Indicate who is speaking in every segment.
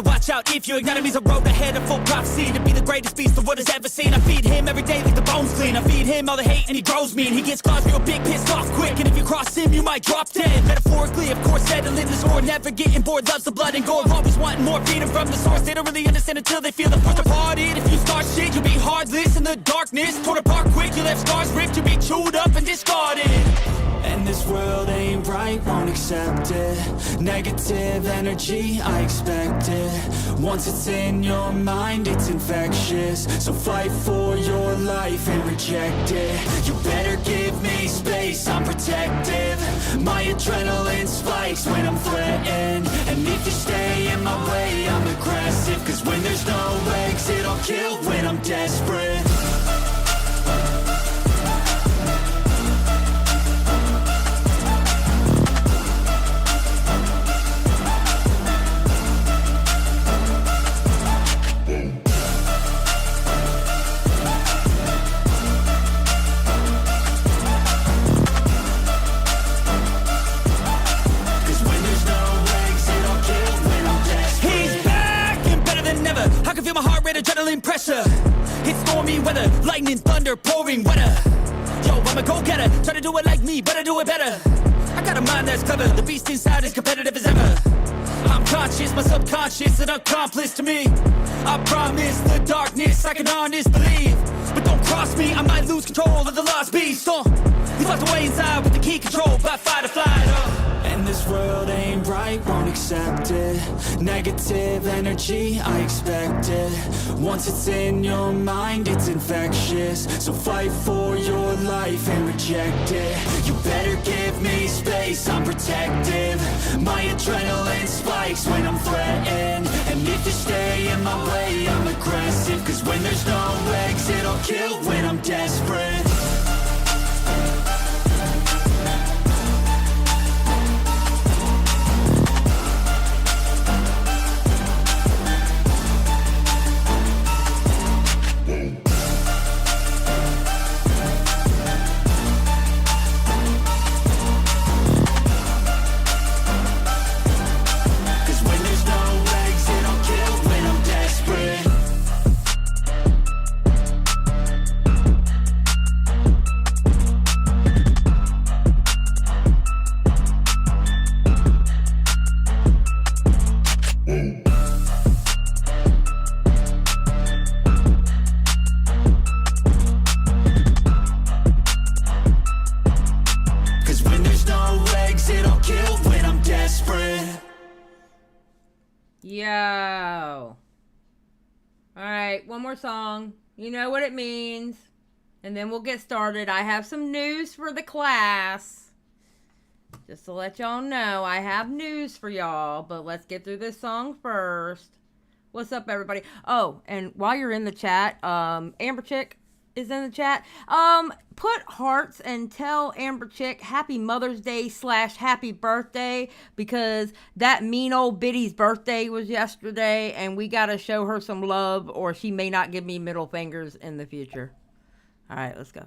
Speaker 1: watch out if your enemy's a road ahead of full prophecy to be the greatest beast the world has ever seen. I feed him every day like the bones clean. I feed him all the hate and he grows me, and he gets claws real big, pissed off quick, and if you cross him you might drop dead. Metaphorically, of course, settling the score, never getting bored, loves the blood and gore, always wanting more, feeding from the source. They don't really understand until they feel the force departed. If you start shit, you'll be heartless in the darkness, torn apart quick, you left scars ripped, you'll be chewed up and discarded. And this world ain't right, won't accept it. Negative energy, I expect it. Once it's in your mind, it's infectious. So fight for your life and reject it. You better give me space, I'm protective. My adrenaline spikes when I'm threatened. And if you stay in my way, I'm aggressive. Cause when there's no exit, I'll kill when I'm desperate. Adrenaline pressure, it's stormy weather, lightning, thunder, pouring weather. Yo, I'm a go-getter, try to do it like me, but I do it better. I got a mind that's clever, the beast inside is competitive as ever. I'm conscious, my subconscious, an accomplice to me. I promise the darkness, I can honest believe. But don't cross me, I might lose control of the lost beast. He's locked away inside with the key control by fight or flight. And this world ain't right, won't accept it. Negative energy, I expect it. Once it's in your mind, it's infectious. So fight for your life and reject it. You better give me space, I'm protective. My adrenaline spikes when I'm threatened. And if you stay in my way, I'm aggressive. Cause when there's no exit, I'll kill when I'm desperate.
Speaker 2: Yo. Alright, one more song. You know what it means. And then we'll get started. I have some news for the class. Just to let y'all know, I have news for y'all. But let's get through this song first. What's up, everybody? Oh, and while you're in the chat, Amber Chick is in the chat. Put hearts and tell Amber Chick happy Mother's Day / happy birthday, because that mean old biddy's birthday was yesterday and we gotta show her some love or she may not give me middle fingers in the future. All right, let's go.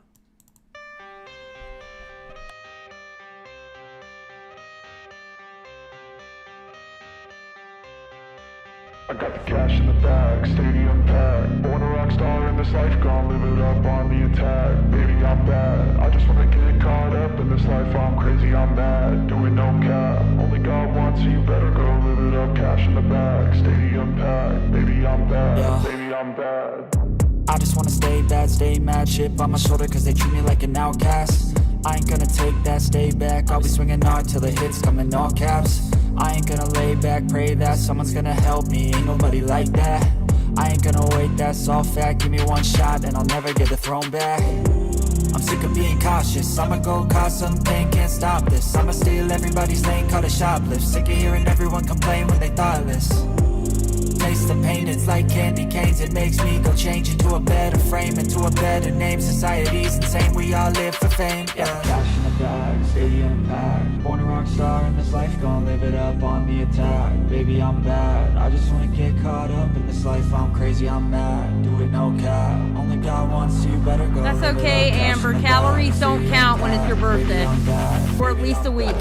Speaker 3: I got the cash in the bag, stadium packed. Born a rock star in this life, gonna live it up on the attack. Baby, I'm bad, I just wanna get caught up in this life. I'm crazy, I'm mad, doing no cap. Only God wants you, better go live it up. Cash in the bag, stadium packed. Baby, I'm bad, yeah. Baby, I'm bad.
Speaker 1: I just wanna stay bad, stay mad, chip on my shoulder cause they treat me like an outcast. I ain't gonna take that, stay back. I'll be swinging hard till the hits come in all caps. I ain't gonna lay back, pray that someone's gonna help me. Ain't nobody like that. I ain't gonna wait, that's all fact. Give me one shot and I'll never get the throne back. I'm sick of being cautious, I'ma go cause some pain, can't stop this. I'ma steal everybody's lane, call it shoplift. Sick of hearing everyone complain when they thoughtless. Taste the pain, it's like candy canes. It makes me go change into a better frame, into a better name. Society's insane, we all live for fame, yeah.
Speaker 3: Cash in the bag, stadium packed. Born a rock star in this life, gonna live it up on the attack. Baby, I'm bad, I just wanna get caught up in this life. I'm crazy, I'm mad, do it no cap. Only God wants you, better go.
Speaker 2: That's okay, Amber. Calories don't count when it's your birthday. For at least a week.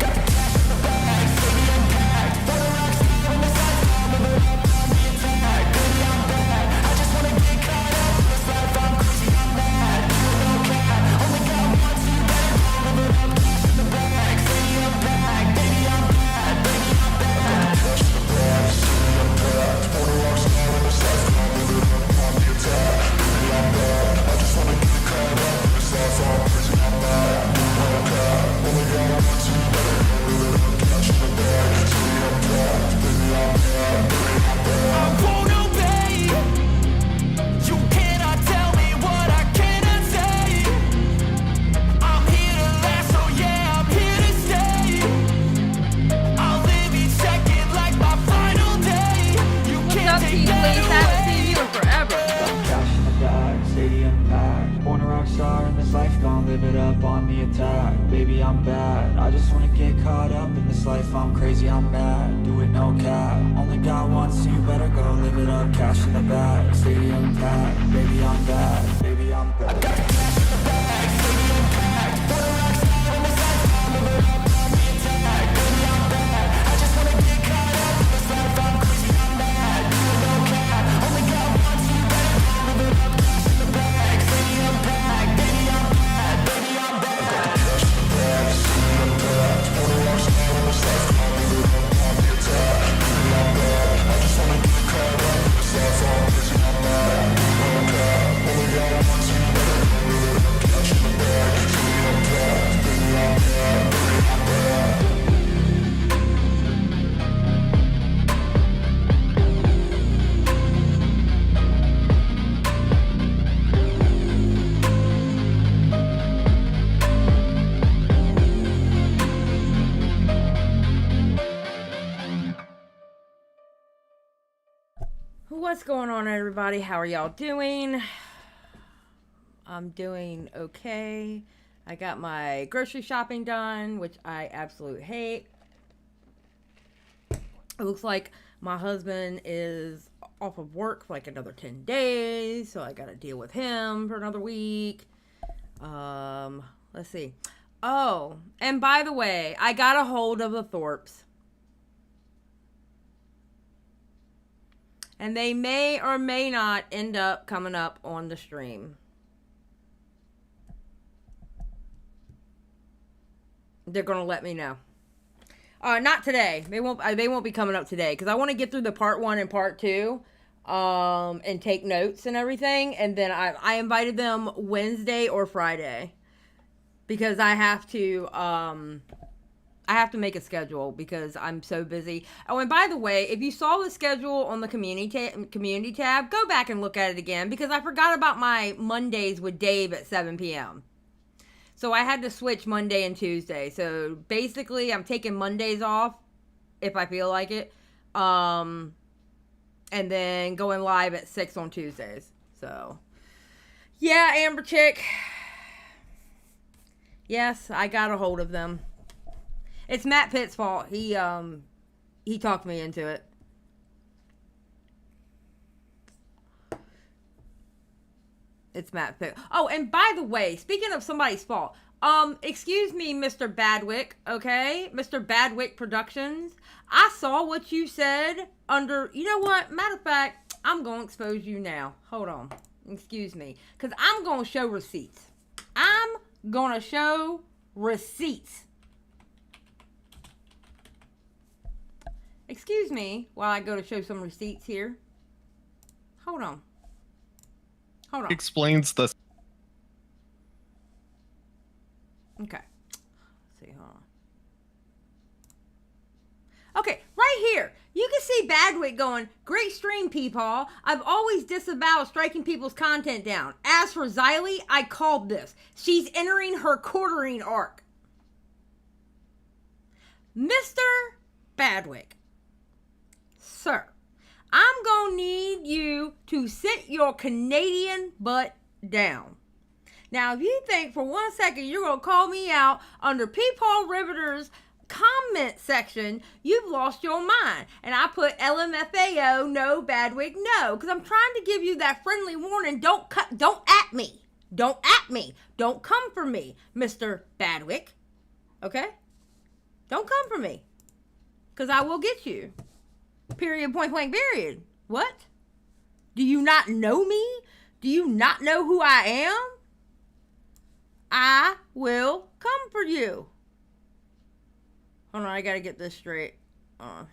Speaker 4: live it up on the attack. Baby, I'm bad, I just wanna get caught up in this life. I'm crazy, I'm mad, do it no cap. Only got one, so you better go live it up. Cash in the bag, stadium packed. Baby, I'm bad, baby, I'm bad. I got cash in the bag, stadium packed. Put a rock star on the side, I'll live it up on the attack. Baby, I'm bad, I just wanna get caught up in this life. I'm crazy, I'm mad, do it no cap. Only got one, so you better go live it up. Cash in the bag, stadium packed. Baby, I'm bad, baby, I'm bad. I got cash in the bag, stadium packed. Put a rock star on the side, I'll live it up on the attack. Baby, I'm bad, I just wanna get caught up in this life. I'm crazy, I'm mad, do it no cap. Only got one, so you better go live it up. Cash in the bag, stadium packed. Baby, I'm bad, baby, I'm bad.
Speaker 2: What's going on, everybody? How are y'all doing? I'm doing okay. I got my grocery shopping done, which I absolutely hate. It looks like my husband is off of work for like another 10 days, so I gotta deal with him for another week. Let's see. Oh, and by the way, I got a hold of the Thorps. And they may or may not end up coming up on the stream. They're going to let me know. Not today. They won't be coming up today. Because I want to get through the part 1 and part 2. And take notes and everything. And then I invited them Wednesday or Friday. Because I have to make a schedule because I'm so busy. Oh, and by the way, if you saw the schedule on the community tab, go back and look at it again because I forgot about my Mondays with Dave at 7 p.m. So I had to switch Monday and Tuesday. So basically, I'm taking Mondays off if I feel like it. And then going live at 6 on Tuesdays. So, yeah, Amber Chick. Yes, I got a hold of them. It's Matt Pitt's fault. He talked me into it. It's Matt Pitt. Oh, and by the way, speaking of somebody's fault, excuse me, Mr. Badwick, okay? Mr. Badwick Productions. I saw what you said under, you know what? Matter of fact, I'm going to expose you now. Hold on. Excuse me. Because I'm going to show receipts. I'm going to show receipts. Excuse me while I go to show some receipts here. Hold on.
Speaker 5: Explains the...
Speaker 2: Okay. Let's see, hold on. Okay, right here. You can see Badwick going, great stream, Peepaw. I've always disavowed striking people's content down. As for Xylie, I called this. She's entering her quartering arc. Mr. Badwick. Sir, I'm going to need you to sit your Canadian butt down. Now, if you think for 1 second you're going to call me out under Peepaw Riveter's comment section, you've lost your mind. And I put LMFAO, no, Badwick, no. Because I'm trying to give you that friendly warning. Don't at me. Don't at me. Don't come for me, Mr. Badwick. Okay? Don't come for me. Because I will get you. Period, point blank, period. What? Do you not know me? Do you not know who I am? I will come for you. Hold on, I gotta get this straight. Yeah,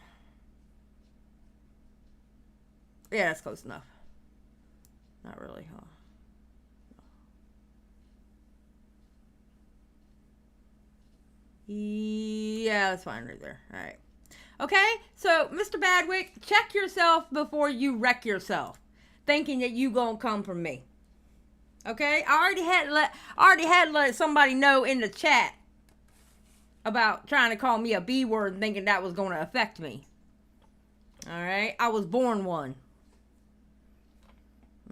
Speaker 2: that's close enough. Not really, huh? Yeah, that's fine right there. All right. Okay, so Mr. Badwick, check yourself before you wreck yourself, thinking that you gonna come from me. Okay, I already had to let somebody know in the chat about trying to call me a B word and thinking that was gonna affect me. All right, I was born one.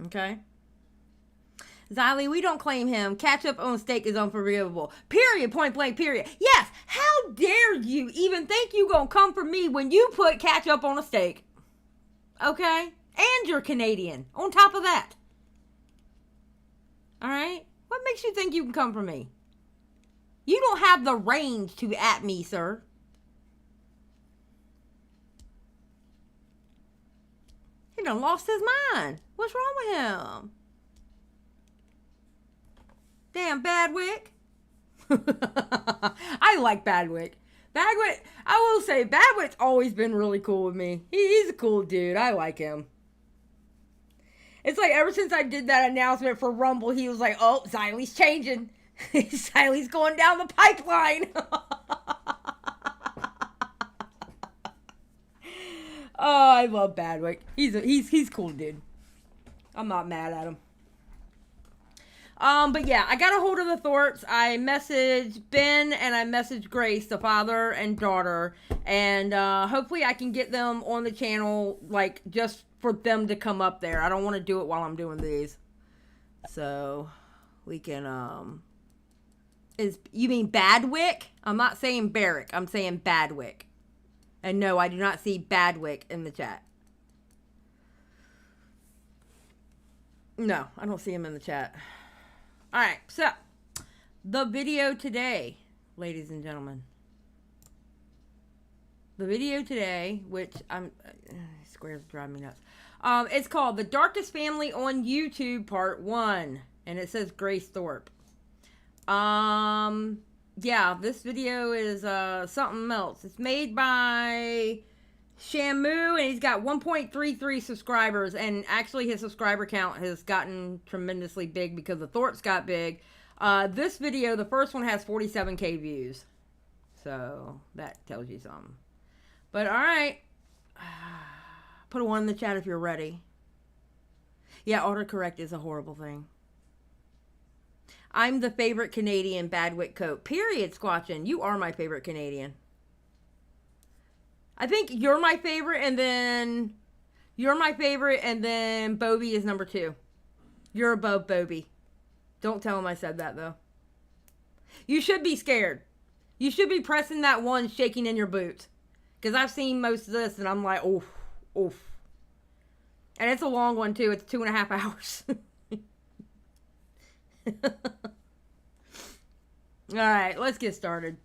Speaker 2: Okay. Xylie, we don't claim him. Ketchup on steak is unforgivable. Period. Point blank, period. Yes, how dare you even think you gonna come for me when you put ketchup on a steak? Okay? And you're Canadian. On top of that. Alright? What makes you think you can come for me? You don't have the range to at me, sir. He done lost his mind. What's wrong with him? Damn, Badwick. I like Badwick. Badwick, I will say, Badwick's always been really cool with me. He's a cool dude. I like him. It's like ever since I did that announcement for Rumble, he was like, oh, Xylie's changing. Xylie's going down the pipeline. Oh, I love Badwick. He's cool, dude. I'm not mad at him. But yeah, I got a hold of the Thorps. I messaged Ben and I messaged Grace, the father and daughter, and hopefully I can get them on the channel, like, just for them to come up there. I don't want to do it while I'm doing these. So, we can, you mean Badwick? I'm not saying Barrick. I'm saying Badwick. And no, I do not see Badwick in the chat. No, I don't see him in the chat. Alright, so, the video today, ladies and gentlemen. The video today, which squares drive me nuts. It's called The Darkest Family on YouTube Part 1. And it says Grace Thorp. Yeah, this video is something else. It's made by Shamu, and he's got 1.33 subscribers, and actually his subscriber count has gotten tremendously big because the Thorps got big. This video, the first one, has 47k views. So, that tells you something. But, alright. Put a 1 in the chat if you're ready. Yeah, autocorrect is a horrible thing. I'm the favorite Canadian, Badwick Coat. Period, Squatchin. You are my favorite Canadian. I think you're my favorite, and then Bobby is number 2. You're above Bobby. Don't tell him I said that, though. You should be scared. You should be pressing that 1, shaking in your boots. Because I've seen most of this, and I'm like, oof, oof. And it's a long one, too. It's 2.5 hours. Alright, let's get started.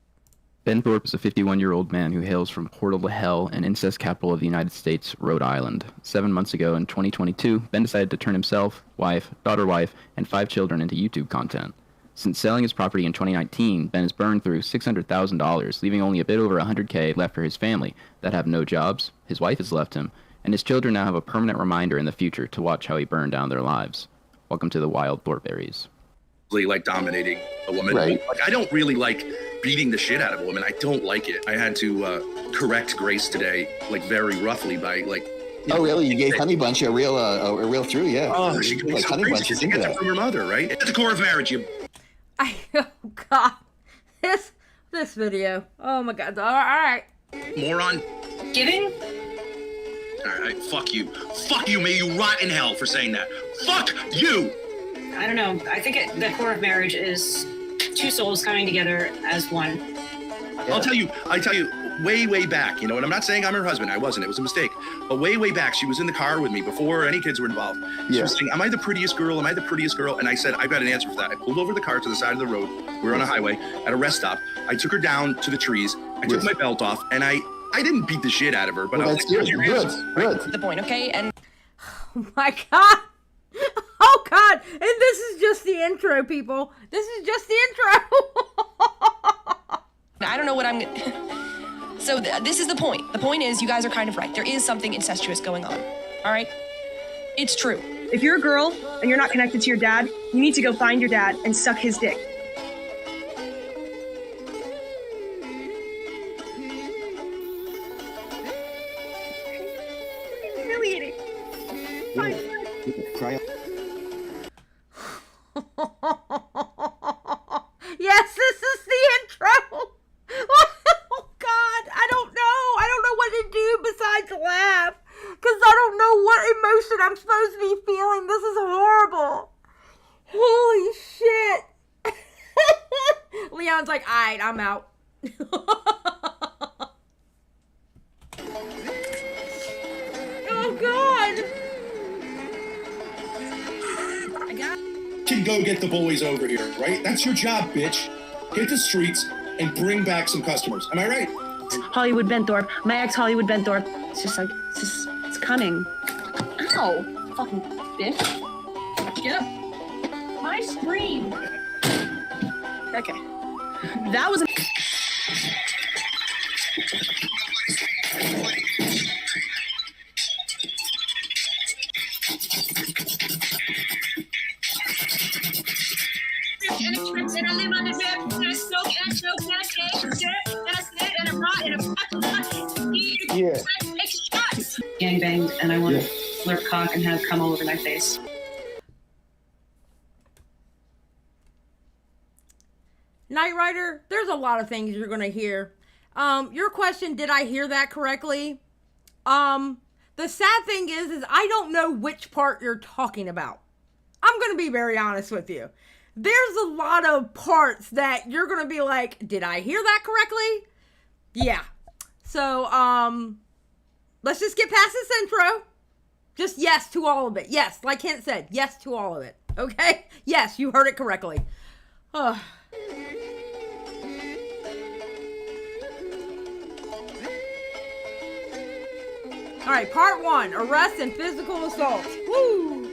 Speaker 5: Ben Thorp is a 51-year-old man who hails from portal to hell and incest capital of the United States, Rhode Island. 7 months ago in 2022, Ben decided to turn himself, wife, daughter-wife, and 5 children into YouTube content. Since selling his property in 2019, Ben has burned through $600,000, leaving only a bit over $100K left for his family that have no jobs, his wife has left him, and his children now have a permanent reminder in the future to watch how he burned down their lives. Welcome to the Wild Thorperies.
Speaker 6: Like dominating a woman.
Speaker 5: Right.
Speaker 6: Like, I don't really like beating the shit out of a woman. I don't like it. I had to correct Grace today, like very roughly by like.
Speaker 7: Oh really? You gave Honey Bunch a real through, yeah.
Speaker 6: Oh, she
Speaker 7: like
Speaker 6: so
Speaker 7: Honey
Speaker 6: crazy.
Speaker 7: Bunch is
Speaker 6: She
Speaker 7: into
Speaker 6: gets it
Speaker 7: that.
Speaker 6: from her mother, right? It's the core of marriage.
Speaker 2: Oh god, this video. Oh my god. All right.
Speaker 6: Moron.
Speaker 8: Giving?
Speaker 6: All right, fuck you. Fuck you, may you rot in hell for saying that. Fuck you.
Speaker 8: I don't know. I think the core of marriage is 2 souls coming together as one.
Speaker 7: Yeah.
Speaker 6: I tell you, way back, you know, and I'm not saying I'm her husband. I wasn't. It was a mistake. But way back, she was in the car with me before any kids were involved. She was saying, am I the prettiest girl? Am I the prettiest girl? And I said, I've got an answer for that. I pulled over the car to the side of the road. We were on a highway at a rest stop. I took her down to the trees. I took my belt off, and I didn't beat the shit out of her. But
Speaker 7: Well,
Speaker 6: I was
Speaker 7: that's
Speaker 6: like,
Speaker 7: good.
Speaker 6: here's your answer.
Speaker 7: Good.
Speaker 8: The point, okay? And
Speaker 2: Oh my god. Oh god. And this is just the intro, people. This is just the intro.
Speaker 9: I don't know what I'm gonna... So this is the point. The point is, you guys are kind of right. There is something incestuous going on. All right? It's true.
Speaker 10: If you're a girl and you're not connected to your dad, you need to go find your dad and suck his dick. Humiliating.
Speaker 7: Cry.
Speaker 2: Yes, this is the intro. Oh god, I don't know what to do besides laugh, because I don't know what emotion I'm supposed to be feeling. This is horrible. Marion's like, alright, I'm out. Oh God.
Speaker 6: Can go get the boys over here, right? That's your job, bitch. Hit the streets and bring back some customers. Am I right?
Speaker 10: Hollywood Ben Thorp. My ex Hollywood Ben Thorp. It's just like, it's cunning. Ow! Fucking bitch. Get up. My scream. Okay. That was
Speaker 11: and I live on the bed and I smoke and I smoke and I take and I sit and I'm hot and I'm take shots.
Speaker 8: Gang banged, and I want to slurp cock and have cum all over my face.
Speaker 2: Knight Rider, there's a lot of things you're gonna hear. Your question, did I hear that correctly? The sad thing is I don't know which part you're talking about. I'm gonna be very honest with you. There's a lot of parts that you're gonna be like, did I hear that correctly? Yeah. So, let's just get past this intro. Just yes to all of it. Yes, like Kent said, yes to all of it. Okay? Yes, you heard it correctly. Ugh. All right, part 1, arrest and physical assault. Woo!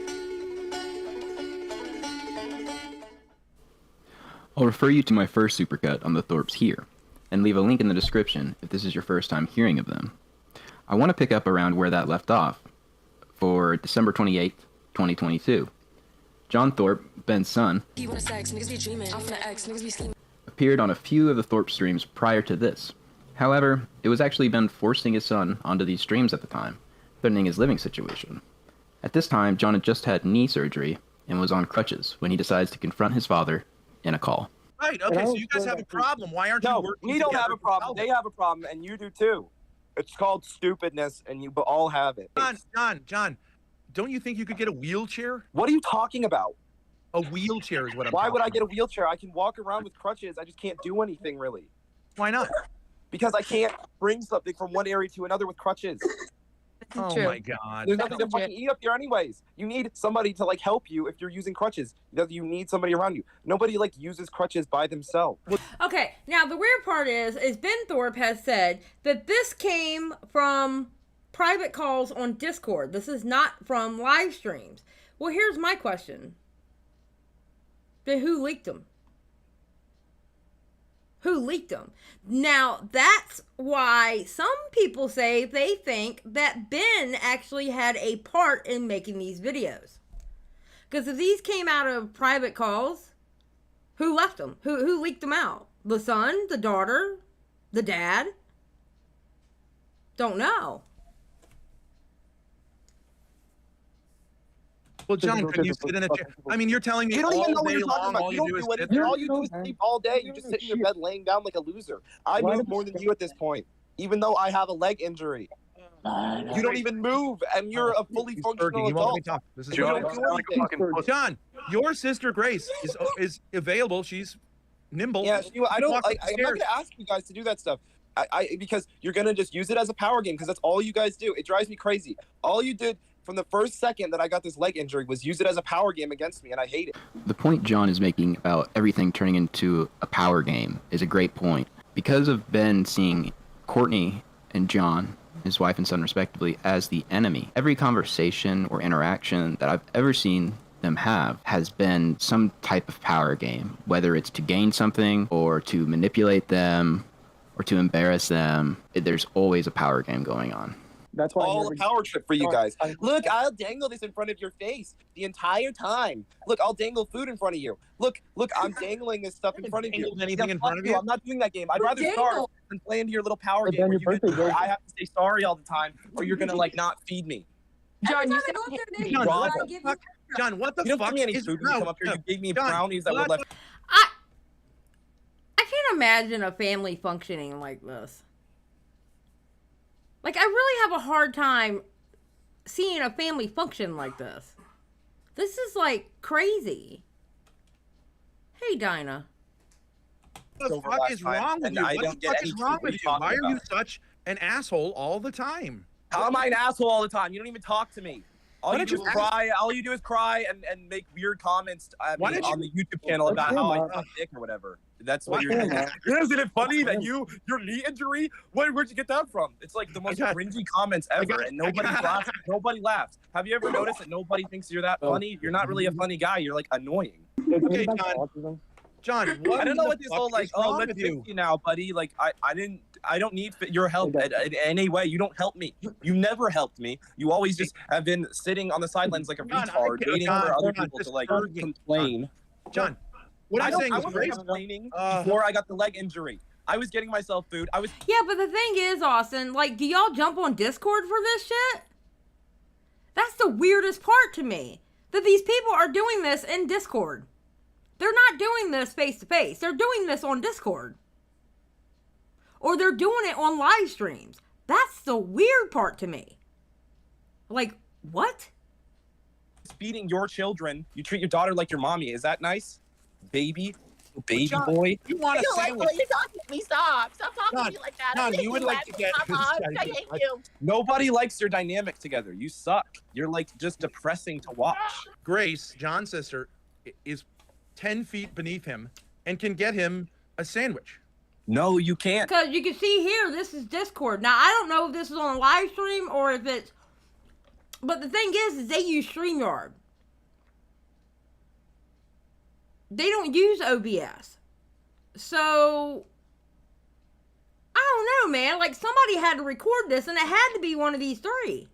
Speaker 5: I'll refer you to my first supercut on the Thorps here, and leave a link in the description if this is your first time hearing of them. I want to pick up around where that left off, for December 28th, 2022. John Thorp, Ben's son, appeared on a few of the Thorp streams prior to this. However, it was actually Ben forcing his son onto these streams at the time, threatening his living situation. At this time, John had just had knee surgery and was on crutches when he decides to confront his father in a call.
Speaker 12: Right, okay, so you guys have a problem. Why aren't you working
Speaker 13: we don't have a problem. They have a problem, and you do too. It's called stupidness, and you all have it.
Speaker 12: John, don't you think you could get a wheelchair?
Speaker 13: What are you talking about?
Speaker 12: A wheelchair is what I'm
Speaker 13: Why would I
Speaker 12: talking
Speaker 13: get a wheelchair? I can walk around with crutches. I just can't do anything, really.
Speaker 12: Why not?
Speaker 13: Because I can't bring something from one area to another with crutches.
Speaker 12: Oh my God.
Speaker 13: There's nothing to fucking eat up here anyways. You need somebody to like help you if you're using crutches. You need somebody around you. Nobody like uses crutches by themselves.
Speaker 2: Okay, now the weird part is Ben Thorp has said that this came from private calls on Discord. This is not from live streams. Well, here's my question. Then who leaked them? Who leaked them? Now, that's why some people say they think that Ben actually had a part in making these videos. Because if these came out of private calls, who left them? Who leaked them out? The son? The daughter? The dad? Don't know.
Speaker 12: Well, John, can you sit in a chair? I mean, you're telling me
Speaker 13: you don't even know
Speaker 12: all
Speaker 13: what
Speaker 12: day
Speaker 13: you're talking
Speaker 12: long,
Speaker 13: about.
Speaker 12: all
Speaker 13: You don't
Speaker 12: do
Speaker 13: do
Speaker 12: is
Speaker 13: anything. All you do is sleep all day. You just sit in your bed laying down like a loser. I move more than you at this point, even though I have a leg injury. You don't even move, and you're a fully functional adult.
Speaker 12: This is
Speaker 13: You don't do anything.
Speaker 12: John, your sister Grace is available. She's nimble.
Speaker 13: Yeah, I'm not going to ask you guys to do that stuff. Because you're going to just use it as a power game because that's all you guys do. It drives me crazy. All you did from the first second that I got this leg injury was use it as a power game against me, and I hate it.
Speaker 5: The point John is making about everything turning into a power game is a great point. Because of Ben seeing Courtney and John, his wife and son respectively, as the enemy, every conversation or interaction that I've ever seen them have has been some type of power game, whether it's to gain something or to manipulate them or to embarrass them. There's always a power game going on.
Speaker 13: That's why all a power trip for you guys. Look, I'll dangle this in front of your face the entire time. Look, I'll dangle food in front of you. Look, I'm dangling this stuff in front of you.
Speaker 12: Anything in front of you?
Speaker 13: I'm not doing that game. I'd rather starve than play into your little power game where I have to say sorry all the time, or you're gonna like not feed me.
Speaker 11: John, you
Speaker 12: said John, what the fuck?
Speaker 13: You don't give me any food when you come up here. You gave me brownies that were left.
Speaker 2: I can't imagine a family functioning like this. Like, I really have a hard time seeing a family function like this. This is, like, crazy. Hey, Dinah.
Speaker 12: the
Speaker 13: over
Speaker 12: fuck
Speaker 13: last
Speaker 12: is
Speaker 13: time,
Speaker 12: wrong with
Speaker 13: and
Speaker 12: you?
Speaker 13: I
Speaker 12: What
Speaker 13: don't
Speaker 12: the
Speaker 13: get
Speaker 12: fuck
Speaker 13: any
Speaker 12: is wrong
Speaker 13: clue what
Speaker 12: with
Speaker 13: you're
Speaker 12: you? Why
Speaker 13: talking
Speaker 12: are you
Speaker 13: about.
Speaker 12: such an asshole all the time?
Speaker 13: How am I an asshole all the time? You don't even talk to me. All
Speaker 12: Why
Speaker 13: you
Speaker 12: don't
Speaker 13: do
Speaker 12: you
Speaker 13: is cry. All you do is cry and make weird comments
Speaker 12: Why
Speaker 13: on
Speaker 12: don't
Speaker 13: the YouTube channel about how I suck dick or whatever. That's what you're doing. Isn't it funny that your knee injury? Where'd you get that from? It's like the most cringy comments ever, and nobody laughs. Nobody laughs. Have you ever noticed that nobody thinks you're that funny? You're not really a funny guy. You're like annoying.
Speaker 12: Okay, John, what
Speaker 13: I don't know
Speaker 12: the
Speaker 13: what this
Speaker 12: fuck
Speaker 13: whole like.
Speaker 12: is
Speaker 13: Oh,
Speaker 12: wrong
Speaker 13: let's
Speaker 12: with
Speaker 13: fix
Speaker 12: you?
Speaker 13: you now, buddy. Like I don't need your help in any way. You don't help me. You never helped me. You always just have been sitting on the sidelines like a
Speaker 12: John,
Speaker 13: retard, waiting for other people to like complain.
Speaker 12: John, what I'm saying
Speaker 13: I
Speaker 12: is
Speaker 13: wasn't complaining before I got the leg injury. I was getting myself food. I was.
Speaker 2: Yeah, but the thing is, Austin, like, do y'all jump on Discord for this shit? That's the weirdest part to me. That these people are doing this in Discord. They're not doing this face to face. They're doing this on Discord. Or they're doing it on live streams. That's the weird part to me. Like, what?
Speaker 13: Feeding your children. You treat your daughter like your mommy. Is that nice? Baby
Speaker 12: John,
Speaker 13: boy.
Speaker 12: You want a sandwich?
Speaker 11: You're talking to me. Stop talking
Speaker 12: John,
Speaker 11: to me like that.
Speaker 12: John,
Speaker 11: I
Speaker 12: you would
Speaker 11: hate
Speaker 12: like to get-
Speaker 11: I hate you.
Speaker 13: Nobody likes your dynamic together. You suck. You're like just depressing to watch.
Speaker 12: Grace, John's sister, is 10 feet beneath him and can get him a sandwich.
Speaker 13: No, you can't.
Speaker 2: Because you can see here, this is Discord. Now, I don't know if this is on a live stream or if it's... But the thing is they use StreamYard. They don't use OBS. So... I don't know, man. Like, somebody had to record this, and it had to be one of these three.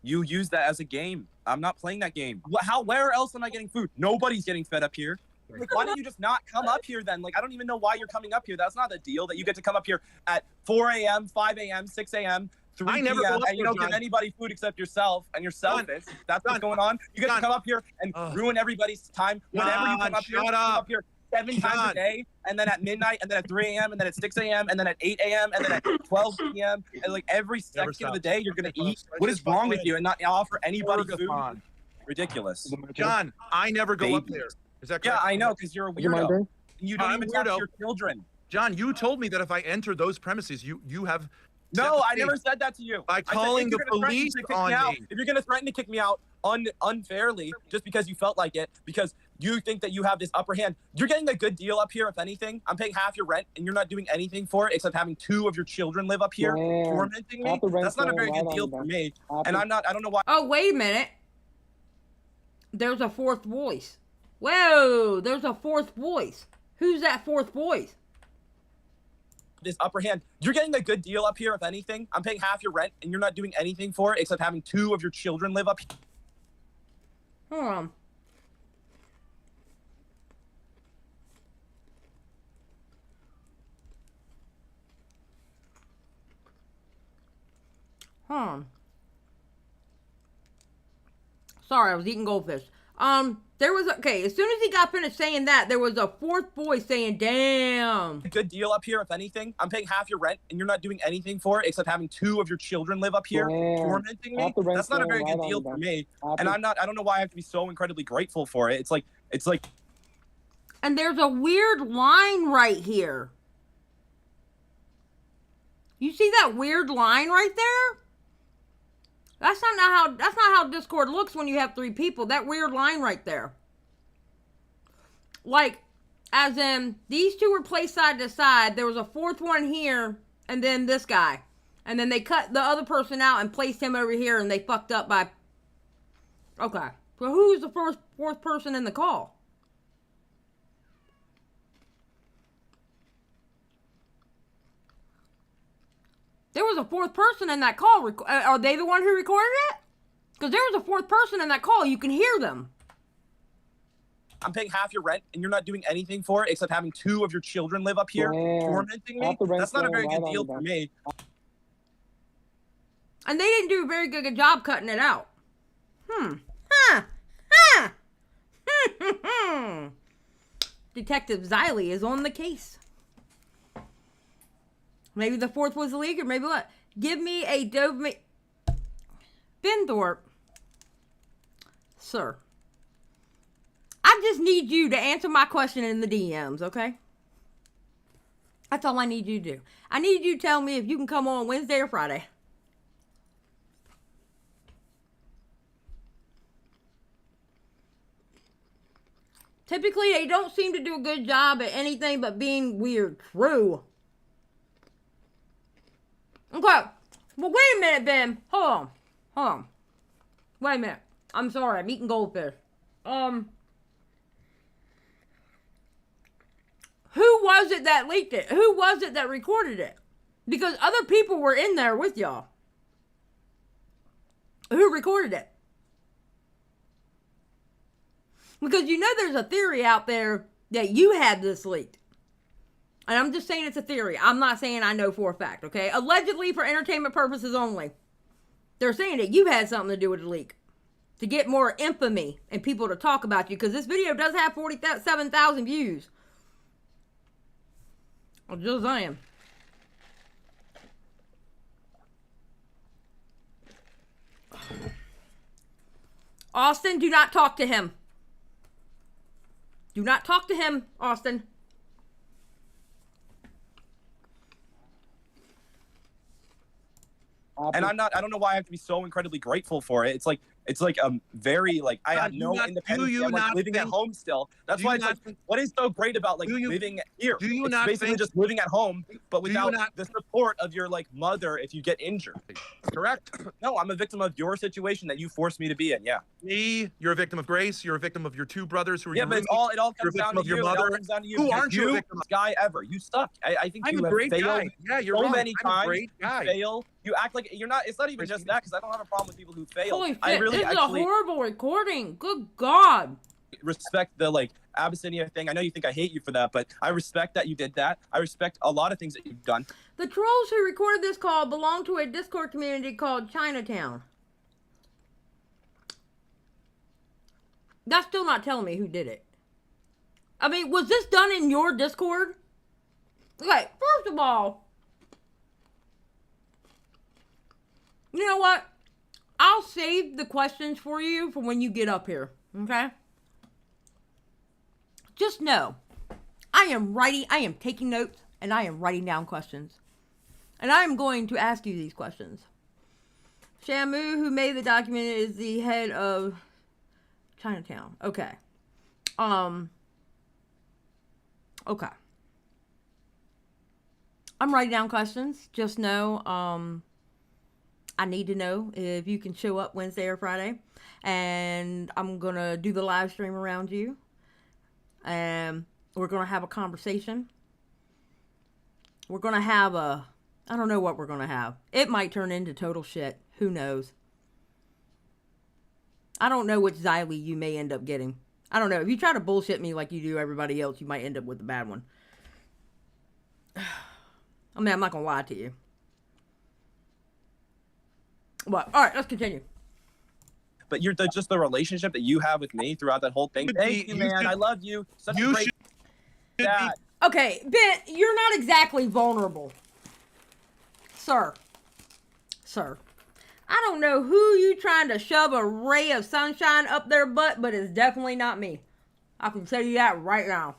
Speaker 13: You use that as a game. I'm not playing that game. Where else am I getting food? Nobody's getting fed up here. Like, why don't you just not come up here then? Like, I don't even know why you're coming up here. That's not the deal that you get to come up here at 4 a.m., 5 a.m., 6 a.m., 3
Speaker 12: I never
Speaker 13: p.m.,
Speaker 12: go up
Speaker 13: and you
Speaker 12: there,
Speaker 13: don't give
Speaker 12: John.
Speaker 13: anybody food except yourself, and you're selfish. That's what's going on. You get to come up here and ruin every's time. Whenever you come up here, you come up here 7 times a day, and then at midnight, and then at 3 a.m., and then at 6 a.m., and then at 8 a.m., and then at 12 p.m., and like every second of the day, you're going to eat. What is wrong with you and not offer anybody food? Ridiculous.
Speaker 12: John, I never go up there. Is that correct?
Speaker 13: Yeah, I know, because you're a weirdo. You don't
Speaker 12: I'm
Speaker 13: even
Speaker 12: a
Speaker 13: talk to
Speaker 12: weirdo.
Speaker 13: your children.
Speaker 12: John, you told me that if I enter those premises, you have...
Speaker 13: No, I never said that to you.
Speaker 12: By
Speaker 13: I said,
Speaker 12: calling
Speaker 13: if you're
Speaker 12: the
Speaker 13: gonna threaten
Speaker 12: police
Speaker 13: to kick
Speaker 12: on
Speaker 13: out,
Speaker 12: me.
Speaker 13: if you're going to threaten to kick me out unfairly just because you felt like it, because you think that you have this upper hand, you're getting a good deal up here, if anything. I'm paying half your rent, and you're not doing anything for it except having 2 of your children live up here, tormenting me. That's not a very good deal for me. And I don't know why.
Speaker 2: Oh, wait a minute. There's a fourth voice. Whoa, there's a fourth voice. Who's that fourth voice?
Speaker 13: This upper hand. You're getting a good deal up here, if anything. I'm paying half your rent, and you're not doing anything for it except having 2 of your children live up here.
Speaker 2: Hold on. Hold on. Sorry, I was eating goldfish. There was, okay, as soon as he got finished saying that, there was a fourth voice saying, damn.
Speaker 13: Good deal up here, if anything. I'm paying half your rent, and you're not doing anything for it except having 2 of your children live up here, tormenting me. That's not a very good deal for me. And I don't know why I have to be so incredibly grateful for it. It's like.
Speaker 2: And there's a weird line right here. You see that weird line right there? That's not how Discord looks when you have 3 people. That weird line right there. Like, as in, these 2 were placed side to side. There was a fourth one here, and then this guy. And then they cut the other person out and placed him over here, and they fucked up by... Okay. So who is the fourth person in the call? There was a fourth person in that call. Are they the one who recorded it? Because there was a fourth person in that call. You can hear them.
Speaker 13: I'm paying half your rent, and you're not doing anything for it except having 2 of your children live up here, tormenting me. That's not a very good deal for me.
Speaker 2: And they didn't do a very good job cutting it out. Detective Xylie is on the case. Maybe the fourth was illegal, maybe what? Give me a Doberman. Ben Thorp. Sir. I just need you to answer my question in the DMs, okay? That's all I need you to do. I need you to tell me if you can come on Wednesday or Friday. Typically, they don't seem to do a good job at anything but being weird. True. Okay. Well, wait a minute, Ben. Hold on. Wait a minute. I'm sorry. I'm eating goldfish. Who was it that leaked it? Who was it that recorded it? Because other people were in there with y'all. Who recorded it? Because you know there's a theory out there that you had this leaked. And I'm just saying it's a theory. I'm not saying I know for a fact, okay? Allegedly for entertainment purposes only. They're saying that you had something to do with the leak. To get more infamy and people to talk about you. Because this video does have 47,000 views. I'm just saying. Austin, do not talk to him. Do not talk to him, Austin.
Speaker 13: And I don't know why I have to be so incredibly grateful for it. It's like very like I have no independence. I'm like living at home still. That's why it's like what is so great about like living here?
Speaker 12: Do you
Speaker 13: it's
Speaker 12: not
Speaker 13: basically
Speaker 12: think,
Speaker 13: just living at home, but without
Speaker 12: not,
Speaker 13: the support of your like mother if you get injured.
Speaker 12: Correct.
Speaker 13: No, I'm a victim of your situation that you forced me to be in. Yeah.
Speaker 12: Me, you're a victim of Grace. You're a victim of your two brothers who are
Speaker 13: yeah, but it all comes down to you. It all comes down to you.
Speaker 12: Who aren't you a victim of?
Speaker 13: Guy ever? You suck. I think
Speaker 12: I'm
Speaker 13: you
Speaker 12: a
Speaker 13: have
Speaker 12: great
Speaker 13: failed
Speaker 12: guy. Yeah, you're
Speaker 13: so
Speaker 12: wrong.
Speaker 13: many
Speaker 12: I'm
Speaker 13: times.
Speaker 12: a great guy.
Speaker 13: You fail. You act like you're not. It's not even just that because I don't have a problem with people who fail.
Speaker 2: Holy shit,
Speaker 13: I really
Speaker 2: this is
Speaker 13: actually
Speaker 2: a horrible recording. Good God.
Speaker 13: respect the like Abyssinia thing. I know you think I hate you for that, but I respect that you did that. I respect a lot of things that you've done.
Speaker 2: The trolls who recorded this call belong to a Discord community called Chinatown. That's still not telling me who did it. I mean, was this done in your Discord? Okay, first of all, you know what? I'll save the questions for you for when you get up here, okay? Just know, I am taking notes, and I am writing down questions. And I am going to ask you these questions. Shamu, who made the document, is the head of Chinatown. Okay. Okay. I'm writing down questions. Just know, I need to know if you can show up Wednesday or Friday. And I'm going to do the live stream around you. And we're going to have a conversation. We're going to have I don't know what we're going to have. It might turn into total shit. Who knows? I don't know which Xylie you may end up getting. I don't know. If you try to bullshit me like you do everybody else, you might end up with the bad one. I mean, I'm not going to lie to you. But, alright, let's continue.
Speaker 13: But you're just the relationship that you have with me throughout that whole thing. Thank you, man. I love you. Such a great dad.
Speaker 2: Okay, Ben, you're not exactly vulnerable. Sir. I don't know who you trying to shove a ray of sunshine up their butt, but it's definitely not me. I can tell you that right now.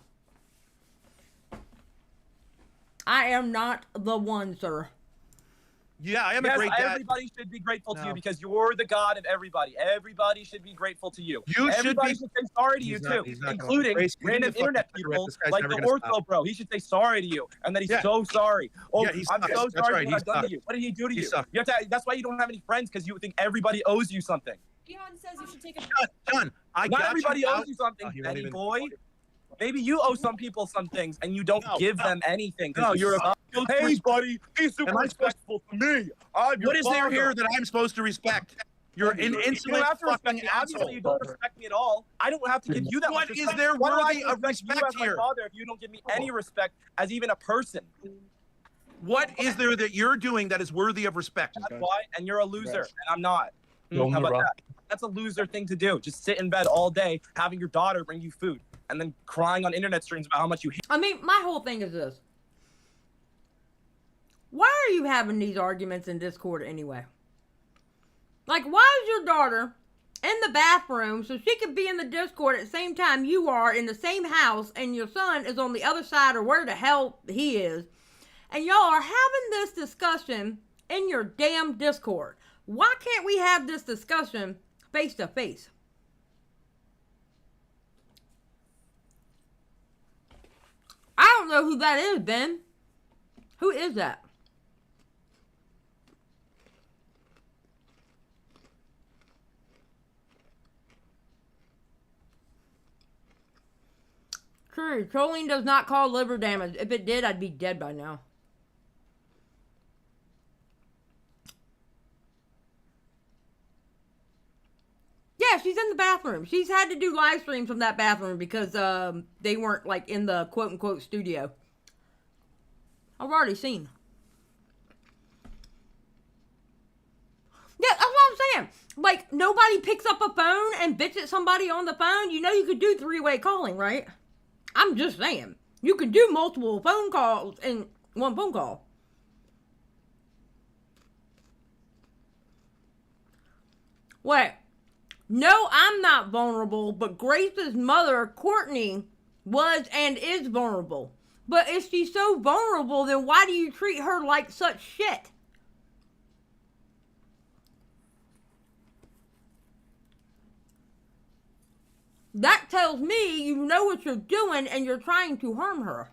Speaker 2: I am not the one, sir.
Speaker 12: Yeah, I am a great dad.
Speaker 13: Everybody should be grateful to you because you're the god of everybody. Everybody should be grateful to you.
Speaker 12: Everybody
Speaker 13: should say sorry to you too, including random internet people like the Ortho bro. He should say sorry to you and that he's so sorry. Oh,
Speaker 12: yeah,
Speaker 13: I'm so sorry for what I've done to you. What did he do to you? You have to, that's why you don't have any friends because you think everybody owes you something.
Speaker 9: Dion says you should take a
Speaker 12: John,
Speaker 13: not everybody owes you something, Benny boy. Maybe you owe some people some things and you don't give them anything.
Speaker 12: No, you're a...
Speaker 13: Hey, buddy, he's super respectful to me.
Speaker 12: What is there here that I'm supposed to respect? You're an insolent
Speaker 13: you don't have to respect me.
Speaker 12: asshole.
Speaker 13: Obviously, you don't respect me at all. I don't have to give you that much respect.
Speaker 12: What is there worthy of respect
Speaker 13: here? Father, if you don't give me any respect as even a person.
Speaker 12: What is there that you're doing that is worthy of respect?
Speaker 13: That's why, and you're a loser, and I'm not. How about that? That's a loser thing to do. Just sit in bed all day, having your daughter bring you food, and then crying on internet streams about how much you hate.
Speaker 2: I mean, my whole thing is this. Why are you having these arguments in Discord anyway? Like, why is your daughter in the bathroom so she could be in the Discord at the same time you are in the same house, and your son is on the other side or where the hell he is, and y'all are having this discussion in your damn Discord. Why can't we have this discussion face to face? I don't know who that is, Ben. Who is that? True, trolling does not cause liver damage. If it did, I'd be dead by now. Yeah, she's in the bathroom. She's had to do live streams from that bathroom because they weren't like in the quote-unquote studio. I've already seen. Yeah, that's what I'm saying. Like, nobody picks up a phone and bitch at somebody on the phone. You know you could do three-way calling, right? I'm just saying. You could do multiple phone calls in one phone call. Wait. No, I'm not vulnerable, but Grace's mother, Courtney, was and is vulnerable. But if she's so vulnerable, then why do you treat her like such shit? That tells me you know what you're doing and you're trying to harm her.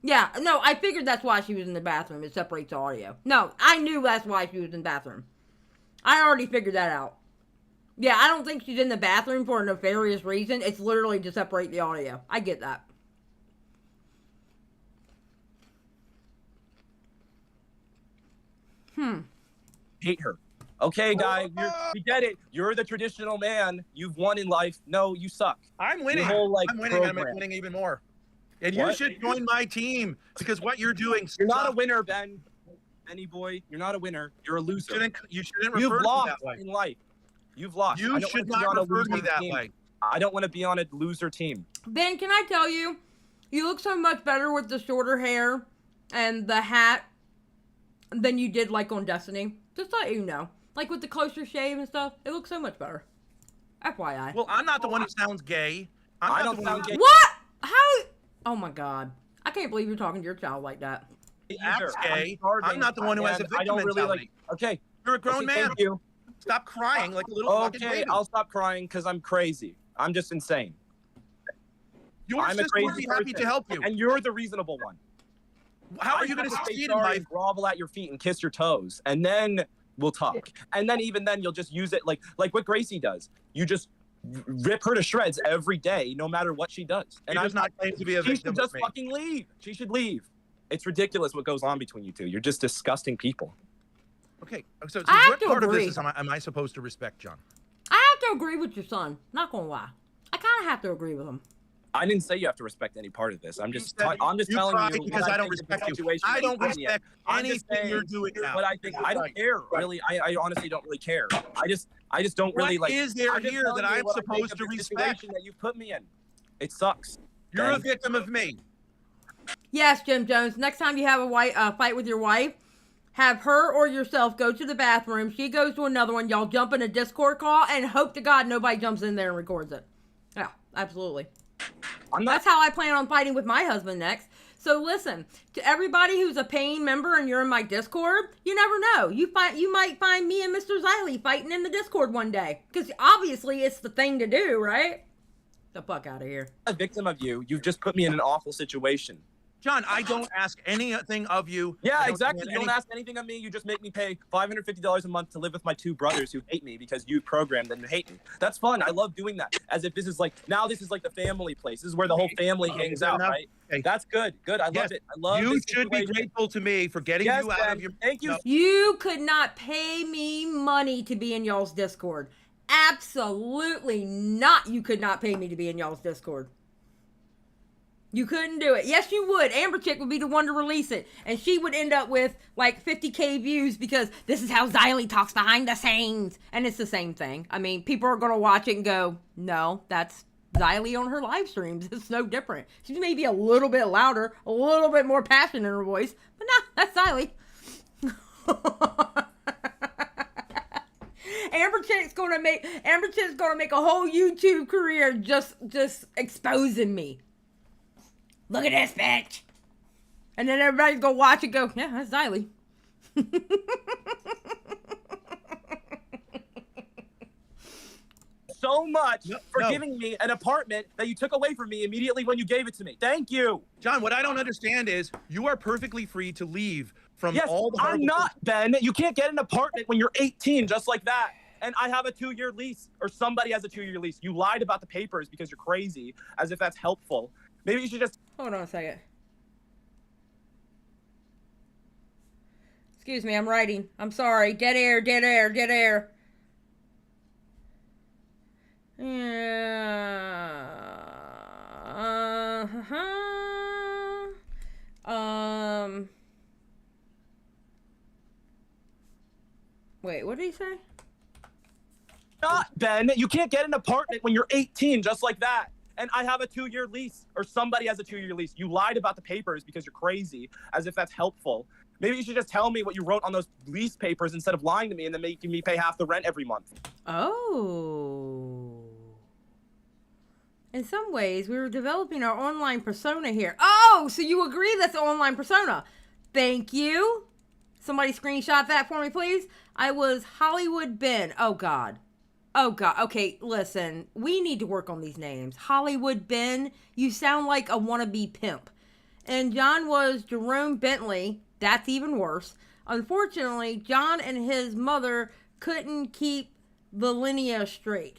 Speaker 2: Yeah, no, I figured that's why she was in the bathroom. It separates the audio. No, I knew that's why she was in the bathroom. I already figured that out. Yeah, I don't think she's in the bathroom for a nefarious reason. It's literally to separate the audio. I get that.
Speaker 13: Hate her. Okay, guys, we get it. You're the traditional man. You've won in life. No, you suck.
Speaker 12: I'm winning.
Speaker 13: Your whole,
Speaker 12: I'm winning. I'm winning even more. And you should join my team because what you're doing.
Speaker 13: You're not a winner, Ben. Any boy, you're not a winner. You're a loser.
Speaker 12: You shouldn't refer
Speaker 13: You've
Speaker 12: to me
Speaker 13: lost
Speaker 12: that way.
Speaker 13: in life. You've lost.
Speaker 12: You should not refer to me that way.
Speaker 13: I don't want to be on a loser team.
Speaker 2: Ben, can I tell you, you look so much better with the shorter hair and the hat than you did like on Destiny. Just let you know. Like with the closer shave and stuff, it looks so much better. FYI.
Speaker 12: Well, I'm not the one who sounds gay.
Speaker 13: I don't sound gay.
Speaker 2: What? How? Oh my God. I can't believe you're talking to your child like that.
Speaker 12: That's gay. I'm not the one who has a victim
Speaker 13: I don't really
Speaker 12: mentality.
Speaker 13: Okay.
Speaker 12: You're a grown man.
Speaker 13: Thank you.
Speaker 12: Stop crying like a little fucking
Speaker 13: Okay,
Speaker 12: baby.
Speaker 13: I'll stop crying because I'm crazy. I'm just insane.
Speaker 12: Your
Speaker 13: I'm a
Speaker 12: sister would
Speaker 13: crazy
Speaker 12: be happy
Speaker 13: person,
Speaker 12: to help you.
Speaker 13: and you're the reasonable one.
Speaker 12: How are you going to succeed in life?
Speaker 13: Grovel at your feet and kiss your toes, and then we'll talk. And then even then, you'll just use it like what Gracie does. You just rip her to shreds every day, no matter what she does. And
Speaker 12: She does not claim to be a
Speaker 13: She
Speaker 12: victim
Speaker 13: should
Speaker 12: of
Speaker 13: just
Speaker 12: me.
Speaker 13: fucking leave. She should leave. It's ridiculous what goes on between you two. You're just disgusting people.
Speaker 12: Okay, so
Speaker 2: I have
Speaker 12: what
Speaker 2: to
Speaker 12: part of
Speaker 2: agree.
Speaker 12: this am I supposed to respect, John?
Speaker 2: I have to agree with your son. Not gonna lie. I kind of have to agree with him.
Speaker 13: I didn't say you have to respect any part of this. I'm just
Speaker 12: said
Speaker 13: telling
Speaker 12: you cry
Speaker 13: you
Speaker 12: because
Speaker 13: what
Speaker 12: I don't
Speaker 13: think of the
Speaker 12: respect you.
Speaker 13: situation
Speaker 12: I
Speaker 13: that
Speaker 12: don't
Speaker 13: you put me in.
Speaker 12: respect
Speaker 13: I'm just
Speaker 12: anything you're
Speaker 13: saying
Speaker 12: doing now.
Speaker 13: What I think. I don't care really. I honestly don't really care. I just don't really
Speaker 12: What
Speaker 13: like.
Speaker 12: is there
Speaker 13: I'm just
Speaker 12: here
Speaker 13: telling
Speaker 12: that
Speaker 13: you
Speaker 12: I'm
Speaker 13: what I think
Speaker 12: supposed
Speaker 13: of
Speaker 12: to
Speaker 13: the
Speaker 12: respect?
Speaker 13: situation that you put me in. It sucks.
Speaker 12: You're a
Speaker 13: Ben.
Speaker 12: victim of me.
Speaker 2: Yes, Jim Jones. Next time you have a fight with your wife, have her or yourself go to the bathroom. She goes to another one. Y'all jump in a Discord call and hope to God nobody jumps in there and records it. Yeah, absolutely. That's how I plan on fighting with my husband next. So listen, to everybody who's a paying member and you're in my Discord, you never know. You might find me and Mr. Xylie fighting in the Discord one day. Because obviously it's the thing to do, right? The fuck out of here.
Speaker 13: I'm a victim of you. You've just put me in an awful situation.
Speaker 12: John, I don't ask anything of you.
Speaker 13: Yeah, exactly. You don't ask anything of me. You just make me pay $550 a month to live with my two brothers who hate me because you programmed them to hate me. That's fun. I love doing that. As if this is like the family place. This is where the whole family hangs out, right?
Speaker 12: Okay.
Speaker 13: That's good. Good. I love it. I love
Speaker 12: You
Speaker 13: this
Speaker 12: should be
Speaker 13: situation.
Speaker 12: grateful to me for getting
Speaker 13: Yes,
Speaker 12: you out
Speaker 13: Ben.
Speaker 12: of your.
Speaker 13: Thank you.
Speaker 12: No.
Speaker 2: You could not pay me money to be in y'all's Discord. Absolutely not. You could not pay me to be in y'all's Discord. You couldn't do it. Yes, you would. Amber Chick would be the one to release it. And she would end up with like 50K views because this is how Xylie talks behind the scenes. And it's the same thing. I mean, people are going to watch it and go, no, that's Xylie on her live streams. It's no different. She's maybe a little bit louder, a little bit more passion in her voice. But nah, that's Xylie. Amber Chick's gonna make a whole YouTube career just exposing me. Look at this bitch. And then everybody's gonna watch and go, yeah, that's Xylie.
Speaker 14: So much for giving me an apartment that you took away from me immediately when you gave it to me. Thank you.
Speaker 12: John, what I don't understand is you are perfectly free to leave from
Speaker 14: Yes,
Speaker 12: all the
Speaker 14: I'm not, Ben. You can't get an apartment when you're 18 just like that. And I have a 2-year lease, or somebody has a 2-year lease. You lied about the papers because you're crazy, as if that's helpful. Maybe you should just...
Speaker 2: Hold on a second. Excuse me, I'm writing. I'm sorry. Dead air, dead air, dead air. Wait, what did he say?
Speaker 14: Not, Ben. You can't get an apartment when you're 18 just like that. And I have a 2-year lease, or somebody has a 2-year lease. You lied about the papers because you're crazy, as if that's helpful. Maybe you should just tell me what you wrote on those lease papers instead of lying to me and then making me pay half the rent every month.
Speaker 2: Oh. In some ways, we were developing our online persona here. Oh, so you agree that's an online persona. Thank you. Somebody screenshot that for me, please. I was Hollywood Ben. Oh, God. Oh, God. Okay, listen. We need to work on these names. Hollywood Ben. You sound like a wannabe pimp. And John was Jerome Bentley. That's even worse. Unfortunately, John and his mother couldn't keep the linea straight.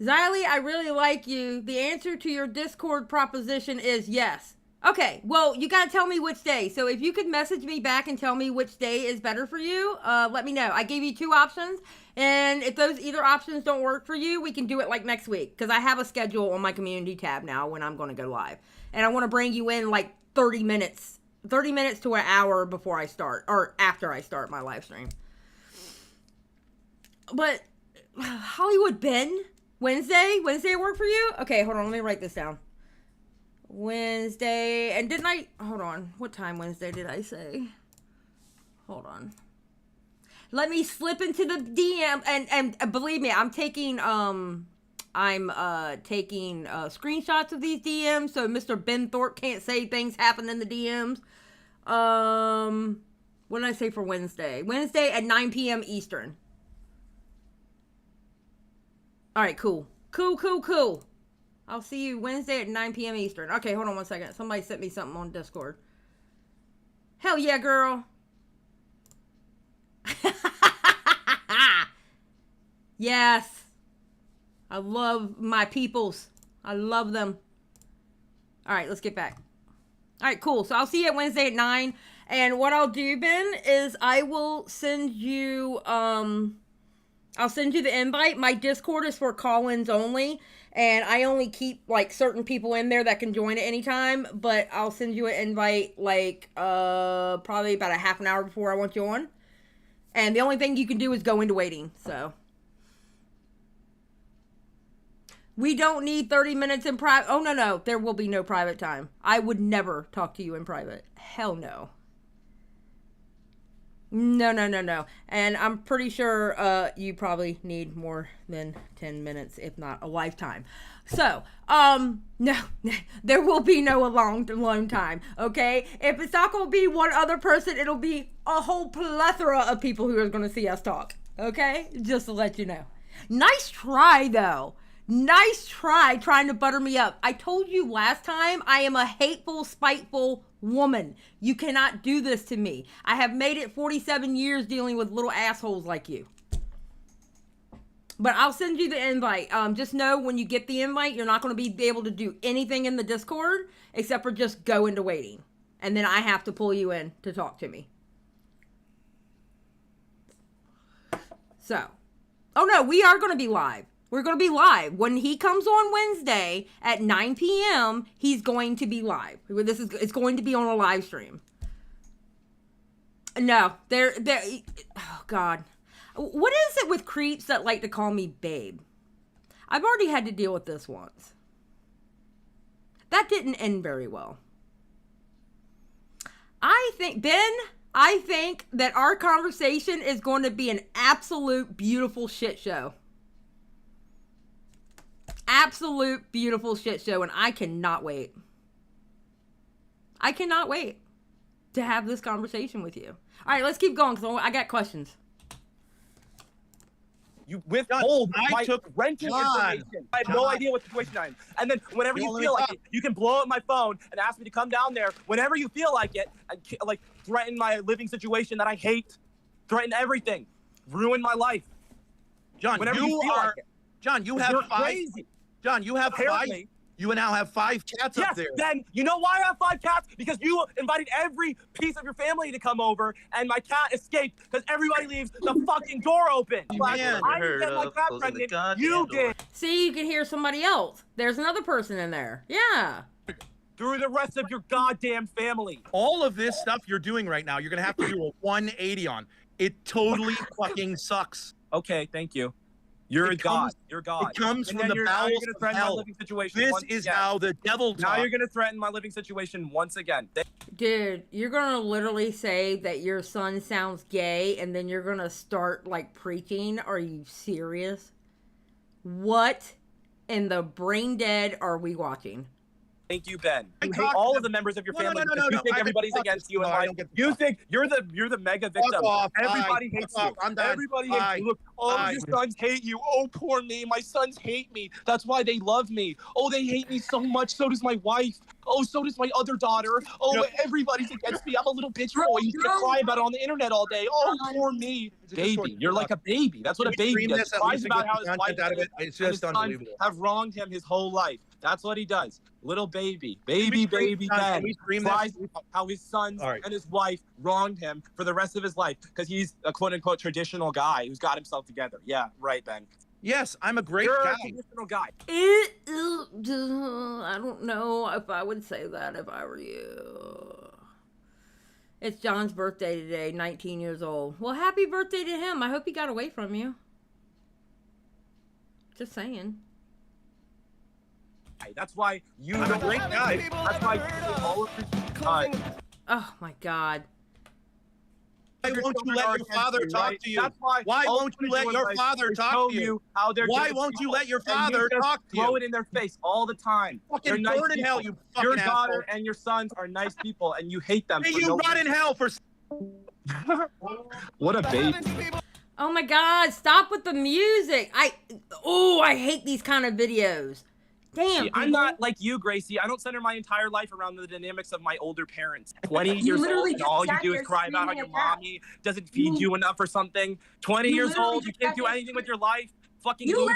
Speaker 2: Xylie, I really like you. The answer to your Discord proposition is yes. Okay, well, you gotta tell me which day. So if you could message me back and tell me which day is better for you, let me know. I gave you 2 options, and if those either options don't work for you, we can do it like next week, because I have a schedule on my community tab now when I'm gonna go live. And I want to bring you in like 30 minutes to an hour before I start, or after I start my live stream. But Hollywood Ben, Wednesday work for you? Okay, hold on, let me write this down. Wednesday, and didn't I, hold on, what time Wednesday did I say? Hold on. Let me slip into the DM, and believe me, I'm taking screenshots of these DMs, so Mr. Ben Thorp can't say things happen in the DMs. What did I say for Wednesday? Wednesday at 9 p.m. Eastern. All right, cool. Cool. I'll see you Wednesday at 9 p.m. Eastern. Okay, hold on one second. Somebody sent me something on Discord. Hell yeah, girl. Yes. I love my peoples. I love them. All right, let's get back. All right, cool. So I'll see you at Wednesday at 9. And what I'll do, Ben, is I will send you, I'll send you the invite. My Discord is for call-ins only, and I only keep, like, certain people in there that can join at any time, but I'll send you an invite, like, probably about a half an hour before I want you on. And the only thing you can do is go into waiting, so. We don't need 30 minutes in private. Oh, no. There will be no private time. I would never talk to you in private. Hell no. No. And I'm pretty sure you probably need more than 10 minutes, if not a lifetime. So, no, there will be no long time, okay? If it's not going to be one other person, it'll be a whole plethora of people who are going to see us talk, okay? Just to let you know. Nice try, though. Nice try trying to butter me up. I told you last time I am a hateful, spiteful woman. You cannot do this to me. I have made it 47 years dealing with little assholes like you. But I'll send you the invite. Just know when you get the invite, you're not going to be able to do anything in the Discord except for just go into waiting. And then I have to pull you in to talk to me. So. Oh no, we are going to be live. We're going to be live. When he comes on Wednesday at 9 p.m., he's going to be live. It's going to be on a live stream. No, oh God. What is it with creeps that like to call me babe? I've already had to deal with this once. That didn't end very well. I think that our conversation is going to be an absolute beautiful shit show. Absolute beautiful shit show, and I cannot wait. I cannot wait to have this conversation with you. All right, let's keep going because I got questions.
Speaker 14: You withhold my rental information. I have no idea what situation I'm in. And then whenever you feel like it, you can blow up my phone and ask me to come down there whenever you feel like it, and like threaten my living situation that I hate, threaten everything, ruin my life.
Speaker 12: John,
Speaker 14: whenever
Speaker 12: you
Speaker 14: feel
Speaker 12: are.
Speaker 14: like it.
Speaker 12: John, you have
Speaker 14: You're
Speaker 12: 5.
Speaker 14: Crazy.
Speaker 12: John, you have
Speaker 14: Apparently,
Speaker 12: 5. You now have 5 cats up there.
Speaker 14: Then you know why I have 5 cats? Because you invited every piece of your family to come over, and my cat escaped because everybody leaves the fucking door open. I didn't get my cat pregnant. You did.
Speaker 2: See, you can hear somebody else. There's another person in there. Yeah.
Speaker 14: Through the rest of your goddamn family.
Speaker 12: All of this stuff you're doing right now, you're gonna have to do a 180 on. It totally fucking sucks.
Speaker 14: Okay, thank you. You're God. You're God.
Speaker 12: It comes from the bowels of hell. This is how the devil talks.
Speaker 14: Now you're going to threaten my living situation once again.
Speaker 2: Dude, you're going to literally say that your son sounds gay and then you're going to start like preaching? Are you serious? What in the brain dead are we watching?
Speaker 14: Thank you, Ben. You hate all of the members of your family because you think everybody's against you. You think you're the mega victim. Everybody hates you. Everybody hates you. Look, all your sons hate you. Oh, poor me. My sons hate me. That's why they love me. Oh, they hate me so much. So does my wife. Oh, so does my other daughter. Oh, everybody's against me. I'm a little bitch boy. You can cry about it on the internet all day. Oh, poor me. Baby, you're like a baby. That's what a baby does. He cries about how his wife and his sons have wronged him his whole life. That's what he does. Little baby Ben cries how his sons and his wife wronged him for the rest of his life because he's a quote-unquote traditional guy who's got himself together. Yeah, right, Ben.
Speaker 12: Yes, I'm a great
Speaker 14: You're
Speaker 12: guy.
Speaker 14: a traditional guy.
Speaker 2: I don't know if I would say that if I were you. It's John's birthday today, 19 years old. Well, happy birthday to him. I hope he got away from you. Just saying.
Speaker 14: That's why you
Speaker 12: I'm a great guy.
Speaker 14: That's why all of this.
Speaker 2: Oh my God.
Speaker 12: Why won't you let your father talk to you? Why won't you let your father talk to you? Why won't you let your father talk to you?
Speaker 14: Throw it in their face all the time.
Speaker 12: Fucking burn in hell, you fucking
Speaker 14: Your daughter
Speaker 12: asshole.
Speaker 14: and your sons are nice people, and you hate them.
Speaker 12: Hey, you rot in hell for.
Speaker 14: What a baby.
Speaker 2: Oh my God, stop with the music. I hate these kind of videos. Damn.
Speaker 14: See, I'm not like you, Gracie. I don't center my entire life around the dynamics of my older parents. 20 years old, and all you do is cry about how your mommy doesn't feed you enough or something. 20 years old, you can't do anything with your life. Fucking loser.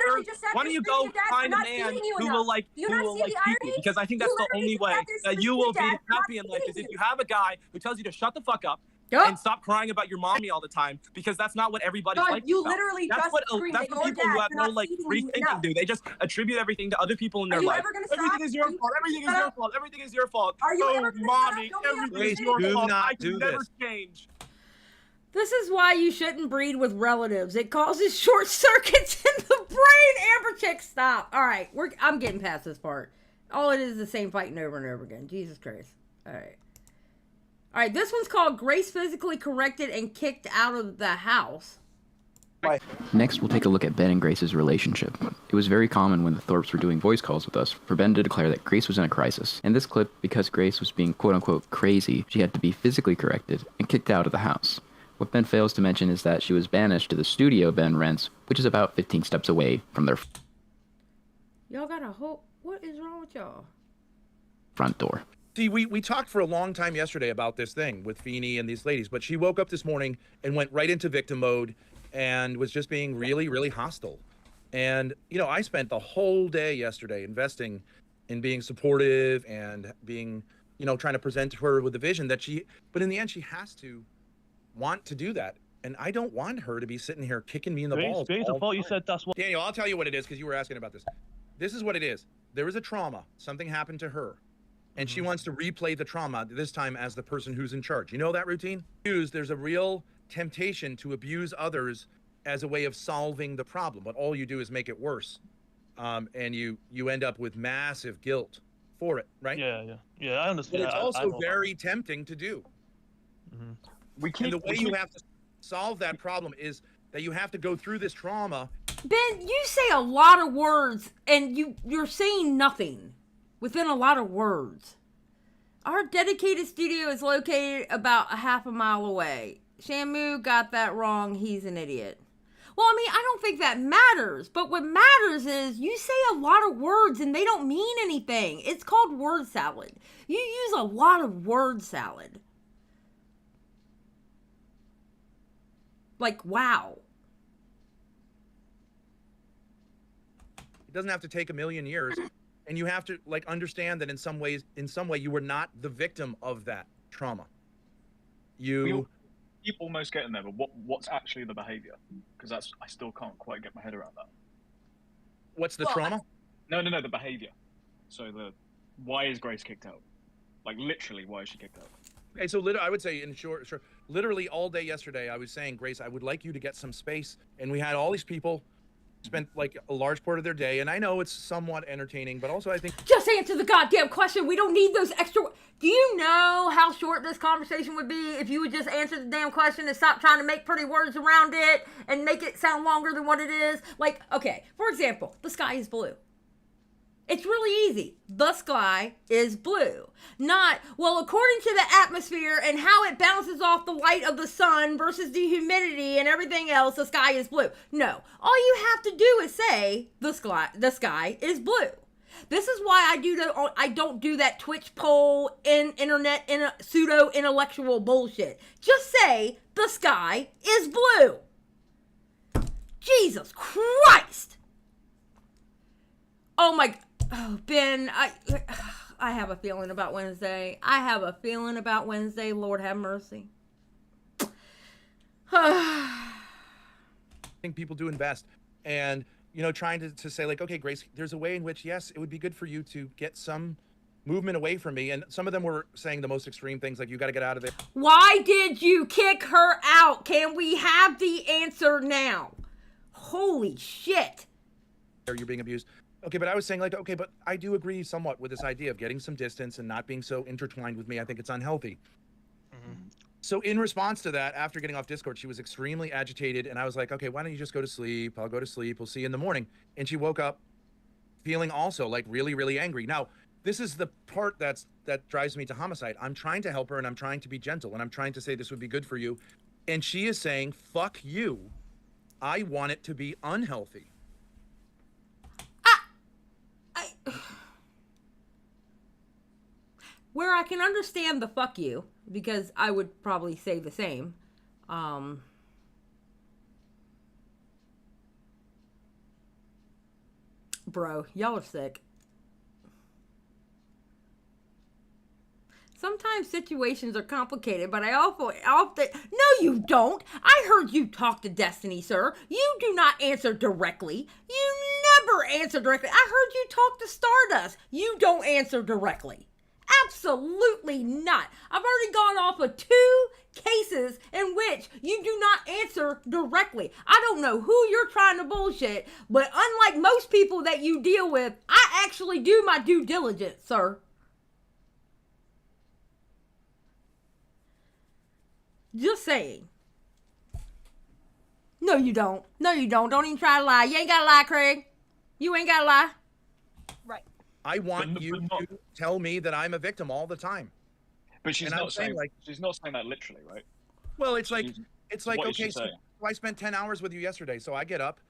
Speaker 14: Why don't you go find a man who will like keep you? Because I think that's the only way that you will be happy in life is if you have a guy who tells you to shut the fuck up. And stop crying about your mommy all the time because that's not what everybody's like.
Speaker 10: You literally
Speaker 14: that's
Speaker 10: just
Speaker 14: what
Speaker 10: screamed
Speaker 14: that's
Speaker 10: at
Speaker 14: what
Speaker 10: your
Speaker 14: people who
Speaker 10: dad
Speaker 14: have
Speaker 10: for
Speaker 14: no
Speaker 10: not
Speaker 14: like
Speaker 10: feeding you
Speaker 14: rethinking
Speaker 10: enough.
Speaker 14: do. They just attribute everything to other people in their
Speaker 10: Are you
Speaker 14: life.
Speaker 10: ever gonna
Speaker 14: Everything
Speaker 10: stop?
Speaker 14: is your fault. Everything is your fault. Everything is your fault.
Speaker 10: Are you
Speaker 14: oh,
Speaker 10: ever gonna
Speaker 14: mommy,
Speaker 10: stop? Don't
Speaker 14: everything is
Speaker 10: be
Speaker 14: your
Speaker 12: do
Speaker 14: fault.
Speaker 12: not
Speaker 14: I
Speaker 12: do
Speaker 14: can never
Speaker 12: this.
Speaker 14: change.
Speaker 2: This is why you shouldn't breed with relatives. It causes short circuits in the brain. Amber Chick, stop. All right, I'm getting past this part. All it is the same fighting over and over again. Jesus Christ. All right. All right, this one's called Grace Physically Corrected and Kicked Out of the House.
Speaker 5: Next, we'll take a look at Ben and Grace's relationship. It was very common when the Thorps were doing voice calls with us for Ben to declare that Grace was in a crisis. In this clip, because Grace was being quote-unquote crazy, she had to be physically corrected and kicked out of the house. What Ben fails to mention is that she was banished to the studio Ben rents, which is about 15 steps away from their
Speaker 2: Y'all got a whole... What is wrong with y'all?
Speaker 5: front door.
Speaker 12: See, we talked for a long time yesterday about this thing with Feeney and these ladies, but she woke up this morning and went right into victim mode and was just being really, really hostile. And, you know, I spent the whole day yesterday investing in being supportive and being, you know, trying to present her with the vision that but in the end, she has to want to do that. And I don't want her to be sitting here kicking me in the balls. Daniel, I'll tell you what it is because you were asking about this. This is what it is. There is a trauma. Something happened to her. And she wants to replay the trauma, this time as the person who's in charge. You know that routine? There's a real temptation to abuse others as a way of solving the problem, but all you do is make it worse. And you end up with massive guilt for it, right?
Speaker 15: Yeah. I understand.
Speaker 12: But it's
Speaker 15: I
Speaker 12: also
Speaker 15: know.
Speaker 12: very tempting to do. And the way you have to solve that problem is that you have to go through this trauma.
Speaker 2: Ben, you say a lot of words, and you're saying nothing within a lot of words. Our dedicated studio is located about a half a mile away. Shamu got that wrong. He's an idiot. Well, I mean, I don't think that matters. But what matters is you say a lot of words and they don't mean anything. It's called word salad. You use a lot of word salad. Like, wow.
Speaker 12: It doesn't have to take a million years. And you have to like understand that in some way you were not the victim of that trauma.
Speaker 16: You keep almost getting there, but what's actually the behavior? Because I still can't quite get my head around that.
Speaker 12: What's the trauma?
Speaker 16: No, the behavior. So why is Grace kicked out? Like literally, why is she kicked out?
Speaker 12: Okay, so I would say in short, literally all day yesterday, I was saying, Grace, I would like you to get some space. And we had all these people spent like a large part of their day, and I know it's somewhat entertaining, but also I think
Speaker 2: just answer the goddamn question. We don't need those extra. Do you know how short this conversation would be if you would just answer the damn question and stop trying to make pretty words around it and make it sound longer than what it is? Like, okay, for example, the sky is blue. It's really easy. The sky is blue. Not, well, according to the atmosphere and how it bounces off the light of the sun versus the humidity and everything else, the sky is blue. No. All you have to do is say, the sky is blue. This is why I don't do that Twitch poll in internet in a pseudo intellectual bullshit. Just say, the sky is blue. Jesus Christ. Oh my... Oh, Ben, I have a feeling about Wednesday. Lord have mercy.
Speaker 12: I think people do invest. And, trying to say like, okay, Grace, there's a way in which, yes, it would be good for you to get some movement away from me. And some of them were saying the most extreme things, like, you got to get out of there.
Speaker 2: Why did you kick her out? Can we have the answer now? Holy shit.
Speaker 12: You're being abused. Okay, but I was saying like, okay, but I do agree somewhat with this idea of getting some distance and not being so intertwined with me. I think it's unhealthy. So in response to that, after getting off Discord, she was extremely agitated. And I was like, okay, why don't you just go to sleep? I'll go to sleep. We'll see you in the morning. And she woke up feeling also like really, really angry. Now, this is the part that drives me to homicide. I'm trying to help her and I'm trying to be gentle and I'm trying to say this would be good for you. And she is saying, fuck you. I want it to be unhealthy.
Speaker 2: Where I can understand the fuck you, because I would probably say the same. Bro, y'all are sick. Sometimes situations are complicated, but I often... No, you don't. I heard you talk to Destiny, sir. You do not answer directly. You never answer directly. I heard you talk to Stardust. You don't answer directly. Absolutely not. I've already gone off of 2 cases in which you do not answer directly. I don't know who you're trying to bullshit, but unlike most people that you deal with, I actually do my due diligence, sir. Just saying. No, you don't. No, you don't. Don't even try to lie. You ain't got to lie, Craig. You ain't got to lie.
Speaker 9: Right.
Speaker 12: I want you to tell me that I'm a victim all the time.
Speaker 16: But she's not saying that literally, right?
Speaker 12: Well, it's like
Speaker 16: what is she
Speaker 12: okay, so
Speaker 16: saying?
Speaker 12: I spent 10 hours with you yesterday, so I get up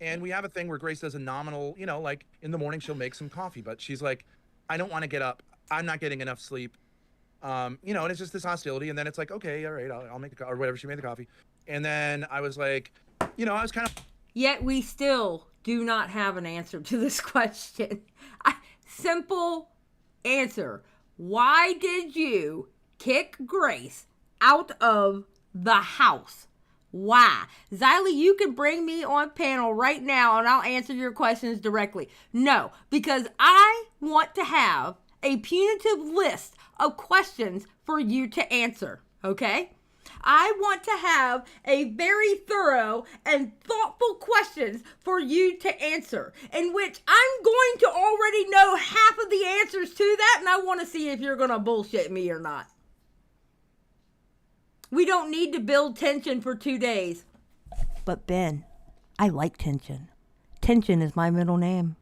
Speaker 12: and we have a thing where Grace does a nominal, like in the morning she'll make some coffee, but she's like, I don't want to get up. I'm not getting enough sleep. And it's just this hostility. And then it's like, okay, all right, I'll make the coffee or whatever. She made the coffee. And then I was like, I was kind of.
Speaker 2: Yet we still do not have an answer to this question. Simple answer. Why did you kick Grace out of the house? Why? Xylie, you can bring me on panel right now and I'll answer your questions directly. No, because I want to have a punitive list of questions for you to answer, okay? I want to have a very thorough and thoughtful questions for you to answer, in which I'm going to already know half of the answers to that, and I want to see if you're going to bullshit me or not. We don't need to build tension for 2 days. But Ben, I like tension. Tension is my middle name.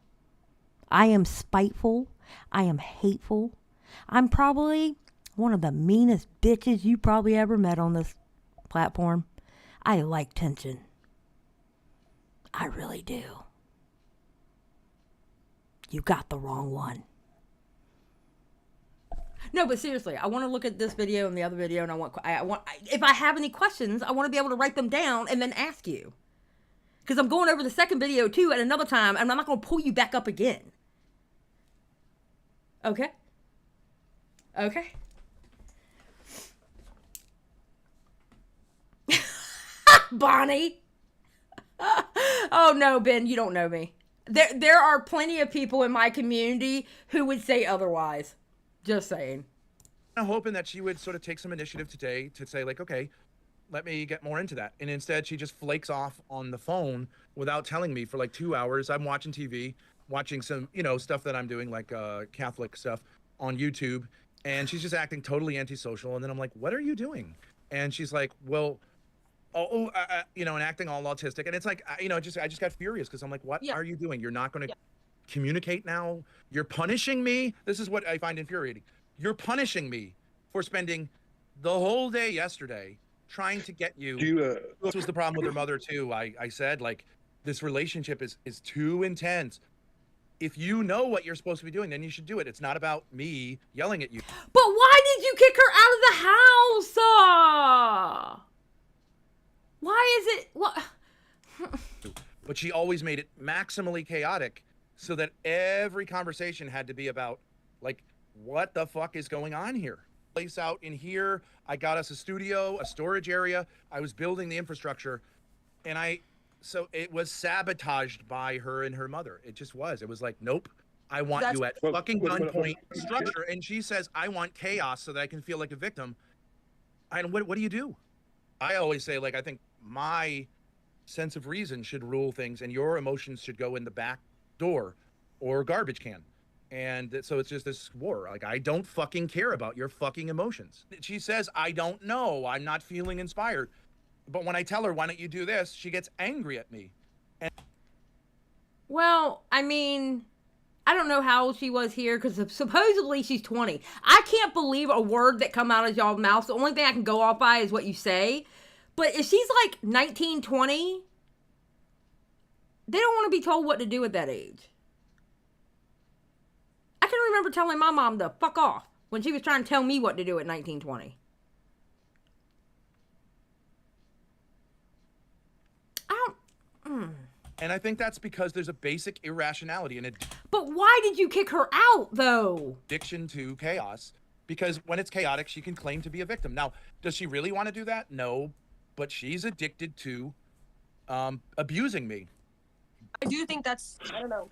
Speaker 2: I am spiteful. I am hateful. I'm probably one of the meanest bitches you probably ever met on this platform. I like tension. I really do. You got the wrong one. No, but seriously, I want to look at this video and the other video, and I want if I have any questions, I want to be able to write them down and then ask you. Because I'm going over the second video too at another time, and I'm not going to pull you back up again. Okay? Okay. Bonnie. Oh no, Ben, you don't know me. There are plenty of people in my community who would say otherwise. Just saying.
Speaker 12: I'm hoping that she would sort of take some initiative today to say, like, okay, let me get more into that. And instead, she just flakes off on the phone without telling me for like 2 hours. I'm watching TV, watching some, stuff that I'm doing, like Catholic stuff on YouTube. And she's just acting totally antisocial. And then I'm like, what are you doing? And she's like, well, and acting all autistic. And it's like, I just got furious because I'm like, what are you doing? You're not going to communicate now? You're punishing me? This is what I find infuriating. You're punishing me for spending the whole day yesterday trying to get you. This was the problem with her mother too. I said, like, this relationship is too intense. If you know what you're supposed to be doing, then you should do it. It's not about me yelling at you.
Speaker 2: But why did you kick her out of the house? Why is it? What?
Speaker 12: But she always made it maximally chaotic so that every conversation had to be about, like, what the fuck is going on here? Place out in here. I got us a studio, a storage area. I was building the infrastructure. And so it was sabotaged by her and her mother. It just was. It was like, nope, I want you at fucking gunpoint structure. And she says, I want chaos so that I can feel like a victim. And what do you do? I always say, like, I think my sense of reason should rule things and your emotions should go in the back door or garbage can. And so it's just this war. Like, I don't fucking care about your fucking emotions. She says, I don't know. I'm not feeling inspired. But when I tell her, why don't you do this? She gets angry at me.
Speaker 2: Well, I mean, I don't know how old she was here because supposedly she's 20. I can't believe a word that come out of y'all's mouth. The only thing I can go off by is what you say. But if she's like 19, 20, they don't want to be told what to do at that age. I can remember telling my mom to fuck off when she was trying to tell me what to do at 19, 20.
Speaker 12: And I think that's because there's a basic irrationality in it.
Speaker 2: But why did you kick her out, though?
Speaker 12: Addiction to chaos. Because when it's chaotic, she can claim to be a victim. Now, does she really want to do that? No. But she's addicted to abusing me.
Speaker 9: I do think that's, I don't know.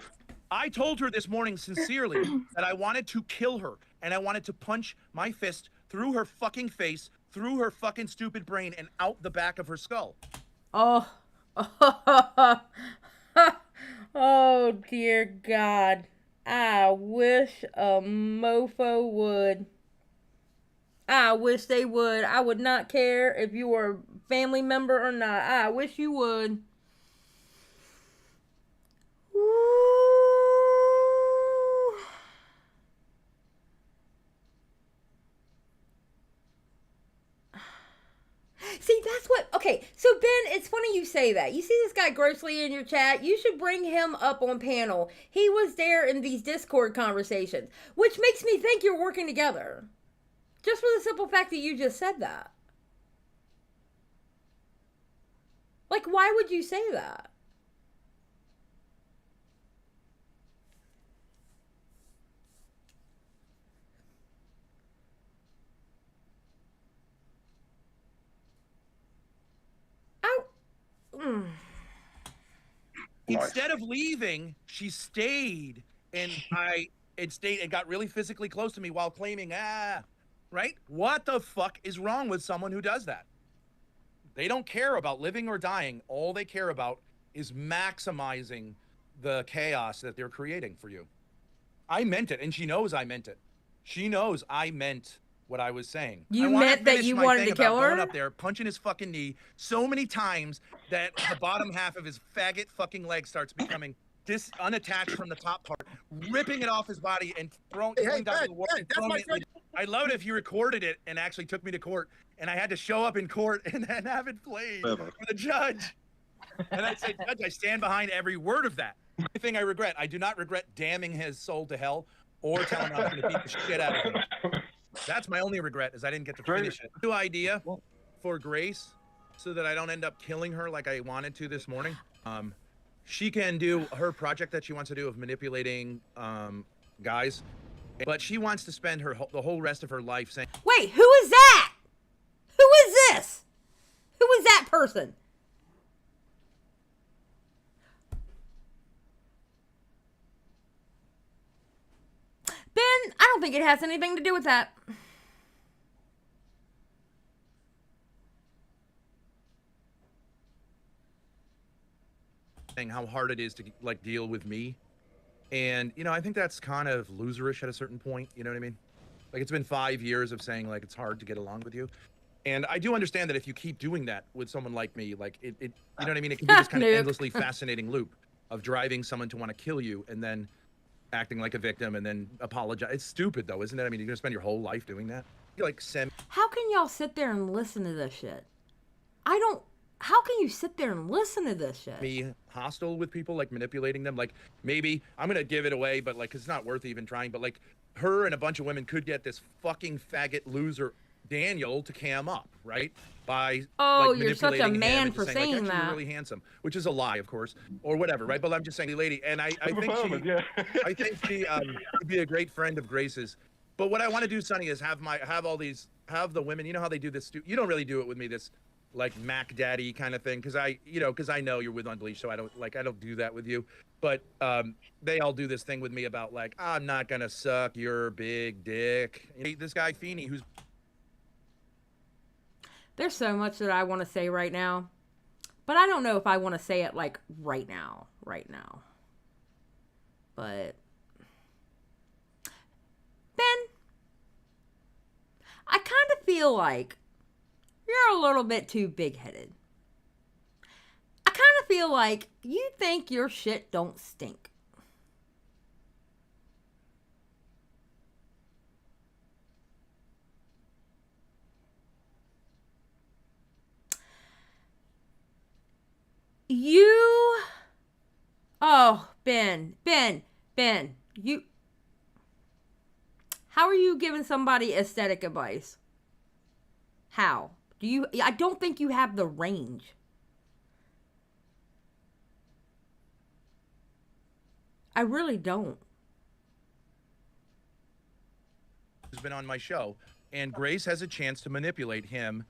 Speaker 12: I told her this morning sincerely that I wanted to kill her. And I wanted to punch my fist through her fucking face, through her fucking stupid brain, and out the back of her skull.
Speaker 2: Oh. Oh, dear God. I wish a mofo would. I wish they would. I would not care if you were a family member or not. I wish you would. See, that's what... Okay, so Ben, it's funny you say that. You see this guy Grossly in your chat? You should bring him up on panel. He was there in these Discord conversations, which makes me think you're working together. Just for the simple fact that you just said that. Like, why would you say that?
Speaker 12: Instead of leaving, she stayed and got really physically close to me while claiming, right? What the fuck is wrong with someone who does that? They don't care about living or dying. All they care about is maximizing the chaos that they're creating for you. I meant it, and she knows I meant it. She knows I meant what I was saying.
Speaker 2: You meant that you wanted to kill her?
Speaker 12: Going up there, punching his fucking knee so many times that the bottom half of his faggot fucking leg starts becoming unattached from the top part, ripping it off his body and throwing it down to the wall. I'd love it if you recorded it and actually took me to court, and I had to show up in court and have it played for the judge. And I'd say, Judge, I stand behind every word of that. The only thing I regret, I do not regret damning his soul to hell or telling him I was going to beat the shit out of him. That's my only regret, is I didn't get to finish it. New idea for Grace, so that I don't end up killing her like I wanted to this morning. She can do her project that she wants to do of manipulating guys, but she wants to spend the whole rest of her life saying,
Speaker 2: wait, who is that? Who is this? Who is that person? Ben, I don't think it has anything to do with that.
Speaker 12: how hard it is to like deal with me. And, you know, I think that's kind of loserish at a certain point. You know what I mean? Like, it's been 5 years of saying, like, it's hard to get along with you. And I do understand that if you keep doing that with someone like me, like, it you know what I mean? It can be this kind of endlessly fascinating loop of driving someone to want to kill you and then acting like a victim and then apologize. It's stupid, though, isn't it? I mean, you're going to spend your whole life doing that? You're like,
Speaker 2: how can y'all sit there and listen to this shit? How can you sit there and listen to this shit?
Speaker 12: Me hostile with people, like manipulating them. Like, maybe I'm going to give it away, but like, 'cause it's not worth even trying. But like, her and a bunch of women could get this fucking faggot loser Daniel to cam up, right? By like,
Speaker 2: you're such a man for saying
Speaker 12: like,
Speaker 2: that.
Speaker 12: You're really handsome, which is a lie, of course, or whatever, right? But I'm just saying, lady, and I think she would be a great friend of Grace's. But what I want to do, Sonny, is have the women. You know how they do this? You don't really do it with me. This like Mac Daddy kind of thing, because I know you're with Unleashed, so I don't do that with you. But they all do this thing with me about like, I'm not gonna suck your big dick. This guy Feeney, who's
Speaker 2: there's so much that I want to say right now, but I don't know if I want to say it like right now. But Ben, I kind of feel like you're a little bit too big-headed. I kind of feel like you think your shit don't stink. Ben, how are you giving somebody aesthetic advice? How? I don't think you have the range. I really don't.
Speaker 12: Has been on my show, and Grace has a chance to manipulate him,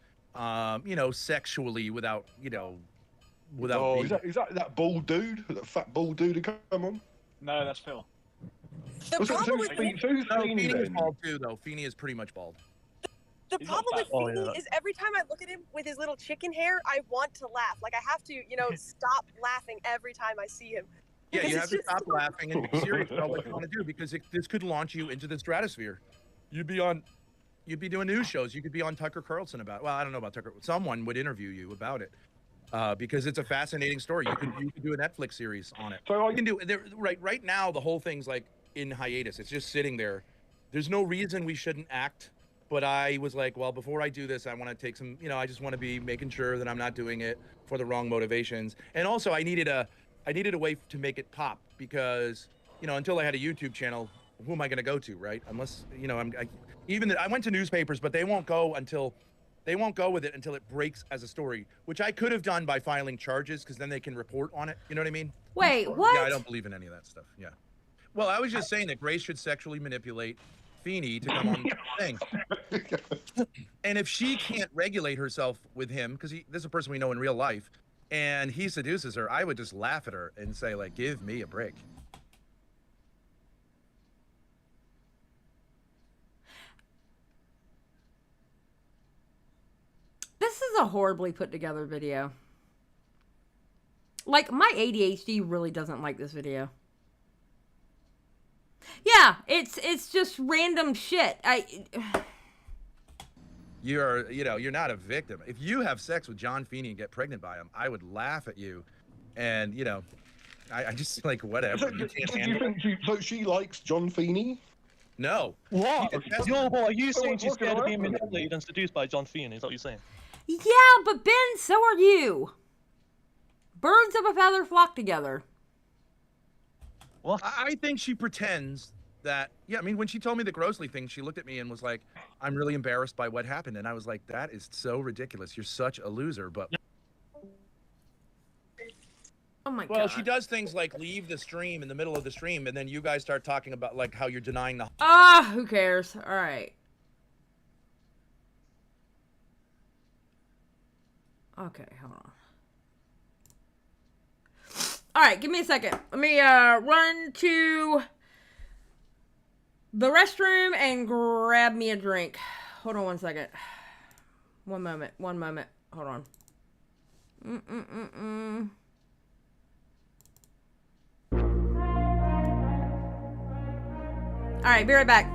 Speaker 12: sexually without.
Speaker 15: Oh, is that bald dude? That fat bald dude who come on?
Speaker 16: No, that's Phil.
Speaker 15: Who's
Speaker 12: Feeney is bald too, though. Feeney is pretty much bald.
Speaker 9: The problem with Feeney is every time I look at him with his little chicken hair, I want to laugh. Like, I have to, stop laughing every time I see him.
Speaker 12: Yeah, you have to stop laughing and be serious about what you want to do, because this could launch you into the stratosphere. You'd be doing news shows. You could be on Tucker Carlson about. Well, I don't know about Tucker. Someone would interview you about it, because it's a fascinating story. You could do a Netflix series on it. So you can do right now. The whole thing's like in hiatus. It's just sitting there. There's no reason we shouldn't act. But I was like, well, before I do this, I want to take some. I just want to be making sure that I'm not doing it for the wrong motivations. And also, I needed a way to make it pop, because until I had a YouTube channel, who am I going to go to, right? Unless I went to newspapers, but they won't go with it until it breaks as a story, which I could have done by filing charges, because then they can report on it. You know what I mean?
Speaker 2: Wait, what?
Speaker 12: Yeah, I don't believe in any of that stuff. Yeah. Well, I was just saying that Grace should sexually manipulate Feeney to come on the thing. And if she can't regulate herself with him, because this is a person we know in real life, and he seduces her, I would just laugh at her and say, like, give me a break.
Speaker 2: This This is a horribly put together video. Like, my ADHD really doesn't like this video. Yeah, it's just random shit.
Speaker 12: You're not a victim. If you have sex with John Feeney and get pregnant by him, I would laugh at you, and I just like whatever. You can't handle it.
Speaker 15: So she likes John Feeney?
Speaker 12: No.
Speaker 17: What? Are you saying she's scared of being manipulated and seduced by John Feeney? Is that what you're saying?
Speaker 2: Yeah, but Ben, so are you. Birds of a feather flock together.
Speaker 12: Well, I think she pretends that, I mean, when she told me the Grossly thing, she looked at me and was like, I'm really embarrassed by what happened. And I was like, that is so ridiculous. You're such a loser. But
Speaker 2: oh my God.
Speaker 12: Well, she does things like leave the stream in the middle of the stream, and then you guys start talking about like how you're denying the.
Speaker 2: Who cares? All right. Okay, hold on. All right, give me a second. Let me run to the restroom and grab me a drink. Hold on one second. One moment. Hold on. All right, be right back.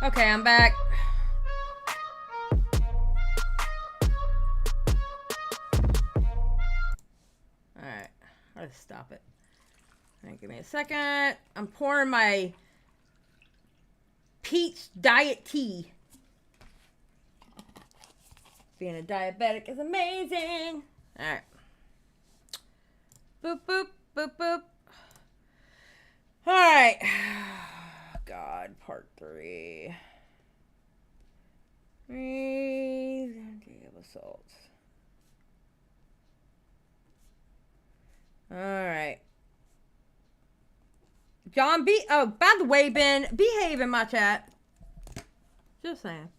Speaker 2: Okay, I'm back. Alright, let's stop it. Alright, give me a second. I'm pouring my peach diet tea. Being a diabetic is amazing. Alright. Boop, boop, boop, boop. Alright. God, part 3. Day of assaults. Alright. John B. Oh, by the way, Ben, behave in my chat. Just saying.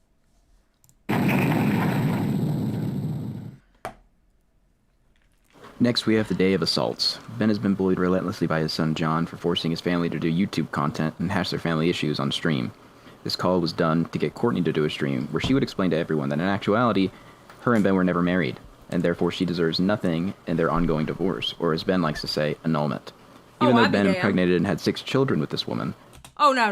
Speaker 5: Next, we have the day of assaults. Ben has been bullied relentlessly by his son John for forcing his family to do YouTube content and hash their family issues on stream. This call was done to get Courtney to do a stream where she would explain to everyone that in actuality, her and Ben were never married, and therefore she deserves nothing in their ongoing divorce, or as Ben likes to say, annulment. Even though Ben impregnated and had 6 children with this woman.
Speaker 2: Oh, no.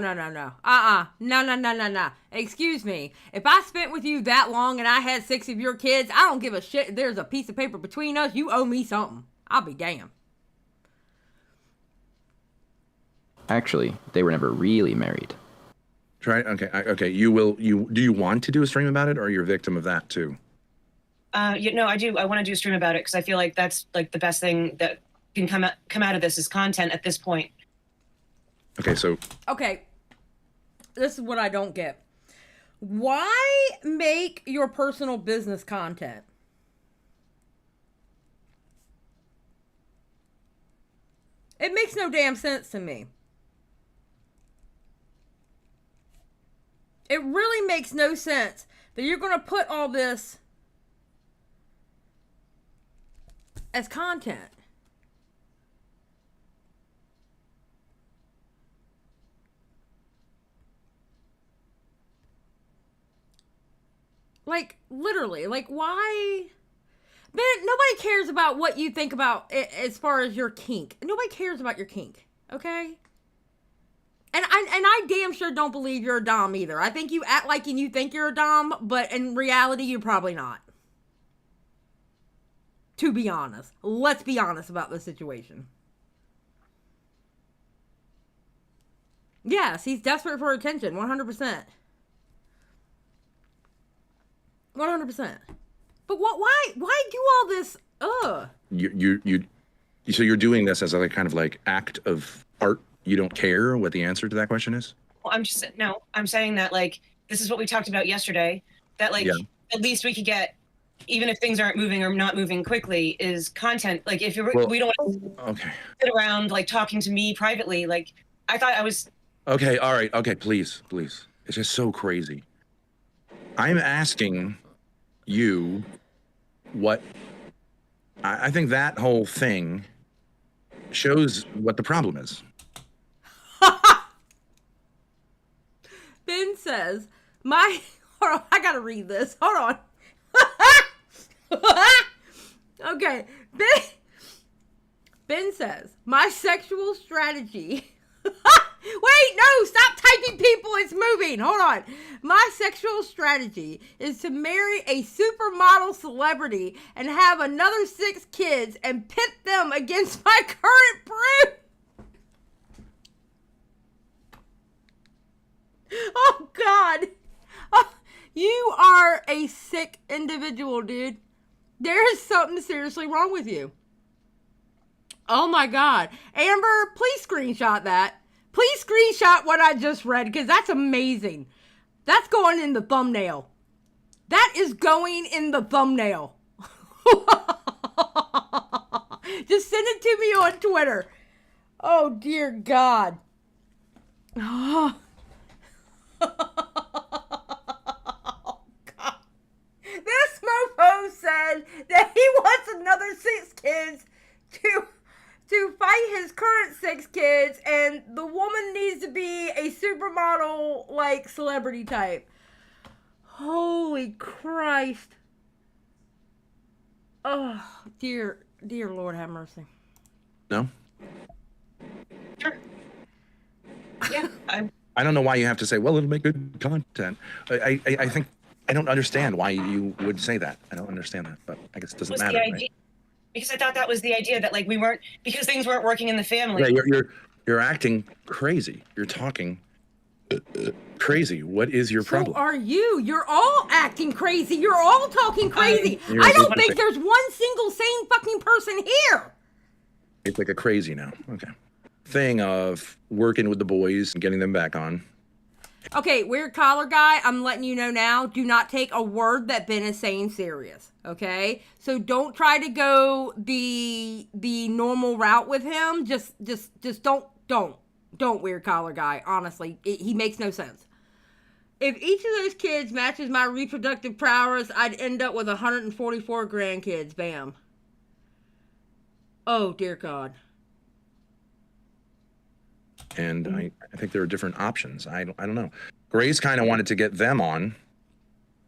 Speaker 2: No. Excuse me. If I spent with you that long and I had 6 of your kids, I don't give a shit if there's a piece of paper between us. You owe me something. I'll be damned.
Speaker 5: Actually, they were never really married.
Speaker 12: Try. Okay. Okay. Do you want to do a stream about it, or you're a victim of that too?
Speaker 8: No, I do. I want to do a stream about it because I feel like that's like the best thing that can come out of this is content at this point.
Speaker 12: Okay, so...
Speaker 2: Okay, this is what I don't get. Why make your personal business content? It makes no damn sense to me. It really makes no sense that you're going to put all this as content. Like, literally, like, why? Man, nobody cares about what you think about it as far as your kink. Nobody cares about your kink, okay? And I damn sure don't believe you're a dom either. I think you act like you think you're a dom, but in reality, you're probably not. To be honest. Let's be honest about the situation. Yes, he's desperate for attention, 100%. 100%. But why do all this? Ugh.
Speaker 12: So you're doing this as a kind of like act of art. You don't care what the answer to that question is?
Speaker 8: Well, I'm saying that like this is what we talked about yesterday. That like at least we could get, even if things aren't moving or not moving quickly, is content. Like if we don't want to sit around like talking to me privately. Like I thought I was.
Speaker 12: Okay. All right. Okay. Please. It's just so crazy. I'm asking you what I think that whole thing shows what the problem is.
Speaker 2: Ben says, hold on, I gotta read this. Hold on. Okay. Ben says, my sexual strategy. Wait, no, stop typing, people. It's moving. Hold on. My sexual strategy is to marry a supermodel celebrity and have another 6 kids and pit them against my current brood. Oh, God. Oh, you are a sick individual, dude. There is something seriously wrong with you. Oh, my God. Amber, please screenshot that. Please screenshot what I just read, because that's amazing. That's going in the thumbnail. That is going in the thumbnail. Just send it to me on Twitter. Oh, dear God. Oh. Oh, God. This mofo said that he wants another 6 kids to fight his current 6 kids, and the woman needs to be a supermodel, like, celebrity type. Holy Christ. Oh, dear Lord have mercy.
Speaker 12: No?
Speaker 8: Sure. Yeah,
Speaker 12: I don't know why you have to say, well, it'll make good content. I think, I don't understand why you would say that. I don't understand that, but I guess it doesn't matter, right?
Speaker 8: Because I thought that was the idea that like because things weren't working in the family.
Speaker 12: Yeah, you're acting crazy. You're talking crazy. What is your problem?
Speaker 2: So are you. You're all acting crazy. You're all talking crazy. I don't think there's one single sane fucking person here.
Speaker 12: It's like a crazy now. Okay. Thing of working with the boys and getting them back on.
Speaker 2: Okay, weird collar guy, I'm letting you know now, do not take a word that Ben is saying serious, okay? So don't try to go the normal route with him. Just don't weird collar guy. Honestly, he makes no sense. If each of those kids matches my reproductive prowess, I'd end up with 144 grandkids. Bam. Oh, dear God.
Speaker 12: And I think there are different options. I don't know. Grace kind of wanted to get them on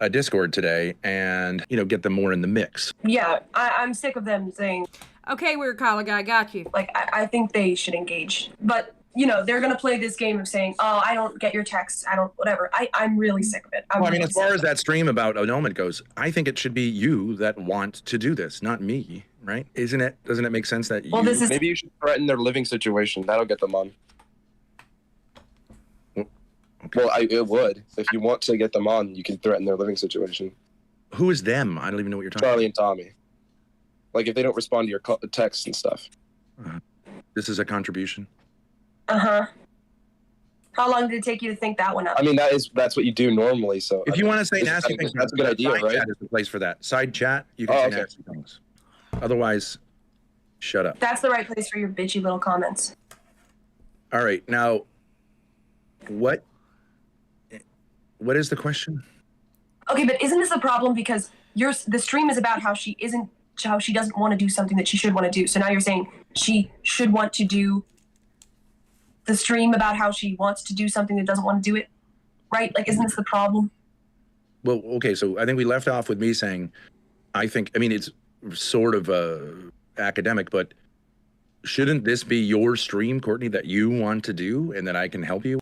Speaker 12: a Discord today and, get them more in the mix.
Speaker 9: Yeah, I'm sick of them saying,
Speaker 2: okay, weird collar guy, got you.
Speaker 9: Like, I think they should engage. But, they're going to play this game of saying, oh, I don't get your texts, I don't, whatever. I'm really sick of it.
Speaker 12: As far as that stream about annulment goes, I think it should be you that want to do this, not me, right? Doesn't it make sense that
Speaker 13: Maybe you should threaten their living situation. That'll get them on. Well, it would. If you want to get them on, you can threaten their living situation.
Speaker 12: Who is them? I don't even know what you're talking
Speaker 13: Charlie and Tommy. Like, if they don't respond to your texts and stuff.
Speaker 12: This is a contribution?
Speaker 9: Uh-huh. How long did it take you to think that one up?
Speaker 13: I mean, that's what you do normally, so...
Speaker 12: If you want to say nasty things,
Speaker 13: that's a good idea, right?
Speaker 12: Chat is the place for that. Side chat, you can say nasty things. Otherwise, shut up.
Speaker 9: That's the right place for your bitchy little comments.
Speaker 12: All right, now, what is the question?
Speaker 9: Okay, but isn't this a problem because the stream is about how she doesn't want to do something that she should want to do. So now you're saying she should want to do the stream about how she wants to do something that doesn't want to do it, right? Like, isn't this the problem?
Speaker 12: Well, okay, so I think we left off with me saying, it's sort of academic, but shouldn't this be your stream, Courtney, that you want to do and that I can help you?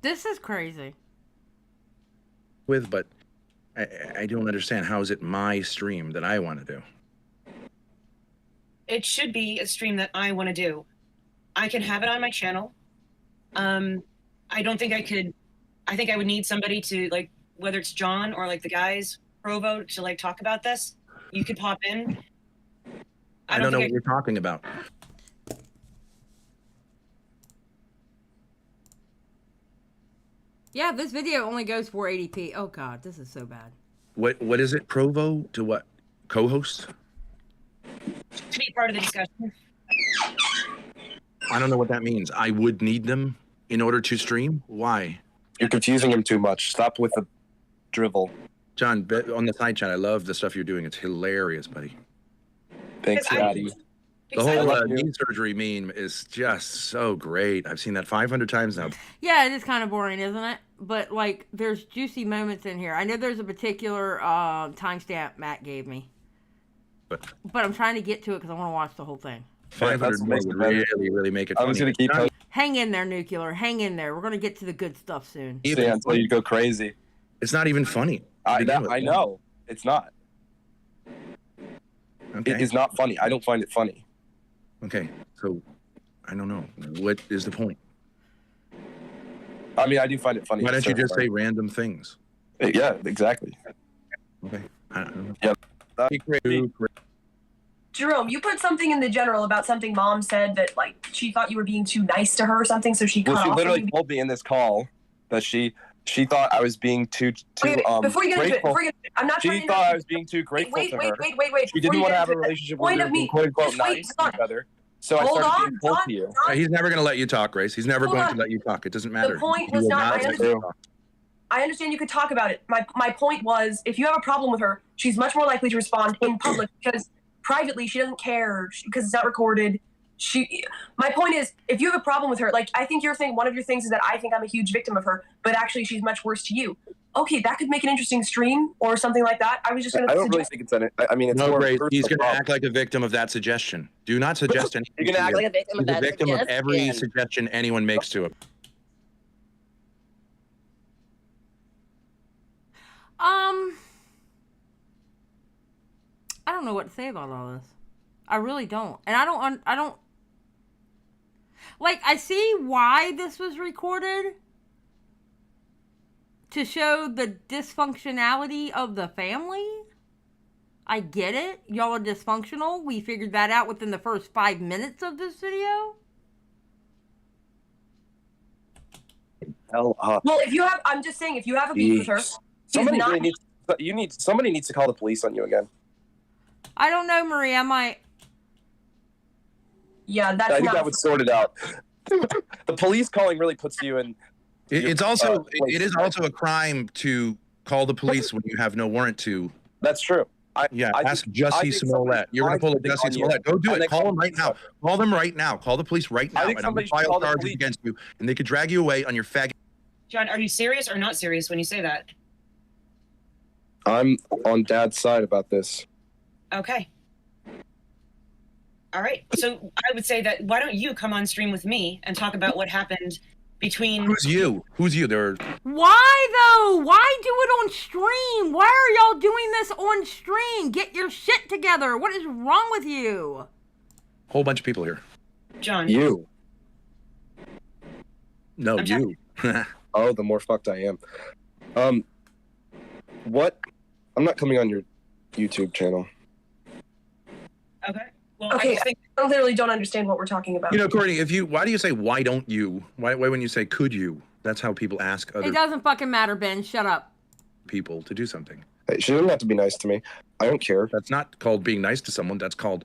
Speaker 2: This is crazy.
Speaker 12: But I don't understand. How is it my stream that I want to do?
Speaker 8: It should be a stream that I want to do. I can have it on my channel. I don't think I could. I think I would need somebody to, like, whether it's John or like the guys, Provo, to like talk about this. You could pop in.
Speaker 12: I don't know what you're talking about.
Speaker 2: Yeah, this video only goes 480p. Oh God, this is so bad.
Speaker 12: What is it? Provo to what? Co-host?
Speaker 8: To be part of the discussion.
Speaker 12: I don't know what that means. I would need them in order to stream? Why?
Speaker 13: You're confusing him too much. Stop with the drivel.
Speaker 12: John, on the side chat, I love the stuff you're doing. It's hilarious, buddy.
Speaker 13: Thanks, Daddy.
Speaker 12: The whole knee surgery meme is just so great. I've seen that 500 times now.
Speaker 2: Yeah, it is kind of boring, isn't it? But, like, there's juicy moments in here. I know there's a particular timestamp Matt gave me. But I'm trying to get to it because I want to watch the whole thing.
Speaker 12: 500 more would really make it funny.
Speaker 13: I was going to keep
Speaker 2: hang in there, Nuclear. Hang in there. We're going to get to the good stuff soon.
Speaker 13: Until you go crazy.
Speaker 12: It's not even funny.
Speaker 13: I know. It's not.
Speaker 12: Okay.
Speaker 13: It is not funny. I don't find it funny.
Speaker 12: Okay, so I don't know. What is the point?
Speaker 13: I mean, I do find it funny.
Speaker 12: Why don't you just say random things?
Speaker 13: Yeah, exactly.
Speaker 12: Okay. I don't know.
Speaker 13: Yep.
Speaker 9: Jerome, you put something in the general about something Mom said that, like, she thought you were being too nice to her or something, so she cut off.
Speaker 13: Well, she literally told me in this call that she thought I was being too
Speaker 9: before you get into it, I'm not trying to.
Speaker 13: She thought I was being too grateful to her.
Speaker 9: Wait.
Speaker 13: She didn't want to have a relationship with her, being quote unquote nice to each other. So I started being cold to you.
Speaker 12: He's never going to let you talk, Grace. He's never going to let you talk. It doesn't matter.
Speaker 9: The point was not. I understand you could talk about it. My point was, if you have a problem with her, she's much more likely to respond in public because privately she doesn't care because it's not recorded. My point is, if you have a problem with her, like, I think one of your things is that I think I'm a huge victim of her, but actually she's much worse to you. Okay, that could make an interesting stream or something like that. I was just going to.
Speaker 13: I don't really think it's an. I mean, it's
Speaker 12: no, Grace. He's going to act like a victim of that suggestion. Do not suggest anything.
Speaker 13: You're going to act like a victim of that.
Speaker 12: He's a victim of every suggestion anyone makes to him.
Speaker 2: I don't know what to say about all this. I really don't. And I don't like, I see why this was recorded to show the dysfunctionality of the family. I get it. Y'all are dysfunctional. We figured that out within the first 5 minutes of this video.
Speaker 13: Hell up.
Speaker 9: Well, I'm just saying, if you have a beef with her,
Speaker 13: somebody needs to call the police on you again.
Speaker 2: I don't know, Marie. I might.
Speaker 9: Yeah,
Speaker 13: I think that would sort it out. The police calling really puts you in.
Speaker 12: It is also a crime to call the police when you have no warrant to.
Speaker 13: That's true.
Speaker 12: Ask Jussie Smollett. You're going to pull a Jussie Smollett. Go do it. Call them right now. Call them right now. Call the police right now. And I'm going to file charges against you, and they could drag you away on your faggot.
Speaker 8: John, are you serious or not serious when you say that?
Speaker 13: I'm on Dad's side about this.
Speaker 8: Okay. All right. So I would say that why don't you come on stream with me and talk about what happened between...
Speaker 12: Who's you? Who's you?
Speaker 2: Why though? Why do it on stream? Why are y'all doing this on stream? Get your shit together. What is wrong with you?
Speaker 12: Whole bunch of people here.
Speaker 8: John.
Speaker 13: You.
Speaker 12: No, you.
Speaker 13: Oh, the more fucked I am. What? I'm not coming on your YouTube channel.
Speaker 8: Okay. Well,
Speaker 9: Okay, I literally don't understand what we're talking about.
Speaker 12: You know, Courtney, why do you say, why don't you? Why when you say, could you? That's how people ask other
Speaker 2: It doesn't fucking matter, Ben. Shut up.
Speaker 12: people to do something.
Speaker 13: Hey, she doesn't have to be nice to me. I don't care.
Speaker 12: That's not called being nice to someone. That's called...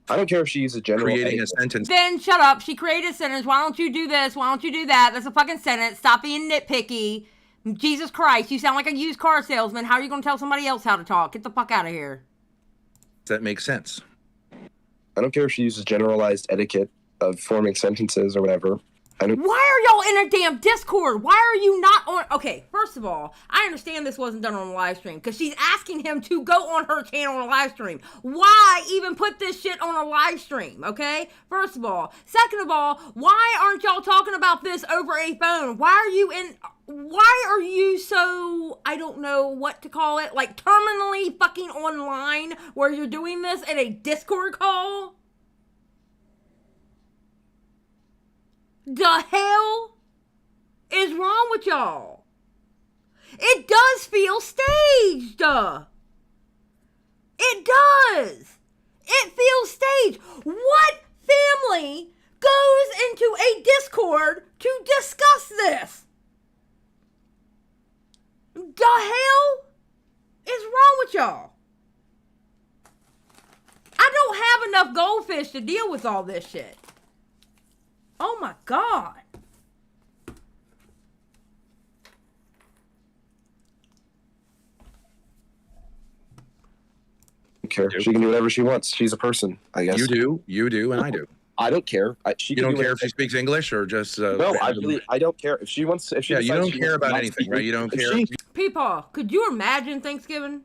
Speaker 13: I don't care if she uses general...
Speaker 12: Creating a sentence.
Speaker 2: Ben, shut up. She created a sentence. Why don't you do this? Why don't you do that? That's a fucking sentence. Stop being nitpicky. Jesus Christ, you sound like a used car salesman. How are you going to tell somebody else how to talk? Get the fuck out of here.
Speaker 12: That makes sense.
Speaker 13: I don't care if she uses generalized etiquette of forming sentences or whatever.
Speaker 2: Why are y'all in a damn Discord? Why are you not on... Okay, first of all, I understand this wasn't done on a live stream because she's asking him to go on her channel on a live stream. Why even put this shit on a live stream, okay? First of all. Second of all, why aren't y'all talking about this over a phone? Why are you so, I don't know what to call it, like terminally fucking online where you're doing this in a Discord call? The hell is wrong with y'all? It does feel staged. It does. It feels staged. What family goes into a Discord to discuss this? The hell is wrong with y'all? I don't have enough goldfish to deal with all this shit. Oh my God.
Speaker 13: I don't care. She can do whatever she wants. She's a person, I guess.
Speaker 12: You do, and I do.
Speaker 13: I don't care.
Speaker 12: You don't care if she speaks English or just...
Speaker 13: no, I don't care. If she wants... If she
Speaker 12: you don't care about anything, right? You don't care.
Speaker 2: Peepaw, could you imagine Thanksgiving?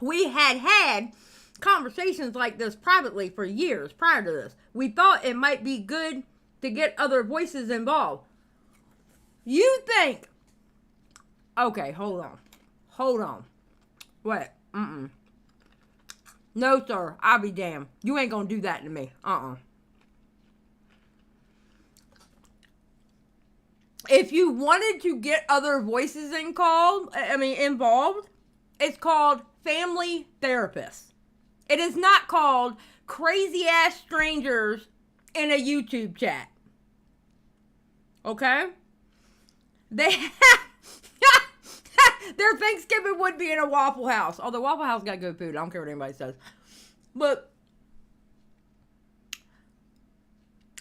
Speaker 2: We had conversations like this privately for years prior to this. We thought it might be good to get other voices involved. You think... Okay, hold on. Wait, No, sir, I'll be damned. You ain't gonna do that to me. If you wanted to get other voices involved, it's called family therapists. It is not called crazy ass strangers in a YouTube chat. Okay? Their Thanksgiving would be in a Waffle House. Although Waffle House got good food. I don't care what anybody says. But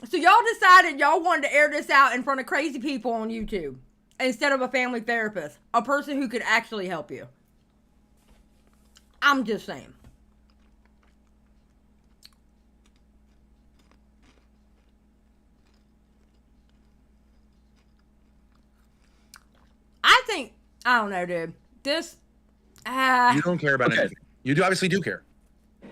Speaker 2: so y'all decided y'all wanted to air this out in front of crazy people on YouTube instead of a family therapist, a person who could actually help you. I'm just saying. I don't know, dude. This...
Speaker 12: you don't care about anything. You obviously do care.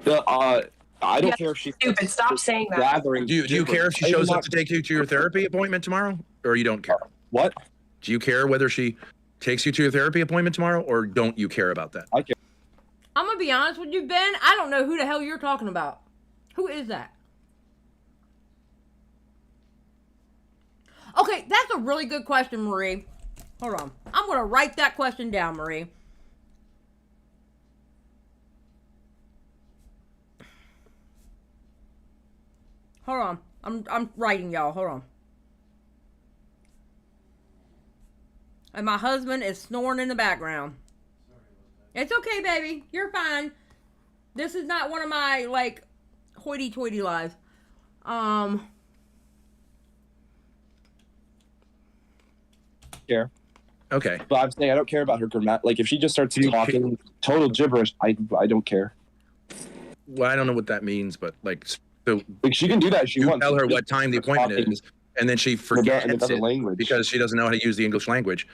Speaker 13: I don't care if she's
Speaker 9: stupid. Stop saying that.
Speaker 12: Do you care if she shows up to take you to your therapy appointment tomorrow? Or you don't care?
Speaker 13: What?
Speaker 12: Do you care whether she takes you to your therapy appointment tomorrow? Or don't you care about that?
Speaker 13: I care.
Speaker 2: I'm going to be honest with you, Ben. I don't know who the hell you're talking about. Who is that? Okay, that's a really good question, Marie. Hold on. I'm going to write that question down, Marie. Hold on. I'm writing, y'all. Hold on. And my husband is snoring in the background. It's okay, baby. You're fine. This is not one of my, like, hoity-toity lives.
Speaker 13: Care.
Speaker 12: Okay.
Speaker 13: But I'm saying I don't care about her grammar. Like if she just starts talking total gibberish, I don't care.
Speaker 12: Well, I don't know what that means, but like, so
Speaker 13: like she can do that. If she wants.
Speaker 12: Tell her what time the appointment is, and then she forgets it
Speaker 13: language
Speaker 12: because she doesn't know how to use the English language.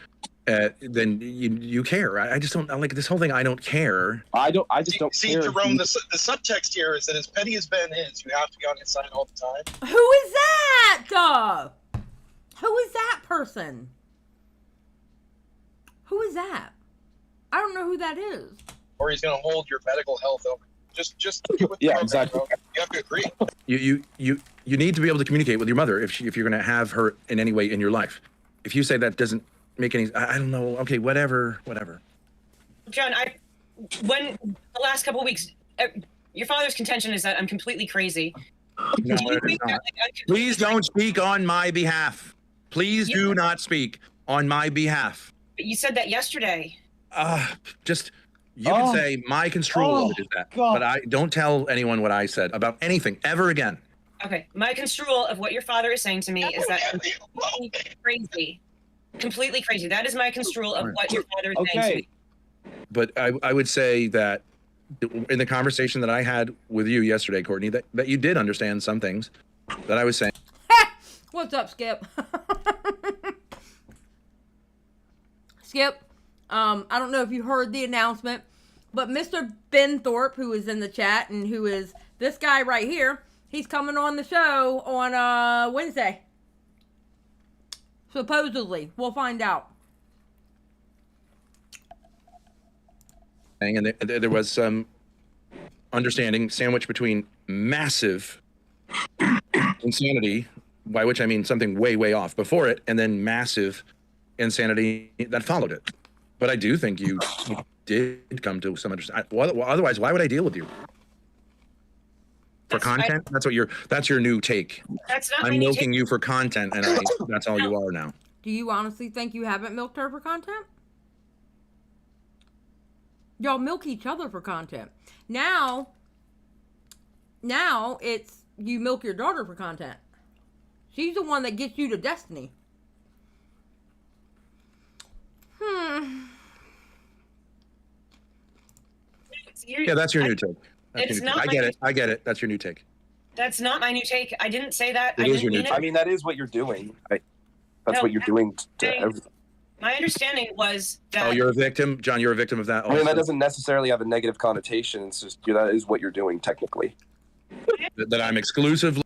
Speaker 12: Then you care. I just don't like this whole thing. I don't care.
Speaker 13: I just don't
Speaker 15: see,
Speaker 13: care.
Speaker 15: Jerome, the subtext here is that as petty as Ben is, you have to be on his side all the time.
Speaker 2: Who is that? Who is that person? Who is that? I don't know who that is.
Speaker 15: Or he's going to hold your medical health over. Just get with the
Speaker 13: yeah,
Speaker 15: program,
Speaker 13: exactly.
Speaker 15: bro. You have to agree.
Speaker 12: You need to be able to communicate with your mother if you're going to have her in any way in your life. If you say that doesn't make any, I don't know. Okay, whatever.
Speaker 8: John, when the last couple of weeks, your father's contention is that I'm completely crazy.
Speaker 12: No, it is not. Please don't speak on my behalf. Please do not speak on my behalf.
Speaker 8: But you said that yesterday.
Speaker 12: You can say my construal of it is that, but I don't tell anyone what I said about anything ever again.
Speaker 8: Okay, my construal of what your father is saying to me is that I'm completely crazy. Completely crazy. That is my construal of what your father is saying to me.
Speaker 12: But I would say that in the conversation that I had with you yesterday, Courtney, that you did understand some things that I was saying.
Speaker 2: What's up, Skip? Skip, I don't know if you heard the announcement, but Mr. Ben Thorp, who is in the chat and who is this guy right here, he's coming on the show on Wednesday. Supposedly. We'll find out.
Speaker 12: And there was some understanding sandwiched between massive insanity, by which I mean something way, way off before it, and then massive insanity that followed it. But I do think you did come to some understanding. Otherwise, why would I deal with you? For content? That's your new take.
Speaker 8: That's not
Speaker 12: I'm milking you for content, and that's all you are now.
Speaker 2: Do you honestly think you haven't milked her for content? Y'all milk each other for content. Now it's you milk your daughter for content. She's the one that gets you to destiny.
Speaker 12: Yeah, that's your new take. I get it. That's your new take.
Speaker 8: That's not my new take. I didn't say that.
Speaker 13: It is your new take. I mean, that is what you're doing. That's what you're doing to everything.
Speaker 8: My understanding was that.
Speaker 12: Oh, you're a victim, John. You're a victim of that. Also.
Speaker 13: I mean, that doesn't necessarily have a negative connotation. It's just that is what you're doing technically.
Speaker 12: That I'm exclusively.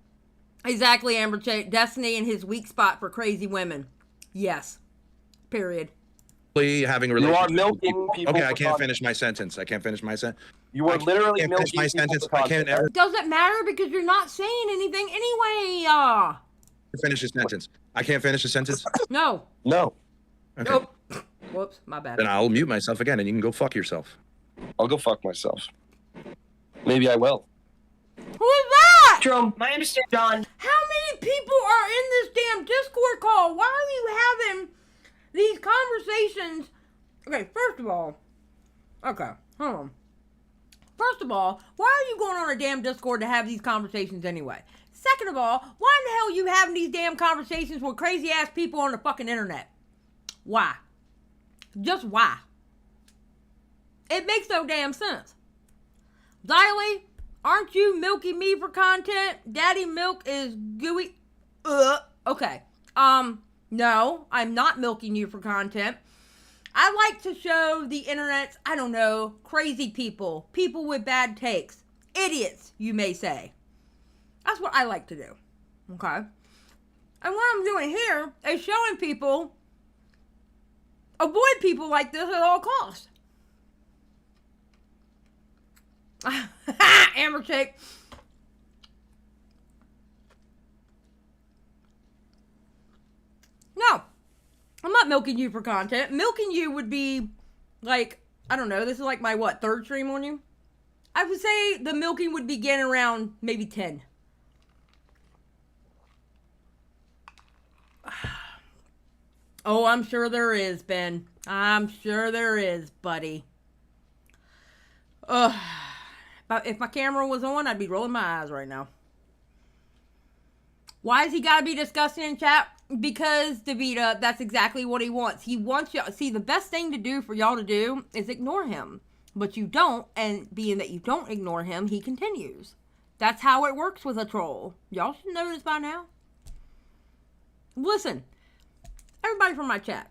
Speaker 2: Exactly, Amber. Destiny and his weak spot for crazy women. Yes. Period.
Speaker 12: Having a
Speaker 13: You are
Speaker 12: relationship.
Speaker 13: milking people.
Speaker 12: Okay, I
Speaker 13: for
Speaker 12: can't
Speaker 13: content.
Speaker 12: finish my sentence.
Speaker 13: You are literally
Speaker 12: can't
Speaker 13: milking
Speaker 12: finish my
Speaker 13: people
Speaker 12: sentence.
Speaker 13: for
Speaker 12: I can't
Speaker 13: content.
Speaker 12: ever
Speaker 2: Doesn't matter because you're not saying anything anyway.
Speaker 12: finish a sentence. I can't finish a sentence.
Speaker 2: No.
Speaker 13: No.
Speaker 12: Okay.
Speaker 2: Nope. Whoops, my bad.
Speaker 12: Then I'll mute myself again, and you can go fuck yourself.
Speaker 13: I'll go fuck myself. Maybe I will.
Speaker 2: Who is that?
Speaker 9: Jerome,
Speaker 8: my understanding.
Speaker 9: John.
Speaker 2: How many people are in this damn Discord call? Why are you having these conversations? Okay, first of all, hold on. First of all, why are you going on a damn Discord to have these conversations anyway? Second of all, why in the hell are you having these damn conversations with crazy ass people on the fucking internet? Why? Just why? It makes no damn sense. Xylie, aren't you milking me for content? Daddy Milk is gooey. Okay. No, I'm not milking you for content. I like to show the internet's, I don't know, crazy people. People with bad takes. Idiots, you may say. That's what I like to do. Okay? And what I'm doing here is showing people, avoid people like this at all costs. Amber Shake. No. I'm not milking you for content. Milking you would be like, I don't know, this is like my, third stream on you? I would say the milking would begin around maybe 10. Oh, I'm sure there is, Ben. I'm sure there is, buddy. But if my camera was on, I'd be rolling my eyes right now. Why has he got to be disgusting in chat? Because, Davita, that's exactly what he wants. He wants you... See, the best thing to do for y'all to do is ignore him. But you don't, and being that you don't ignore him, he continues. That's how it works with a troll. Y'all should know this by now. Listen, everybody from my chat,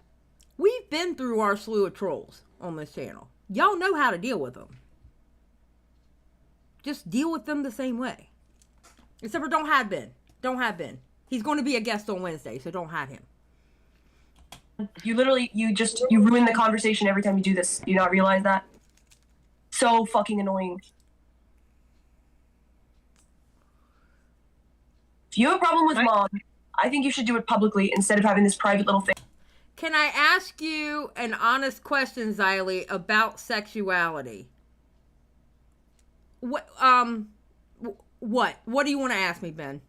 Speaker 2: we've been through our slew of trolls on this channel. Y'all know how to deal with them. Just deal with them the same way. Except for don't hide Ben. Don't hide Ben. He's going to be a guest on Wednesday, so don't hide him.
Speaker 9: You literally, you ruin the conversation every time you do this. Do you not realize that? So fucking annoying. If you have a problem with Mom, I think you should do it publicly instead of having this private little thing.
Speaker 2: Can I ask you an honest question, Xylie, about sexuality? What do you want to ask me, Ben?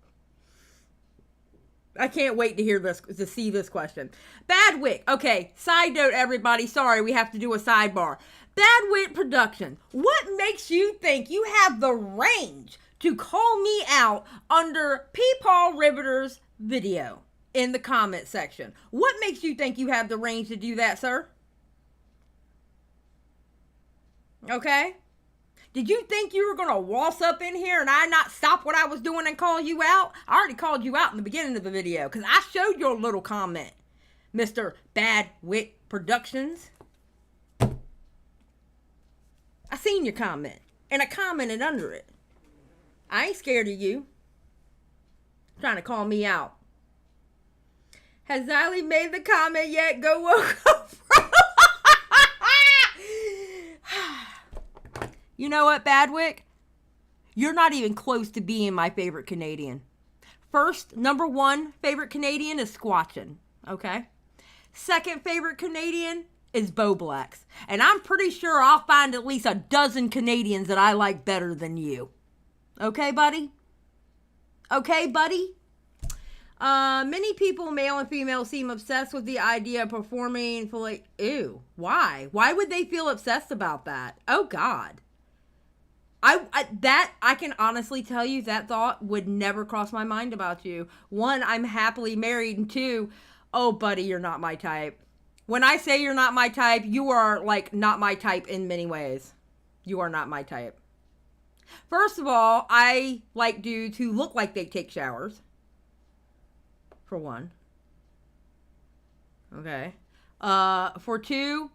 Speaker 2: I can't wait to hear this, to see this question. Badwick. Okay, side note, everybody. Sorry, we have to do a sidebar. Badwick Production. What makes you think you have the range to call me out under Peepaw Riveter's video in the comment section? What makes you think you have the range to do that, sir? Okay? Did you think you were going to waltz up in here and I not stop what I was doing and call you out? I already called you out in the beginning of the video because I showed your little comment, Mr. Badwick Productions. I seen your comment and I commented under it. I ain't scared of you. Trying to call me out. Has Xylie made the comment yet? Go woke up. You know what, Badwick? You're not even close to being my favorite Canadian. First, number one favorite Canadian is Squatchin', okay? Second favorite Canadian is Bo Blacks. And I'm pretty sure I'll find at least a dozen Canadians that I like better than you. Okay, buddy? Okay, buddy? Many people, male and female, seem obsessed with the idea of performing for like, ew, why? Why would they feel obsessed about that? Oh, God. I can honestly tell you that thought would never cross my mind about you. One, I'm happily married, and two, oh, buddy, you're not my type. When I say you're not my type, you are, like, not my type in many ways. You are not my type. First of all, I like dudes who look like they take showers. For one. Okay. For two,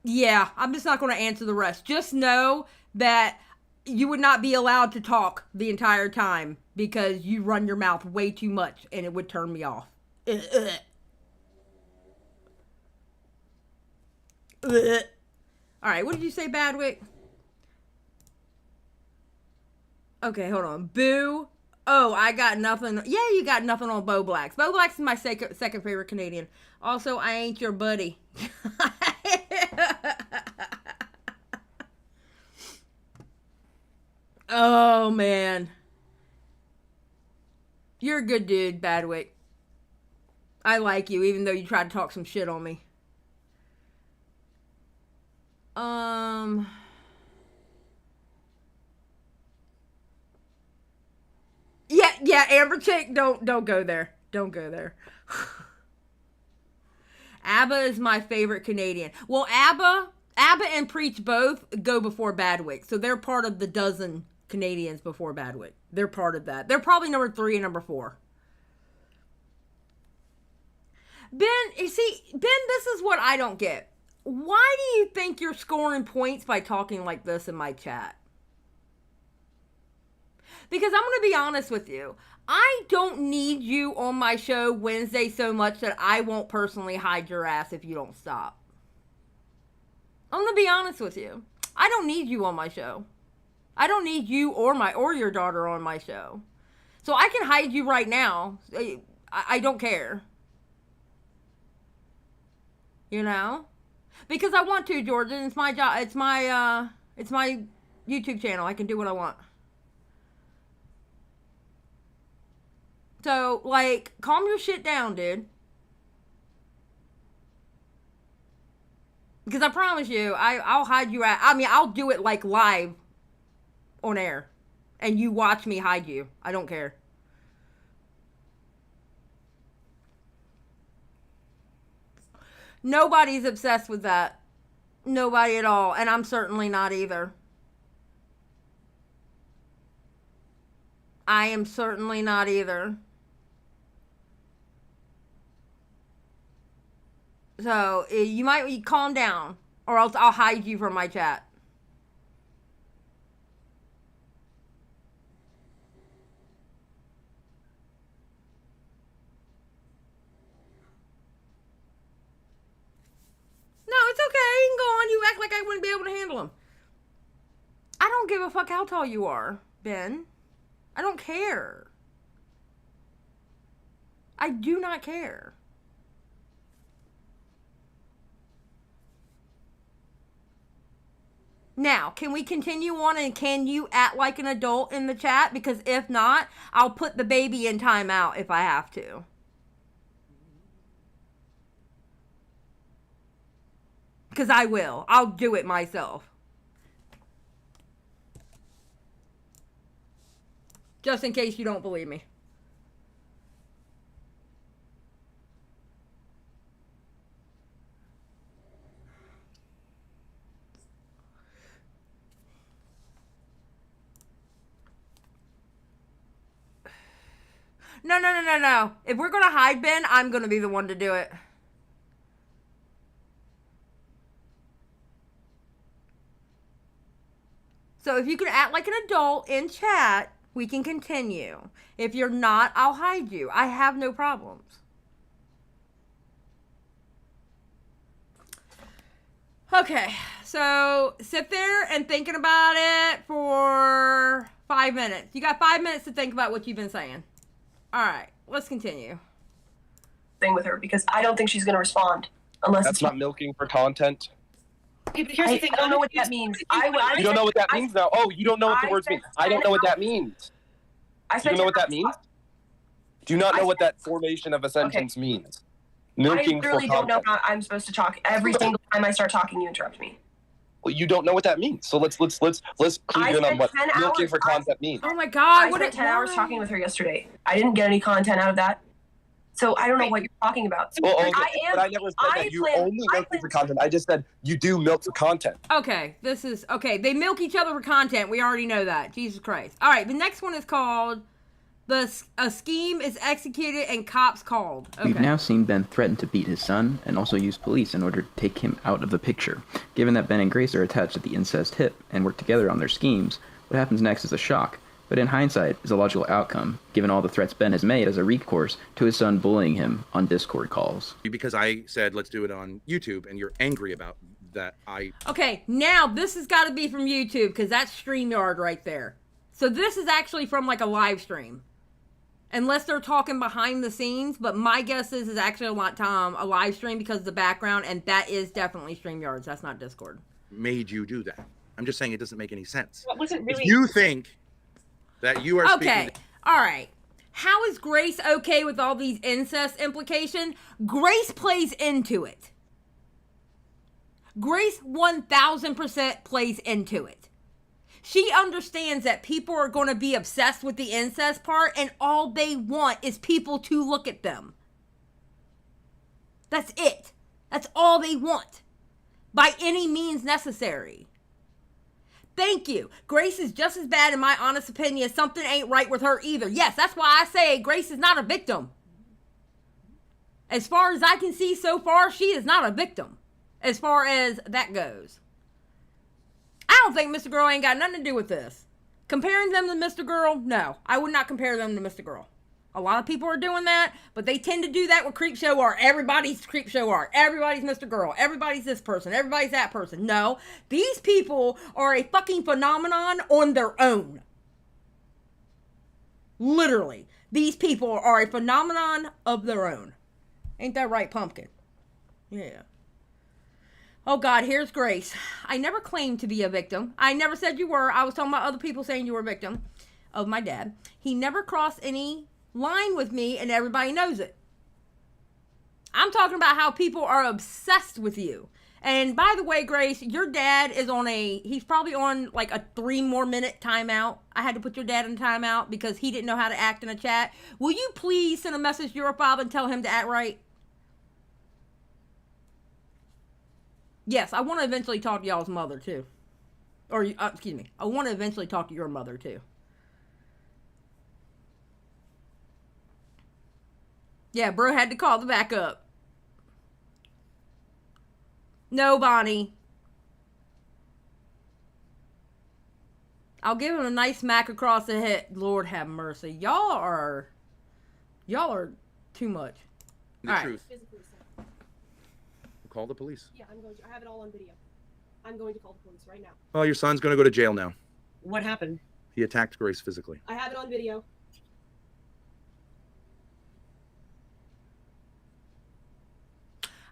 Speaker 2: yeah, I'm just not going to answer the rest. Just know that you would not be allowed to talk the entire time because you run your mouth way too much and it would turn me off. Alright, what did you say, Badwick? Okay, hold on. Boo. Oh, I got nothing. Yeah, you got nothing on Bo Blacks. Bo Blacks is my second favorite Canadian. Also, I ain't your buddy. Oh, man. You're a good dude, Badwick. I like you, even though you tried to talk some shit on me. Yeah, Amber Chick, don't go there. Don't go there. ABBA is my favorite Canadian. Well, ABBA and Preach both go before Badwick. So they're part of the dozen Canadians before Badwick. They're part of that. They're probably number 3 and number 4. Ben, you see, Ben, this is what I don't get. Why do you think you're scoring points by talking like this in my chat? Because I'm going to be honest with you. I don't need you on my show Wednesday so much that I won't personally hide your ass if you don't stop. I'm going to be honest with you. I don't need you on my show. I don't need you or your daughter on my show. So I can hide you right now. I don't care. You know? Because I want to, Jordan. It's my job. It's my YouTube channel. I can do what I want. So, like, calm your shit down, dude. Because I promise you, I'll hide you out. I mean, I'll do it, like, live on air. And you watch me hide you. I don't care. Nobody's obsessed with that. Nobody at all. And I'm certainly not either. I am certainly not either. So, you might calm down, or else I'll hide you from my chat. No, it's okay. You can go on. You act like I wouldn't be able to handle them. I don't give a fuck how tall you are, Ben. I don't care. I do not care. Now, can we continue on, and can you act like an adult in the chat? Because if not, I'll put the baby in timeout if I have to. Because I will. I'll do it myself. Just in case you don't believe me. No. If we're going to hide Ben, I'm going to be the one to do it. So if you can act like an adult in chat, we can continue. If you're not, I'll hide you. I have no problems. Okay, so sit there and thinking about it for 5 minutes. You got 5 minutes to think about what you've been saying. All right, let's continue.
Speaker 9: Thing with her, because I don't think she's going to respond unless
Speaker 13: That's not milking for content.
Speaker 9: Hey, but here's the thing. I don't know what that means.
Speaker 13: You don't know what that means now? Oh, you don't know what the words mean. I don't know what that means. Do you know what that means? Do you not know what that formation of a sentence means? Milking for
Speaker 9: literally don't know
Speaker 13: content.
Speaker 9: how I'm supposed to talk. Every single time I start talking, you interrupt me.
Speaker 13: Well, you don't know what that means. So let's clue in on what milking for content means.
Speaker 2: Oh my God!
Speaker 9: I spent 10 hours talking with her yesterday. I didn't get any content out of that. So I don't know what you're talking about.
Speaker 13: Well, okay, but I never said that you only milk for content. I just said you do milk for content.
Speaker 2: Okay, this is okay. They milk each other for content. We already know that. Jesus Christ. All right, the next one is called a scheme is executed and cops called. Okay.
Speaker 5: We've now seen Ben threaten to beat his son and also use police in order to take him out of the picture. Given that Ben and Grace are attached at the incest hip and work together on their schemes, what happens next is a shock. But in hindsight, is a logical outcome, given all the threats Ben has made as a recourse to his son bullying him on Discord calls.
Speaker 12: Because I said, let's do it on YouTube, and you're angry about that.
Speaker 2: Okay, now this has got to be from YouTube, because that's StreamYard right there. So this is actually from like a live stream. Unless they're talking behind the scenes, but my guess is actually a live stream because of the background, and that is definitely StreamYards. That's not Discord.
Speaker 12: Made you do that. I'm just saying it doesn't make any sense.
Speaker 8: What wasn't really...
Speaker 12: If you think that you are
Speaker 2: okay, all right. How is Grace okay with all these incest implications? Grace plays into it. Grace 1000% plays into it. She understands that people are going to be obsessed with the incest part, and all they want is people to look at them. That's it. That's all they want. By any means necessary. Thank you. Grace is just as bad, in my honest opinion. Something ain't right with her either. Yes, that's why I say Grace is not a victim. As far as I can see so far, she is not a victim. As far as that goes. I don't think Mr. Girl ain't got nothing to do with this. Comparing them to Mr. Girl? No. I would not compare them to Mr. Girl. A lot of people are doing that, but they tend to do that with Creepshow art. Everybody's Creepshow art. Everybody's Mr. Girl. Everybody's this person. Everybody's that person. No. These people are a fucking phenomenon on their own. Literally. These people are a phenomenon of their own. Ain't that right, Pumpkin? Yeah. Oh God, here's Grace. I never claimed to be a victim. I never said you were. I was talking about other people saying you were a victim of my dad. He never crossed any line with me, and everybody knows it. I'm talking about how people are obsessed with you. And by the way, Grace, your dad is on he's probably on like a 3 more minute timeout. I had to put your dad in timeout because he didn't know how to act in a chat. Will you please send a message to your father and tell him to act right? Yes, I want to eventually talk to y'all's mother too. Or, excuse me, I want to eventually talk to your mother too. Yeah, bro had to call the backup. No, Bonnie. I'll give him a nice smack across the head. Lord have mercy. Y'all are too much.
Speaker 12: The truth. Call the police.
Speaker 18: Yeah, I'm going to. I have it all on video. I'm going to call the police right now.
Speaker 12: Well, your son's going to go to jail now.
Speaker 8: What happened?
Speaker 12: He attacked Grace physically.
Speaker 18: I have it on video.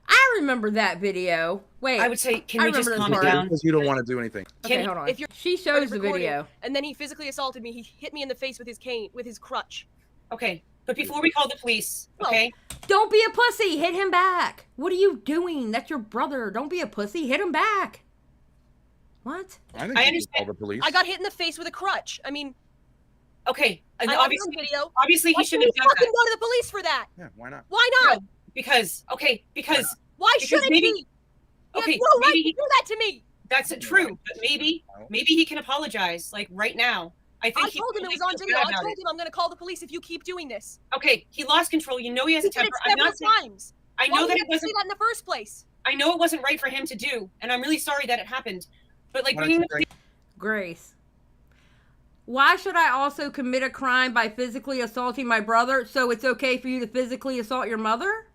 Speaker 2: I remember that video. Wait.
Speaker 8: I would say, can we just calm it down?
Speaker 12: Because you don't want to do anything.
Speaker 2: Okay, hold on.
Speaker 18: If you're
Speaker 2: She shows the video.
Speaker 18: And then he physically assaulted me. He hit me in the face with his cane, with his crutch.
Speaker 8: Okay, but before we call the police, okay?
Speaker 2: Don't be a pussy. Hit him back. What are you doing? That's your brother. Don't be a pussy. Hit him back. What?
Speaker 12: I think you should call the police.
Speaker 18: I got hit in the face with a crutch. I mean,
Speaker 8: okay, and
Speaker 18: I have it on video.
Speaker 8: Obviously,
Speaker 18: Why
Speaker 8: he shouldn't have
Speaker 18: shouldn't
Speaker 8: done
Speaker 18: fucking go to the police for that.
Speaker 12: Yeah, why not?
Speaker 18: Why not?
Speaker 8: Because
Speaker 18: why shouldn't
Speaker 8: maybe,
Speaker 18: he?
Speaker 8: Okay,
Speaker 18: You have no right
Speaker 8: maybe
Speaker 18: to do that to me.
Speaker 8: That's true, but maybe he can apologize, like right now. I think
Speaker 18: I told him it was on video. I told him I'm going to call the police if you keep doing this.
Speaker 8: Okay, he lost control. You know he has
Speaker 18: He
Speaker 8: a
Speaker 18: did it
Speaker 8: temper. I'm not
Speaker 18: several
Speaker 8: saying,
Speaker 18: times.
Speaker 8: I know
Speaker 18: Why
Speaker 8: that
Speaker 18: did
Speaker 8: it
Speaker 18: you say
Speaker 8: wasn't
Speaker 18: that in the first place.
Speaker 8: I know it wasn't right for him to do, and I'm really sorry that it happened. But like bringing the
Speaker 2: Grace. Why should I also commit a crime by physically assaulting my brother so it's okay for you to physically assault your mother?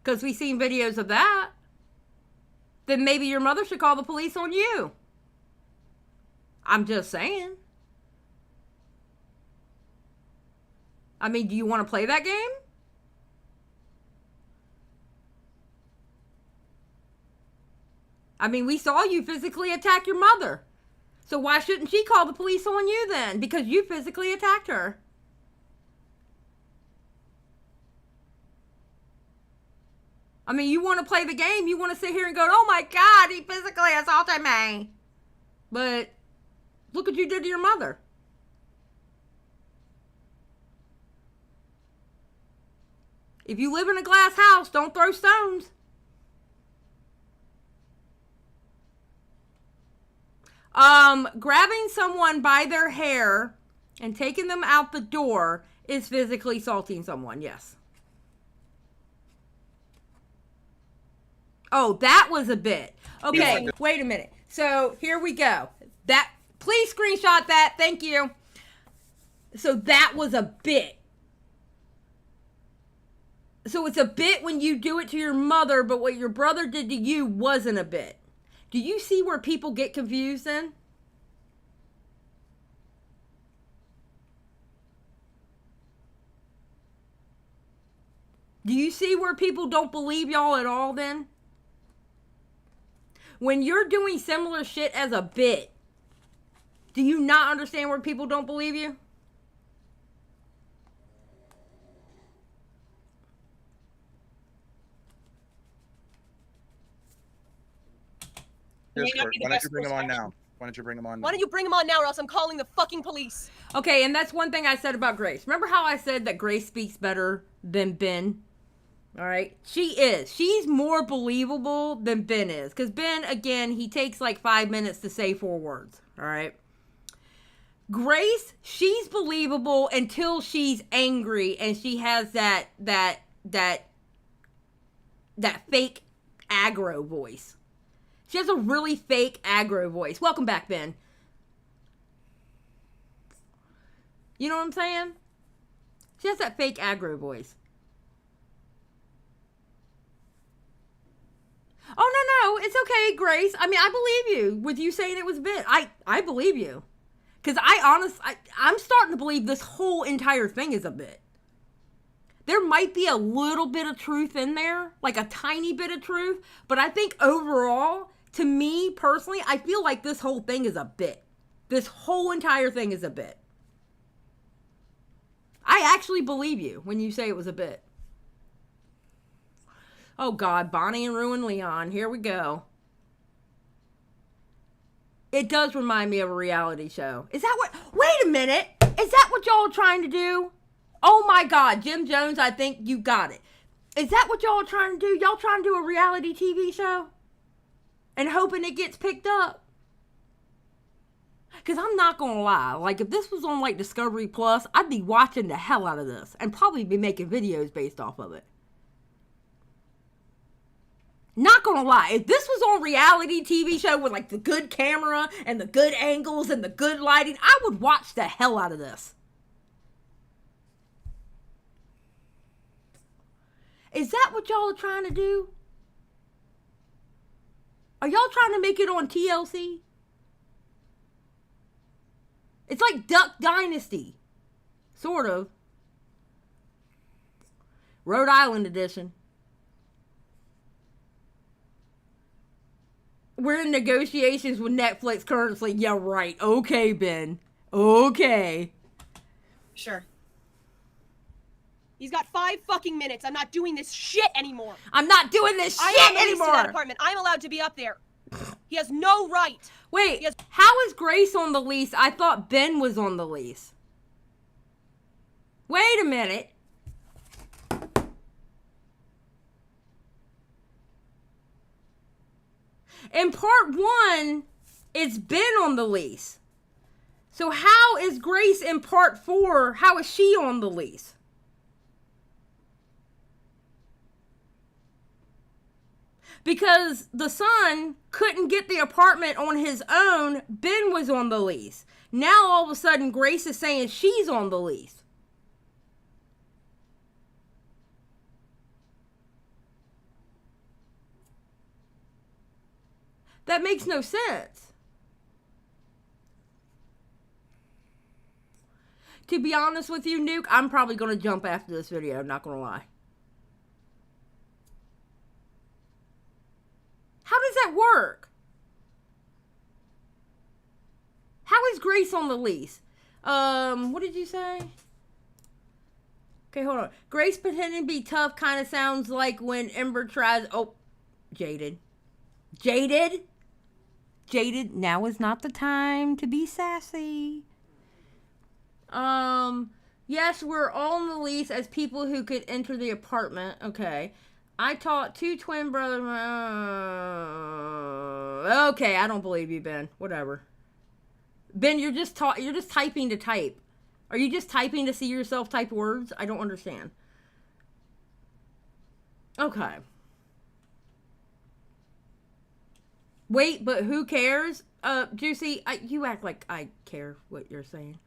Speaker 2: Because we've seen videos of that. Then maybe your mother should call the police on you. I'm just saying. I mean, do you want to play that game? I mean, we saw you physically attack your mother. So why shouldn't she call the police on you then? Because you physically attacked her. I mean, you want to play the game. You want to sit here and go, oh my God, he physically assaulted me. But look what you did to your mother. If you live in a glass house, don't throw stones. Grabbing someone by their hair and taking them out the door is physically assaulting someone, yes. Oh, that was a bit. Okay, wait a minute. So here we go. Please screenshot that. Thank you. So that was a bit. So it's a bit when you do it to your mother, but what your brother did to you wasn't a bit. Do you see where people get confused then? Do you see where people don't believe y'all at all then? When you're doing similar shit as a bit, do you not understand where people don't believe you?
Speaker 12: Why don't you bring him on now? Why don't you bring him on now?
Speaker 18: Why don't you bring him on now or else I'm calling the fucking police.
Speaker 2: Okay, and that's one thing I said about Grace. Remember how I said that Grace speaks better than Ben? All right? She is. She's more believable than Ben is. Because Ben, again, he takes like 5 minutes to say 4 words. All right? Grace, she's believable until she's angry and she has that fake aggro voice. She has a really fake aggro voice. Welcome back, Ben. You know what I'm saying? She has that fake aggro voice. Oh, no, it's okay, Grace. I mean, I believe you with you saying it was a bit. I believe you. Because I'm starting to believe this whole entire thing is a bit. There might be a little bit of truth in there, like a tiny bit of truth, but I think overall, to me personally, I feel like this whole thing is a bit. This whole entire thing is a bit. I actually believe you when you say it was a bit. Oh God, Bonnie and Ruin Leon, here we go. It does remind me of a reality show. Is that what? Wait a minute. Is that what y'all are trying to do? Oh my God, Jim Jones, I think you got it. Is that what y'all are trying to do? Y'all trying to do a reality TV show? And hoping it gets picked up? Because I'm not going to lie. Like, if this was on, like, Discovery Plus, I'd be watching the hell out of this. And probably be making videos based off of it. Not going to lie. If this was on reality TV show with, like, the good camera and the good angles and the good lighting, I would watch the hell out of this. Is that what y'all are trying to do? Are y'all trying to make it on TLC? It's like Duck Dynasty. Sort of. Rhode Island edition. We're in negotiations with Netflix currently. Yeah, right. Okay, Ben. Okay.
Speaker 18: Sure. He's got 5 fucking minutes. I'm not doing this shit anymore.
Speaker 2: I'm not doing this shit
Speaker 18: I'm
Speaker 2: anymore.
Speaker 18: In that apartment. I'm allowed to be up there. He has no right.
Speaker 2: Wait, how is Grace on the lease? I thought Ben was on the lease. Wait a minute. In part 1, it's Ben on the lease. So how is Grace in part 4? How is she on the lease? Because the son couldn't get the apartment on his own, Ben was on the lease. Now all of a sudden Grace is saying she's on the lease. That makes no sense. To be honest with you, Nuke, I'm probably going to jump after this video, not going to lie. How does that work? How is Grace on the lease? What did you say? Okay, hold on. Grace pretending to be tough kind of sounds like when Ember tries... Oh, jaded. Jaded? Jaded, now is not the time to be sassy. Yes, we're all on the lease as people who could enter the apartment. Okay. I taught 2 twin brothers. Okay, I don't believe you, Ben. Whatever. Ben, you're just typing to type. Are you just typing to see yourself type words? I don't understand. Okay. Wait, but who cares? Juicy, you act like I care what you're saying.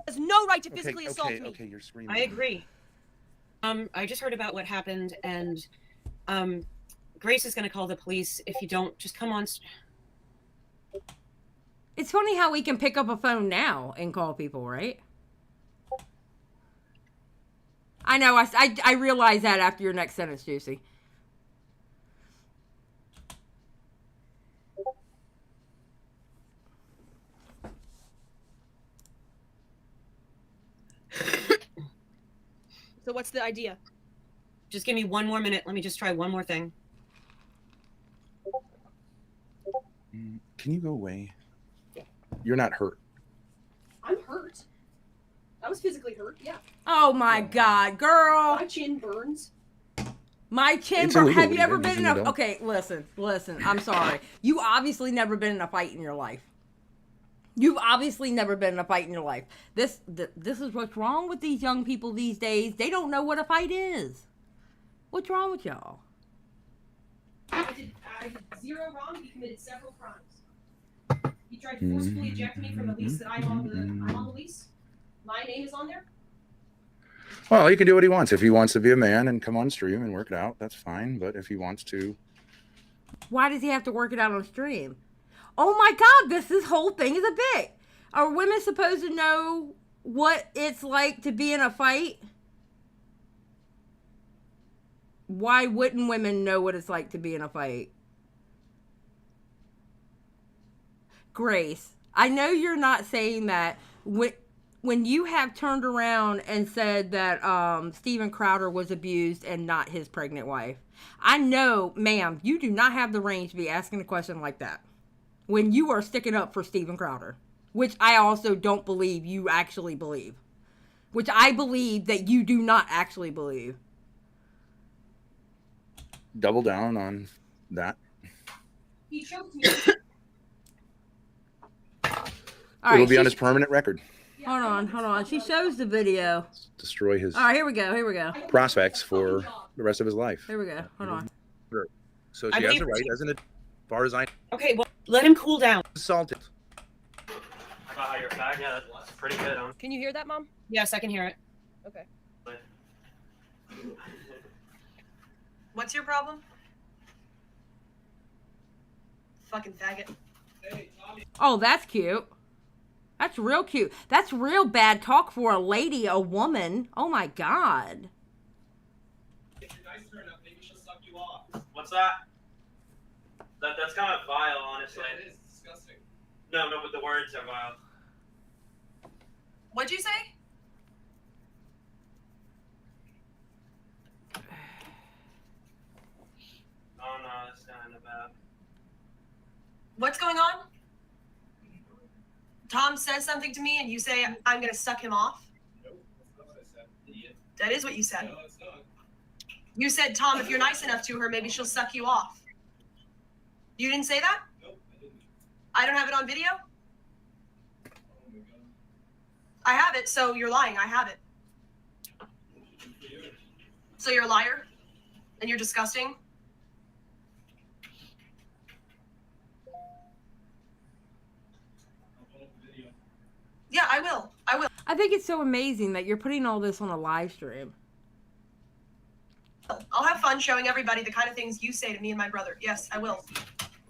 Speaker 18: Has no right to physically assault me.
Speaker 12: Okay, you're screaming.
Speaker 8: I agree. I just heard about what happened, and Grace is going to call the police if you don't. Just come on.
Speaker 2: It's funny how we can pick up a phone now and call people, right? I know. I realized that after your next sentence, Juicy.
Speaker 18: So what's the idea?
Speaker 8: Just give me 1 more minute. Let me just try one more thing.
Speaker 12: Can you go away? You're not hurt.
Speaker 18: I'm hurt. I was physically hurt, yeah.
Speaker 2: Oh my God, girl.
Speaker 18: My chin burns.
Speaker 2: My chin burns. Have you ever been in a... Okay, listen. I'm sorry. You obviously never been in a fight in your life. You've obviously never been in a fight in your life. This is what's wrong with these young people these days. They don't know what a fight is. What's wrong with y'all?
Speaker 18: I did 0 wrong. He committed several crimes. He tried to forcefully eject me from the lease that I'm on the lease. My name is on there.
Speaker 12: Well, he can do what he wants. If he wants to be a man and come on stream and work it out, that's fine. But if he wants to...
Speaker 2: Why does he have to work it out on stream? Oh my God, this whole thing is a bit. Are women supposed to know what it's like to be in a fight? Why wouldn't women know what it's like to be in a fight? Grace, I know you're not saying that when you have turned around and said that Steven Crowder was abused and not his pregnant wife, I know, ma'am, you do not have the range to be asking a question like that when you are sticking up for Steven Crowder, which I also don't believe you actually believe, which I believe that you do not actually believe.
Speaker 12: Double down on that.
Speaker 18: He choked me.
Speaker 12: It'll be on his permanent record.
Speaker 2: Hold on. She shows the video.
Speaker 12: Destroy his
Speaker 2: All right, here we go.
Speaker 12: prospects for the rest of his life.
Speaker 2: Here we go. Hold on.
Speaker 12: Sure. So
Speaker 8: I
Speaker 12: she has
Speaker 8: believe-
Speaker 12: the right, as far as I
Speaker 8: Okay, well, let him cool down.
Speaker 12: assaulted.
Speaker 19: How you're back? Yeah, that's pretty good. Huh?
Speaker 18: Can you hear that, Mom?
Speaker 8: Yes, I can hear it.
Speaker 18: Okay.
Speaker 9: What's your problem? Fucking faggot.
Speaker 2: Oh, that's cute. That's real cute. That's real bad talk for a lady, a woman. Oh my God.
Speaker 19: If you're nice to her enough, maybe she'll suck you off. What's that? That's kind of vile, honestly. Yeah, it is disgusting. No, but the words are vile.
Speaker 9: What'd you say?
Speaker 19: Oh no, that's kind of bad.
Speaker 9: What's going on? Tom says something to me and you say I'm gonna suck him off?
Speaker 19: Nope, that's not what I said. Idiot.
Speaker 9: That is what you said.
Speaker 19: No, it's not.
Speaker 9: You said, Tom, if you're nice enough to her, maybe she'll suck you off. You didn't say that?
Speaker 19: Nope, I didn't.
Speaker 9: I don't have it on video? I have it, so you're lying. I have it. So you're a liar? And you're disgusting? Yeah, I will.
Speaker 2: I think it's so amazing that you're putting all this on a live stream.
Speaker 9: I'll have fun showing everybody the kind of things you say to me and my brother. Yes, I will.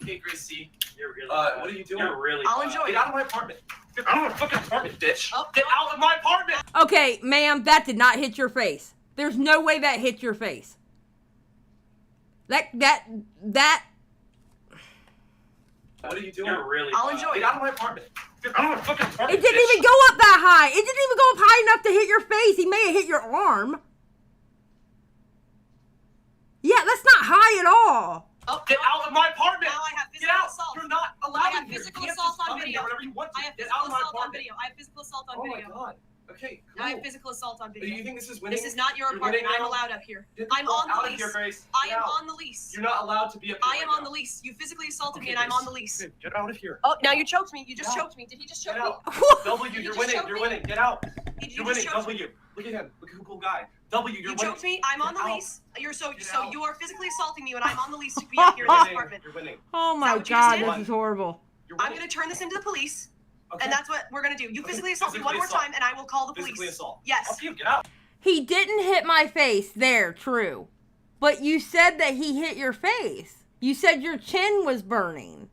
Speaker 19: Hey, Gracie. You're really bad. What are you doing? You're really
Speaker 9: I'll
Speaker 19: bad.
Speaker 9: enjoy
Speaker 19: Get
Speaker 9: it.
Speaker 19: out of my apartment. Get out of my fucking apartment, bitch.
Speaker 9: Oh,
Speaker 19: Get out of my apartment.
Speaker 2: Okay, ma'am, that did not hit your face. There's no way that hit your face. That.
Speaker 19: What are you doing? You're really
Speaker 9: I'll
Speaker 19: bad.
Speaker 9: enjoy
Speaker 19: Get
Speaker 9: it.
Speaker 19: out of my apartment. Get out of my fucking apartment.
Speaker 2: It didn't even go up that high. It didn't even go up high enough to hit your face. He may have hit your arm. Yeah, that's not high at all.
Speaker 9: Oh,
Speaker 19: Get out of my apartment.
Speaker 9: Now I have
Speaker 19: Get
Speaker 9: physical
Speaker 19: out.
Speaker 9: assault.
Speaker 19: You're not
Speaker 9: I
Speaker 19: allowed
Speaker 9: have
Speaker 19: in here.
Speaker 9: physical
Speaker 19: You can't
Speaker 9: assault
Speaker 19: just
Speaker 9: on
Speaker 19: come in
Speaker 9: video.
Speaker 19: here whenever you want to.
Speaker 9: I have
Speaker 19: Get
Speaker 9: physical
Speaker 19: out of my
Speaker 9: assault on
Speaker 19: apartment.
Speaker 9: video. I have physical assault on
Speaker 19: Oh my
Speaker 9: video.
Speaker 19: god. Okay, cool.
Speaker 9: I have physical assault on video.
Speaker 19: Do you think this is winning?
Speaker 9: This is not your
Speaker 19: You're
Speaker 9: apartment.
Speaker 19: winning
Speaker 9: I'm
Speaker 19: now?
Speaker 9: allowed up here.
Speaker 19: Get
Speaker 9: I'm on
Speaker 19: out
Speaker 9: the
Speaker 19: of
Speaker 9: lease.
Speaker 19: here, Grace.
Speaker 9: I
Speaker 19: Get
Speaker 9: am
Speaker 19: out.
Speaker 9: on the lease.
Speaker 19: You're not allowed to be up here.
Speaker 9: I am
Speaker 19: right
Speaker 9: on the
Speaker 19: now.
Speaker 9: lease. You physically assaulted me
Speaker 19: Okay,
Speaker 9: and I'm
Speaker 19: Grace.
Speaker 9: on the lease.
Speaker 19: Okay, get out of here.
Speaker 9: Oh, now you choked me. You just
Speaker 19: Get out.
Speaker 9: choked me. Did he just choke
Speaker 19: Get
Speaker 9: me?
Speaker 19: out. W,
Speaker 9: Did
Speaker 19: you're
Speaker 9: you
Speaker 19: winning.
Speaker 9: choke
Speaker 19: You're
Speaker 9: me?
Speaker 19: winning. Get out.
Speaker 9: Did you
Speaker 19: You're
Speaker 9: just
Speaker 19: winning.
Speaker 9: choke me?
Speaker 19: W. Look at him. Look at who cool guy. W, you're
Speaker 9: You
Speaker 19: winning.
Speaker 9: choked me. I'm on the
Speaker 19: Get out.
Speaker 9: lease. You're
Speaker 19: Get
Speaker 9: so
Speaker 19: out.
Speaker 9: you are physically assaulting me when I'm on the lease to be up here in this apartment.
Speaker 19: You're winning.
Speaker 2: Oh my
Speaker 9: what you just
Speaker 2: God,
Speaker 9: did?
Speaker 2: this is horrible.
Speaker 19: You're
Speaker 9: I'm
Speaker 19: winning.
Speaker 9: gonna turn this into the police,
Speaker 19: Okay.
Speaker 9: and that's what we're gonna do. You
Speaker 19: Okay,
Speaker 9: physically assault me one
Speaker 19: physically
Speaker 9: more
Speaker 19: assault.
Speaker 9: time, and I will call the police.
Speaker 19: Physically assault.
Speaker 9: Yes.
Speaker 19: Up you. Get out.
Speaker 2: He didn't hit my face there, true. But you said that he hit your face. You said your chin was burning.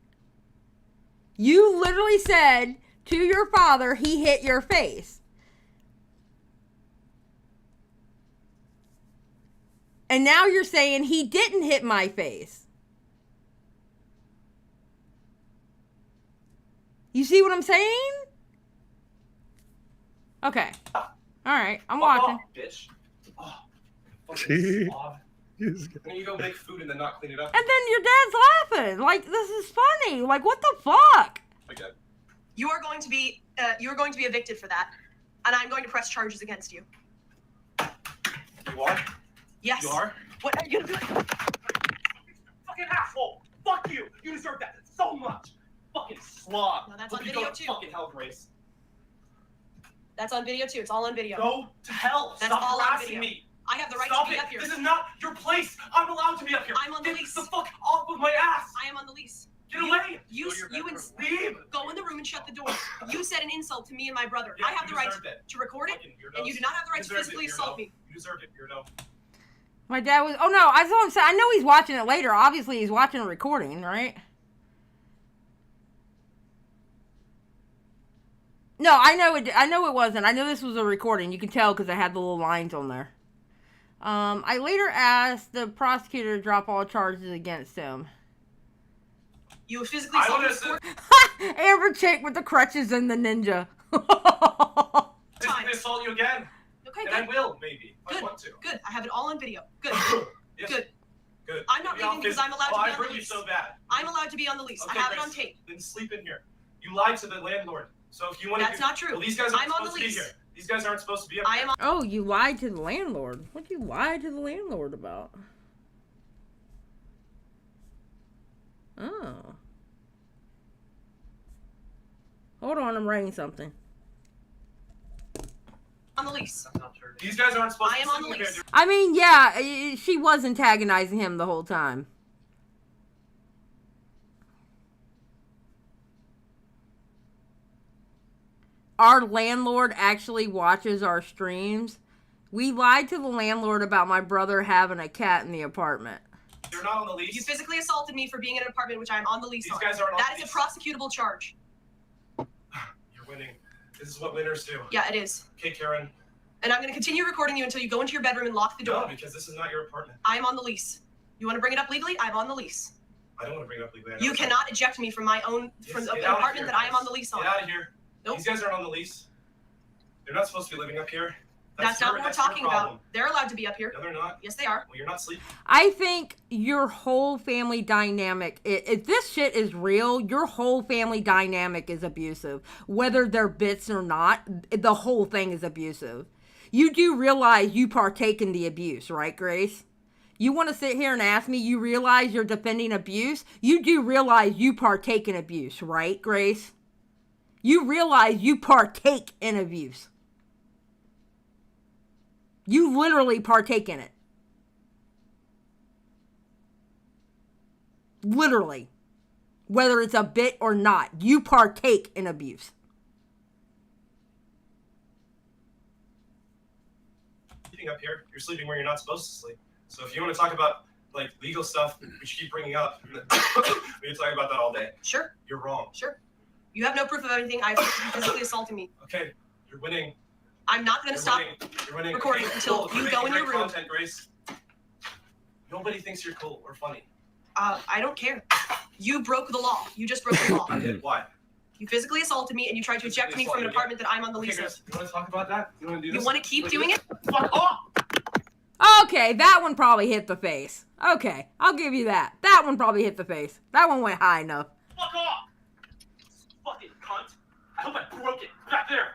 Speaker 2: You literally said to your father he hit your face. And now you're saying he didn't hit my face. You see what I'm saying? Okay. All right, I'm watching.
Speaker 19: Oh, bitch. Oh, fucking slob. And then you go make food and then not clean it up.
Speaker 2: And then your dad's laughing. Like, this is funny. Like, what the fuck?
Speaker 19: Okay.
Speaker 9: You are going to be evicted for that, and I'm going to press charges against you.
Speaker 19: You are?
Speaker 9: Yes.
Speaker 19: You are?
Speaker 9: What are you gonna do?
Speaker 19: Fucking asshole! Fuck you! You deserve that so much! Fucking slob!
Speaker 9: No, that's
Speaker 19: Hope
Speaker 9: on
Speaker 19: you
Speaker 9: video
Speaker 19: go to
Speaker 9: too.
Speaker 19: fucking hell, Grace.
Speaker 9: That's on video too. It's all on video.
Speaker 19: Go to hell!
Speaker 9: That's
Speaker 19: Stop
Speaker 9: all on
Speaker 19: harassing
Speaker 9: video.
Speaker 19: me!
Speaker 9: I have the right
Speaker 19: Stop
Speaker 9: to be
Speaker 19: it!
Speaker 9: up here.
Speaker 19: This is not your place! I'm allowed to be up here!
Speaker 9: I'm on the
Speaker 19: Get
Speaker 9: lease.
Speaker 19: the fuck off of my ass!
Speaker 9: I am on the lease.
Speaker 19: Get away!
Speaker 9: You
Speaker 19: Leave!
Speaker 9: go in the room and shut the door. You said an insult to me and my brother.
Speaker 19: Yeah,
Speaker 9: I have
Speaker 19: you
Speaker 9: the right
Speaker 19: deserved it.
Speaker 9: to record it,
Speaker 19: Fucking weirdos.
Speaker 9: and you do not have the right to
Speaker 19: You deserved
Speaker 9: physically
Speaker 19: it,
Speaker 9: assault
Speaker 19: weirdo.
Speaker 9: me.
Speaker 19: You deserved it, weirdo.
Speaker 2: My dad was... Oh, no. I don't say... I know he's watching it later. Obviously, he's watching a recording, right? No, I know it wasn't. I know this was a recording. You can tell because I had the little lines on there. I later asked the prosecutor to drop all charges against him.
Speaker 9: You physically assaulted me.
Speaker 2: Amber chick with the crutches and the ninja.
Speaker 19: probably assault you again.
Speaker 9: Okay,
Speaker 19: and
Speaker 9: good.
Speaker 19: I will, maybe. If
Speaker 9: Good.
Speaker 19: I want to.
Speaker 9: Good. I have it all on video. Good.
Speaker 19: Yes.
Speaker 9: Good.
Speaker 19: Good.
Speaker 9: I'm not
Speaker 19: Maybe I'll
Speaker 9: leaving because
Speaker 19: visit-
Speaker 9: I'm allowed
Speaker 19: oh,
Speaker 9: to be
Speaker 19: I
Speaker 9: on the
Speaker 19: hurt you
Speaker 9: lease.
Speaker 19: so bad.
Speaker 9: I'm allowed to be on the lease.
Speaker 19: Okay,
Speaker 9: I have it
Speaker 19: Grace,
Speaker 9: on tape.
Speaker 19: Then sleep in here. You lied to the landlord. So if you want to...
Speaker 9: That's not true.
Speaker 19: Well, these guys aren't
Speaker 9: I'm on
Speaker 19: supposed
Speaker 9: the
Speaker 19: to be
Speaker 9: lease.
Speaker 19: here. These guys aren't supposed to be up
Speaker 9: I
Speaker 19: here.
Speaker 9: am on.
Speaker 2: Oh, you lied to the landlord. What you lied to the landlord about? Oh. Hold on, I'm writing something.
Speaker 9: On the lease.
Speaker 19: These guys aren't supposed
Speaker 9: I
Speaker 19: to
Speaker 9: am
Speaker 19: be
Speaker 9: on the
Speaker 19: sleeping
Speaker 9: lease.
Speaker 19: here.
Speaker 2: I mean, yeah, she was antagonizing him the whole time. Our landlord actually watches our streams. We lied to the landlord about my brother having a cat in the apartment.
Speaker 19: You're not on the lease.
Speaker 9: You physically assaulted me for being in an apartment which I'm on the lease
Speaker 19: These
Speaker 9: on.
Speaker 19: guys aren't on
Speaker 9: That
Speaker 19: the
Speaker 9: is a prosecutable charge.
Speaker 19: You're winning. This is what winners do.
Speaker 9: Yeah, it is.
Speaker 19: Okay, Karen.
Speaker 9: And I'm going to continue recording you until you go into your bedroom and lock the door.
Speaker 19: No, because this is not your apartment.
Speaker 9: I'm on the lease. You want to bring it up legally? I'm on the lease.
Speaker 19: I don't want to bring it up legally. I know
Speaker 9: You
Speaker 19: it's
Speaker 9: cannot eject me from my own from
Speaker 19: Yes,
Speaker 9: the
Speaker 19: get out of
Speaker 9: apartment
Speaker 19: here,
Speaker 9: that I am
Speaker 19: guys.
Speaker 9: on the lease on.
Speaker 19: Get out of here.
Speaker 9: Nope.
Speaker 19: These guys aren't on the lease. They're not supposed to be living up here.
Speaker 9: That's not what we're
Speaker 19: that's your
Speaker 9: talking
Speaker 19: problem.
Speaker 9: about. They're allowed to be up here.
Speaker 19: No, they're not.
Speaker 9: Yes, they are.
Speaker 19: Well, you're not sleeping.
Speaker 2: I think your whole family dynamic, if this shit is real, your whole family dynamic is abusive. Whether they're bits or not, the whole thing is abusive. You do realize you partake in the abuse, right, Grace? You want to sit here and ask me, you realize you're defending abuse? You do realize you partake in abuse, right, Grace? You realize you partake in abuse. You literally partake in it. Literally. Whether it's a bit or not, you partake in abuse.
Speaker 19: Sleeping up here, you're sleeping where you're not supposed to sleep. So if you want to talk about like legal stuff, which you keep bringing up, we can talk about that all day.
Speaker 9: Sure.
Speaker 19: You're wrong.
Speaker 9: Sure. You have no proof of anything. I've physically assaulted me.
Speaker 19: Okay, you're winning.
Speaker 9: I'm not going to stop
Speaker 19: You're winning.
Speaker 9: recording
Speaker 19: Okay,
Speaker 9: until
Speaker 19: cool. You're
Speaker 9: you go in
Speaker 19: making
Speaker 9: your
Speaker 19: great
Speaker 9: room.
Speaker 19: Content, Grace. Nobody thinks you're cool or funny.
Speaker 9: I don't care. You broke the law. You just broke the law.
Speaker 19: I did. Why?
Speaker 9: You physically assaulted me and you tried to eject me from an apartment that I'm on the
Speaker 19: Okay,
Speaker 9: lease of.
Speaker 19: Grace, you want to talk about that? You want to do
Speaker 9: You
Speaker 19: this?
Speaker 9: want to keep doing it?
Speaker 19: Fuck off!
Speaker 2: Okay, that one probably hit the face. Okay, I'll give you that. That one probably hit the face. That one went high enough.
Speaker 19: Fuck off! Fucking cunt! I hope I broke it back there.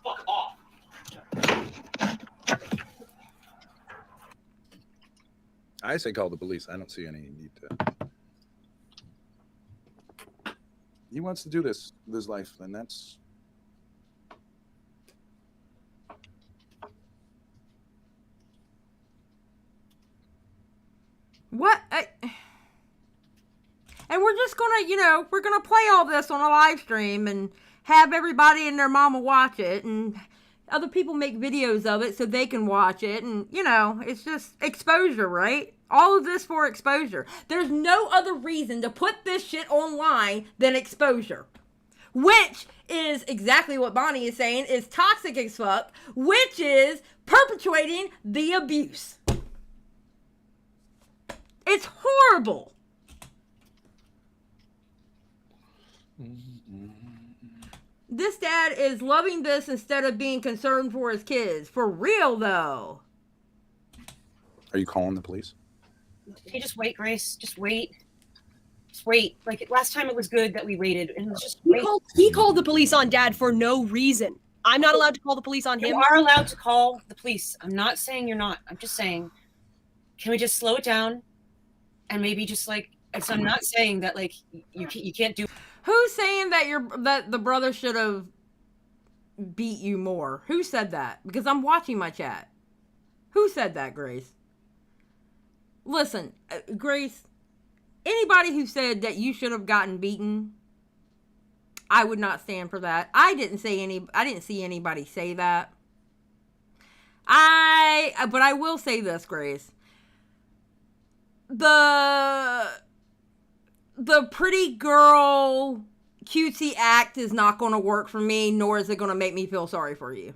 Speaker 19: Fuck off!
Speaker 12: I say call the police. I don't see any need to. He wants to do this with his life, then that's.
Speaker 2: What? And we're just gonna, we're gonna play all this on a live stream and have everybody and their mama watch it, and other people make videos of it so they can watch it, and, it's just exposure, right? All of this for exposure. There's no other reason to put this shit online than exposure. Which is exactly what Bonnie is saying, is toxic as fuck, which is perpetuating the abuse. It's horrible. This dad is loving this instead of being concerned for his kids. For real, though.
Speaker 12: Are you calling the police?
Speaker 8: Hey, just wait, Grace. Just wait. Just wait. Like last time, it was good that we waited, and let's just wait.
Speaker 18: He called the police on Dad for no reason. I'm not allowed to call the police on him.
Speaker 8: You are allowed to call the police. I'm not saying you're not. I'm just saying, can we just slow it down, and maybe just like. So I'm not saying that like you can't do.
Speaker 2: Who's saying that the brother should have beat you more? Who said that? Because I'm watching my chat. Who said that, Grace? Listen, Grace, anybody who said that you should have gotten beaten, I would not stand for that. I didn't see anybody say that. But I will say this, Grace. The pretty girl cutesy act is not going to work for me, nor is it going to make me feel sorry for you.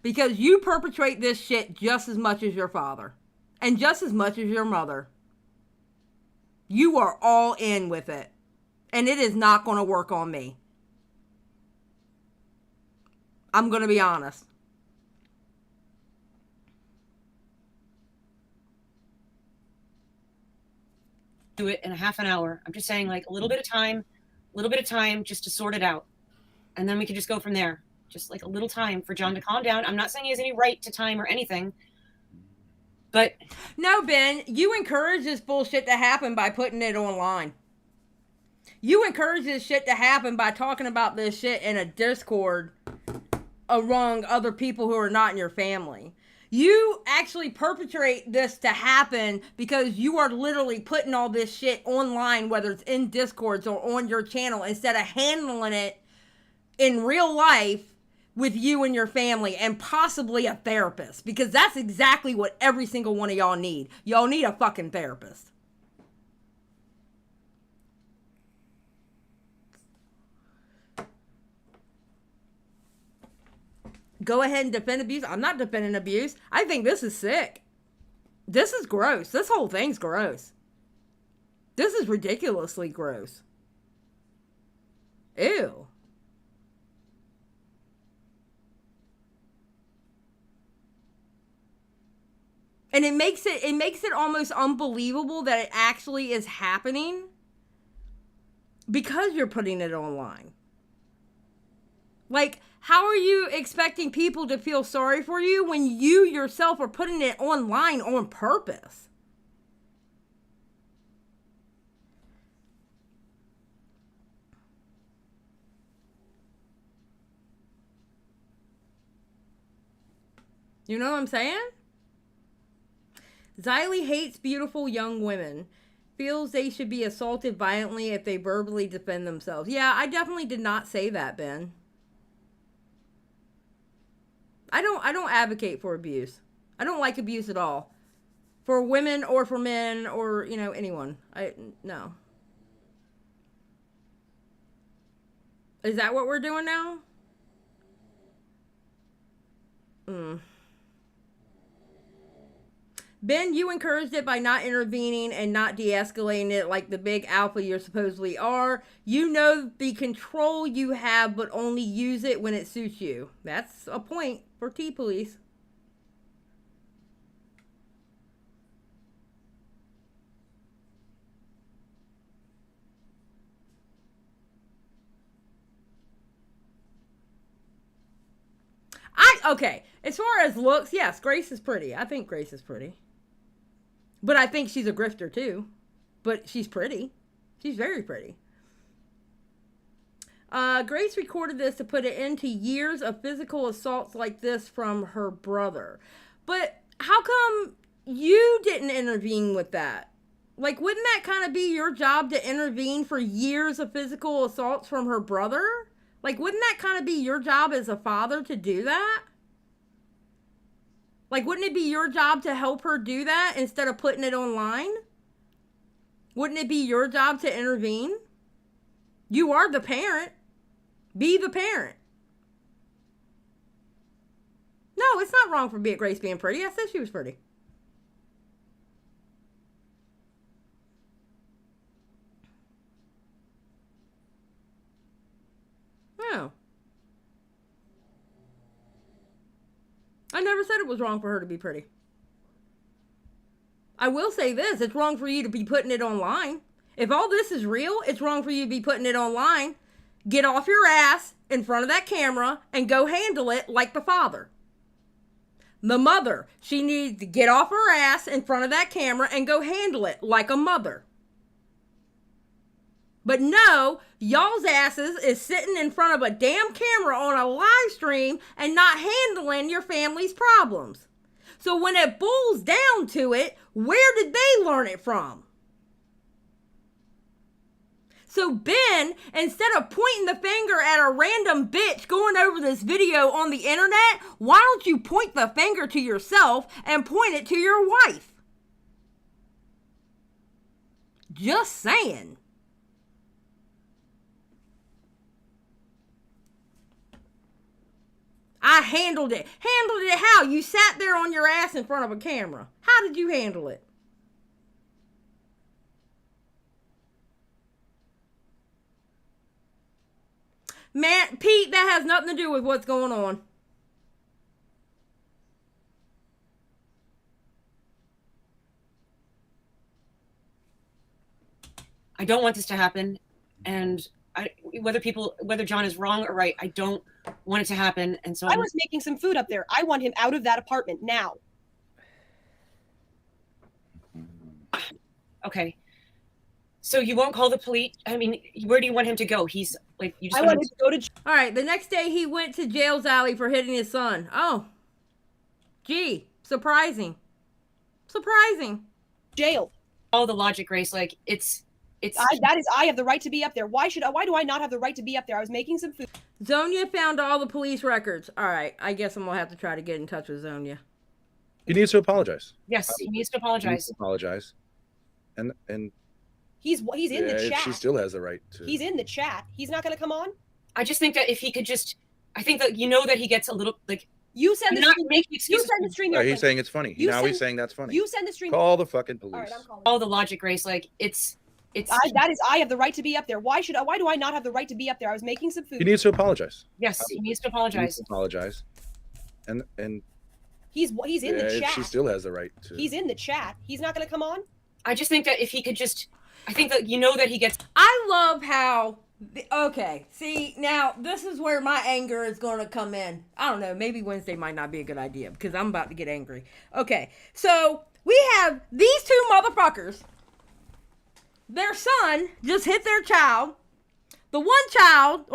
Speaker 2: Because you perpetrate this shit just as much as your father. And just as much as your mother. You are all in with it. And it is not going to work on me. I'm going to be honest.
Speaker 8: Do it in a half an hour. I'm just saying, like, a little bit of time just to sort it out. And then we can just go from there. Just like a little time for John to calm down. I'm not saying he has any right to time or anything. But
Speaker 2: no, Ben, you encourage this bullshit to happen by putting it online. You encourage this shit to happen by talking about this shit in a Discord among other people who are not in your family. You actually perpetrate this to happen because you are literally putting all this shit online, whether it's in Discords or on your channel, instead of handling it in real life with you and your family and possibly a therapist. Because that's exactly what every single one of y'all need. Y'all need a fucking therapist. Go ahead and defend abuse. I'm not defending abuse. I think this is sick. This is gross. This whole thing's gross. This is ridiculously gross. Ew. And it makes it almost unbelievable that it actually is happening because you're putting it online. Like, how are you expecting people to feel sorry for you when you yourself are putting it online on purpose? You know what I'm saying? Xylie hates beautiful young women. Feels they should be assaulted violently if they verbally defend themselves. Yeah, I definitely did not say that, Ben. I don't advocate for abuse. I don't like abuse at all. For women or for men or, you know, anyone. No. Is that what we're doing now? Ben, you encouraged it by not intervening and not de-escalating it like the big alpha you supposedly are. You know the control you have, but only use it when it suits you. That's a point for T-Police. Okay, as far as looks, yes, Grace is pretty. I think Grace is pretty. But I think she's a grifter too. But she's pretty. She's very pretty. Grace recorded this to put it into years of physical assaults like this from her brother. But how come you didn't intervene with that? Like, wouldn't that kind of be your job to intervene for years of physical assaults from her brother? Like, wouldn't that kind of be your job as a father to do that? Like, wouldn't it be your job to help her do that instead of putting it online? Wouldn't it be your job to intervene? You are the parent. Be the parent. No, it's not wrong for Grace being pretty. I said she was pretty. No. I never said it was wrong for her to be pretty. I will say this, it's wrong for you to be putting it online. If all this is real, it's wrong for you to be putting it online. Get off your ass in front of that camera and go handle it like the father. The mother, she needs to get off her ass in front of that camera and go handle it like a mother. But no, y'all's asses is sitting in front of a damn camera on a live stream and not handling your family's problems. So when it boils down to it, where did they learn it from? So Ben, instead of pointing the finger at a random bitch going over this video on the internet, why don't you point the finger to yourself and point it to your wife? Just saying. I handled it. Handled it how? You sat there on your ass in front of a camera. How did you handle it? Man, Pete, that has nothing to do with what's going on.
Speaker 8: I don't want this to happen, and whether John is wrong or right, I don't want it to happen. And so
Speaker 18: I was making some food up there. I want him out of that apartment now.
Speaker 8: Okay. So you won't call the police? I mean, where do you want him to go? He's like, you just
Speaker 2: I
Speaker 8: want
Speaker 2: want him to go to. All right. The next day, he went to jail, Xylie, for hitting his son. Oh, gee, surprising. Surprising.
Speaker 18: Jail.
Speaker 8: All the logic, Grace. Like
Speaker 18: I have the right to be up there. Why do I not have the right to be up there? I was making some food.
Speaker 2: Zonia found all the police records. All right. I guess I'm gonna have to try to get in touch with Zonia.
Speaker 12: He needs to apologize.
Speaker 8: Yes, he needs to apologize.
Speaker 12: He needs to apologize. And
Speaker 18: he's in the chat.
Speaker 12: She still has the right to.
Speaker 18: He's in the chat. He's not going to come on.
Speaker 8: I just think that if he could just, I think that that he gets a little like.
Speaker 18: You send the stream. You send the stream.
Speaker 12: He's saying it's funny. He's saying that's funny.
Speaker 18: You send the stream.
Speaker 12: Call the fucking police.
Speaker 18: All right, I'm calling.
Speaker 8: All the logic, Grace. Like
Speaker 18: I have the right to be up there. Why do I not have the right to be up there? I was making some food.
Speaker 12: He needs to apologize.
Speaker 8: Yes, he needs to apologize.
Speaker 12: He needs to apologize. And
Speaker 18: he's in the chat.
Speaker 12: She still has the right to.
Speaker 18: He's in the chat. He's not going to come on.
Speaker 8: I just think that if he could just, I think that that he gets.
Speaker 2: I love how. Okay, see, now this is where my anger is going to come in. I don't know, maybe Wednesday might not be a good idea because I'm about to get angry. Okay, so we have these two motherfuckers. Their son just hit their child. The one child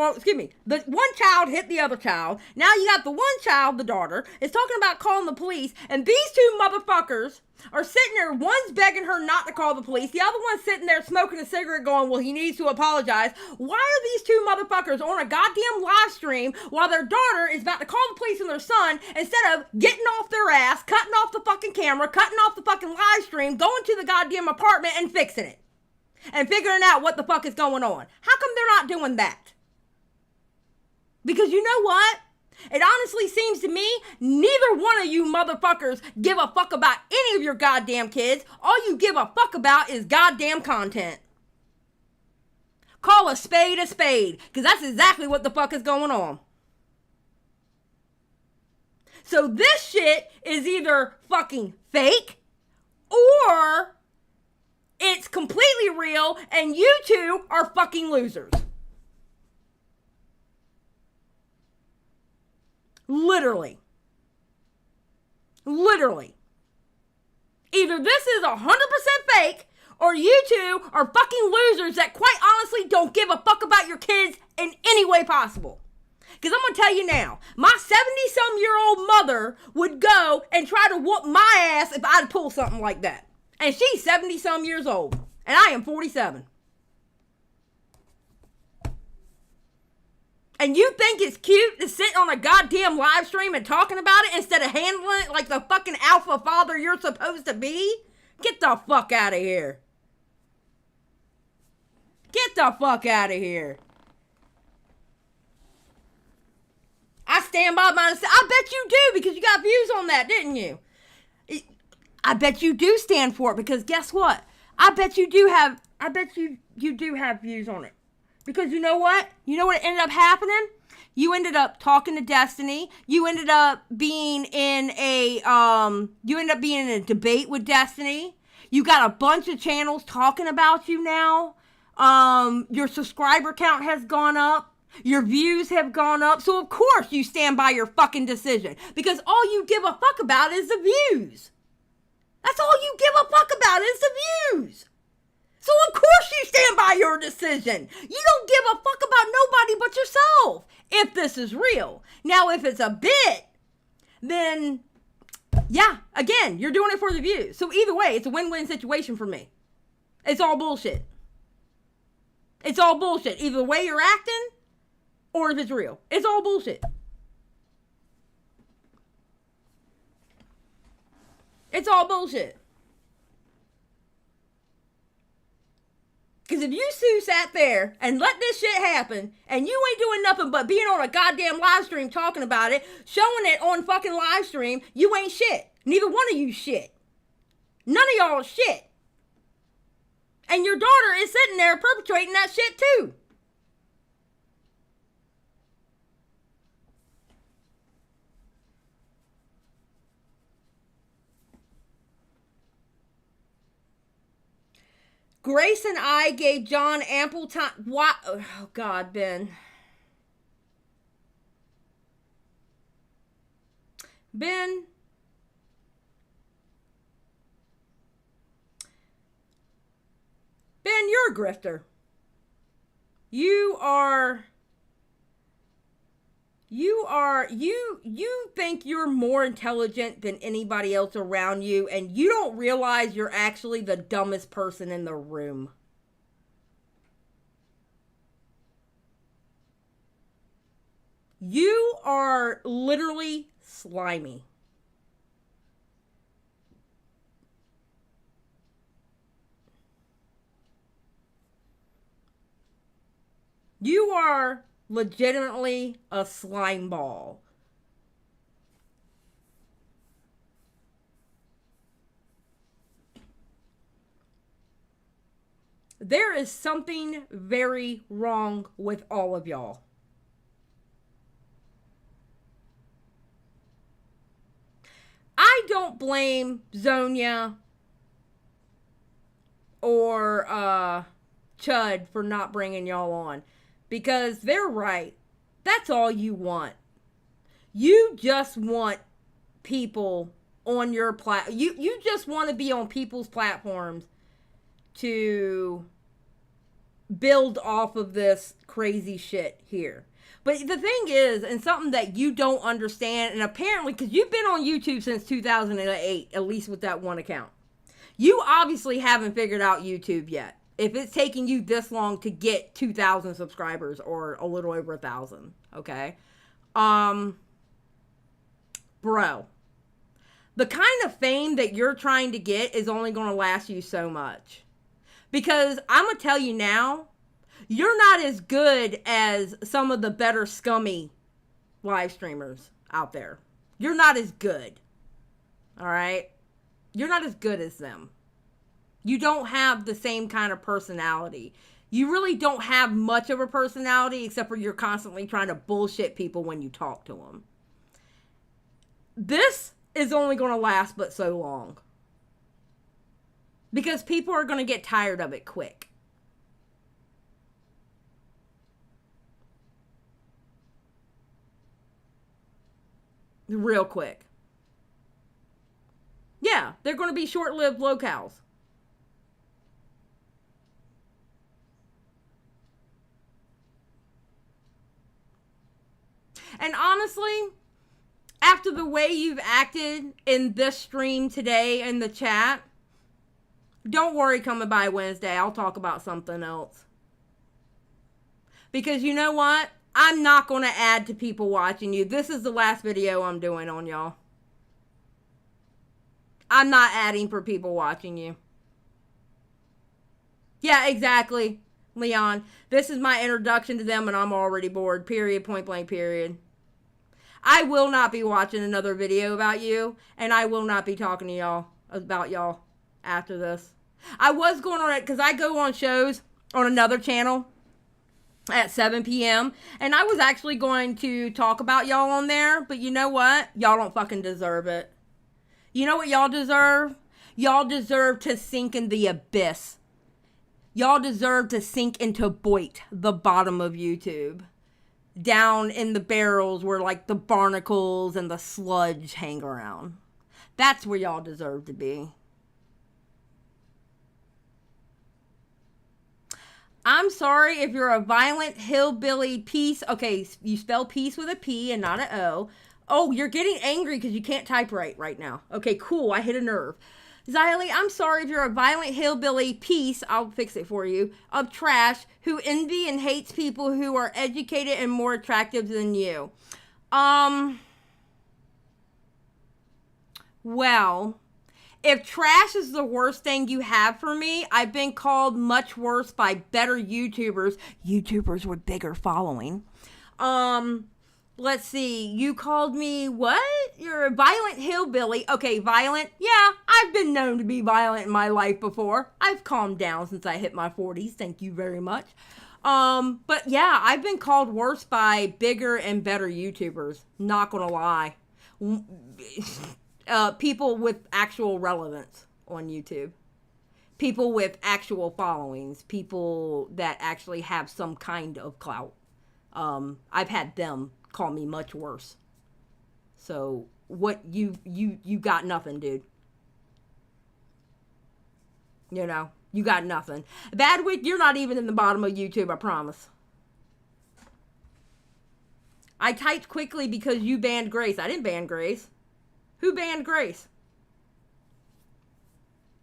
Speaker 2: hit the other child. Now you got the one child, the daughter, is talking about calling the police, and these two motherfuckers are sitting there. One's begging her not to call the police. The other one's sitting there smoking a cigarette going, well, he needs to apologize. Why are these two motherfuckers on a goddamn live stream while their daughter is about to call the police on their son instead of getting off their ass, cutting off the fucking camera, cutting off the fucking live stream, going to the goddamn apartment and fixing it? And figuring out what the fuck is going on. How come they're not doing that? Because you know what? It honestly seems to me neither one of you motherfuckers give a fuck about any of your goddamn kids. All you give a fuck about is goddamn content. Call a spade, because that's exactly what the fuck is going on. So this shit is either fucking fake or it's completely real, and you two are fucking losers. Literally. Either this is 100% fake, or you two are fucking losers that quite honestly don't give a fuck about your kids in any way possible. Because I'm going to tell you now, my 70-some-year-old mother would go and try to whoop my ass if I'd pull something like that. And she's 70-some years old. And I am 47. And you think it's cute to sit on a goddamn live stream and talking about it instead of handling it like the fucking alpha father you're supposed to be? Get the fuck out of here. Get the fuck out of here. I stand by mine. I bet you do because you got views on that, didn't you? I bet you do stand for it because guess what? I bet you do have views on it. Because you know what? You know what ended up happening? You ended up talking to Destiny. You ended up being in a debate with Destiny. You got a bunch of channels talking about you now. Your subscriber count has gone up. Your views have gone up. So of course you stand by your fucking decision. Because all you give a fuck about is the views. That's all you give a fuck about is the views. So of course you stand by your decision. You don't give a fuck about nobody but yourself. If this is real. Now if it's a bit, then yeah, again, you're doing it for the views. So either way, it's a win-win situation for me. It's all bullshit. It's all bullshit. Either the way you're acting or if it's real. It's all bullshit. It's all bullshit. Because if you two sat there and let this shit happen and you ain't doing nothing but being on a goddamn live stream talking about it, showing it on fucking live stream, you ain't shit. Neither one of you shit. None of y'all shit. And your daughter is sitting there perpetrating that shit too. Grace and I gave John ample time. What? Oh, God, Ben. Ben. Ben, you're a grifter. You think you're more intelligent than anybody else around you, and you don't realize you're actually the dumbest person in the room. You are literally slimy. You are legitimately a slime ball. There is something very wrong with all of y'all. I don't blame Zonia or Chud for not bringing y'all on. Because they're right. That's all you want. You just want people on your you just want to be on people's platforms to build off of this crazy shit here. But the thing is, and something that you don't understand, and apparently, because you've been on YouTube since 2008, at least with that one account, you obviously haven't figured out YouTube yet. If it's taking you this long to get 2,000 subscribers or a little over 1,000, okay? Bro, the kind of fame that you're trying to get is only going to last you so much. Because I'm going to tell you now, you're not as good as some of the better scummy live streamers out there. You're not as good. All right? You're not as good as them. You don't have the same kind of personality. You really don't have much of a personality except for you're constantly trying to bullshit people when you talk to them. This is only going to last but so long. Because people are going to get tired of it quick. Real quick. Yeah, they're going to be short-lived locales. And honestly, after the way you've acted in this stream today in the chat, don't worry coming by Wednesday. I'll talk about something else. Because you know what? I'm not going to add to people watching you. This is the last video I'm doing on y'all. I'm not adding for people watching you. Yeah, exactly, Leon. This is my introduction to them and I'm already bored. Period. Point blank, period. I will not be watching another video about you, and I will not be talking to y'all about y'all after this. I was going on it because I go on shows on another channel at 7 p.m. and I was actually going to talk about y'all on there, but you know what? Y'all don't fucking deserve it. You know what y'all deserve? Y'all deserve to sink in the abyss. Y'all deserve to sink into Boit, the bottom of YouTube. Down in the barrels where like the barnacles and the sludge hang around. That's where y'all deserve to be. I'm sorry if you're a violent hillbilly piece. Okay, you spell peace with a P and not an O. Oh, you're getting angry because you can't type right now. Okay, cool. I hit a nerve. Xylie, I'm sorry if you're a violent hillbilly piece, I'll fix it for you, of trash who envy and hates people who are educated and more attractive than you. Well, if trash is the worst thing you have for me, I've been called much worse by better YouTubers with bigger following. Let's see, you called me what? You're a violent hillbilly. Okay, violent. Yeah, I've been known to be violent in my life before. I've calmed down since I hit my 40s. Thank you very much. But yeah, I've been called worse by bigger and better YouTubers. Not gonna lie. People with actual relevance on YouTube. people with actual followings, people that actually have some kind of clout. I've had them call me much worse. So what you got nothing, dude. You know, you got nothing. Badwick, you're not even in the bottom of YouTube, I promise. I typed quickly because you banned Grace. I didn't ban Grace. Who banned Grace?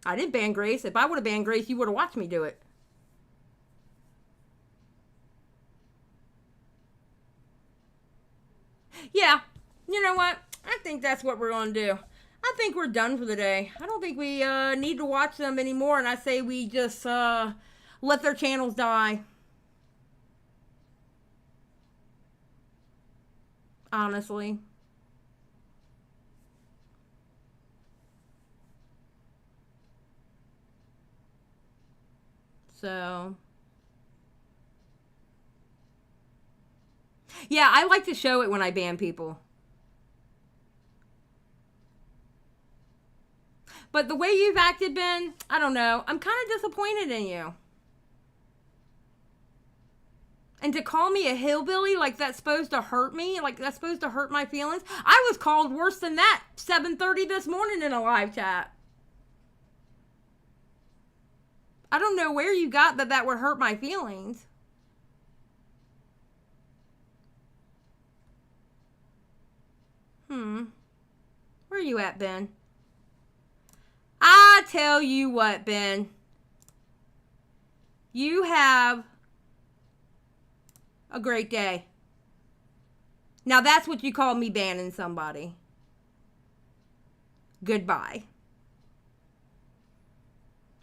Speaker 2: I didn't ban Grace. If I would have banned Grace, you would have watched me do it. Yeah, you know what? I think that's what we're going to do. I think we're done for the day. I don't think we need to watch them anymore, and I say we just let their channels die. Honestly. So, yeah, I like to show it when I ban people. But the way you've acted, Ben, I don't know. I'm kind of disappointed in you. And to call me a hillbilly, like that's supposed to hurt me, like that's supposed to hurt my feelings. I was called worse than that 7:30 this morning in a live chat. I don't know where you got that would hurt my feelings. Where are you at, Ben? I tell you what, Ben. You have a great day. Now that's what you call me banning somebody. Goodbye.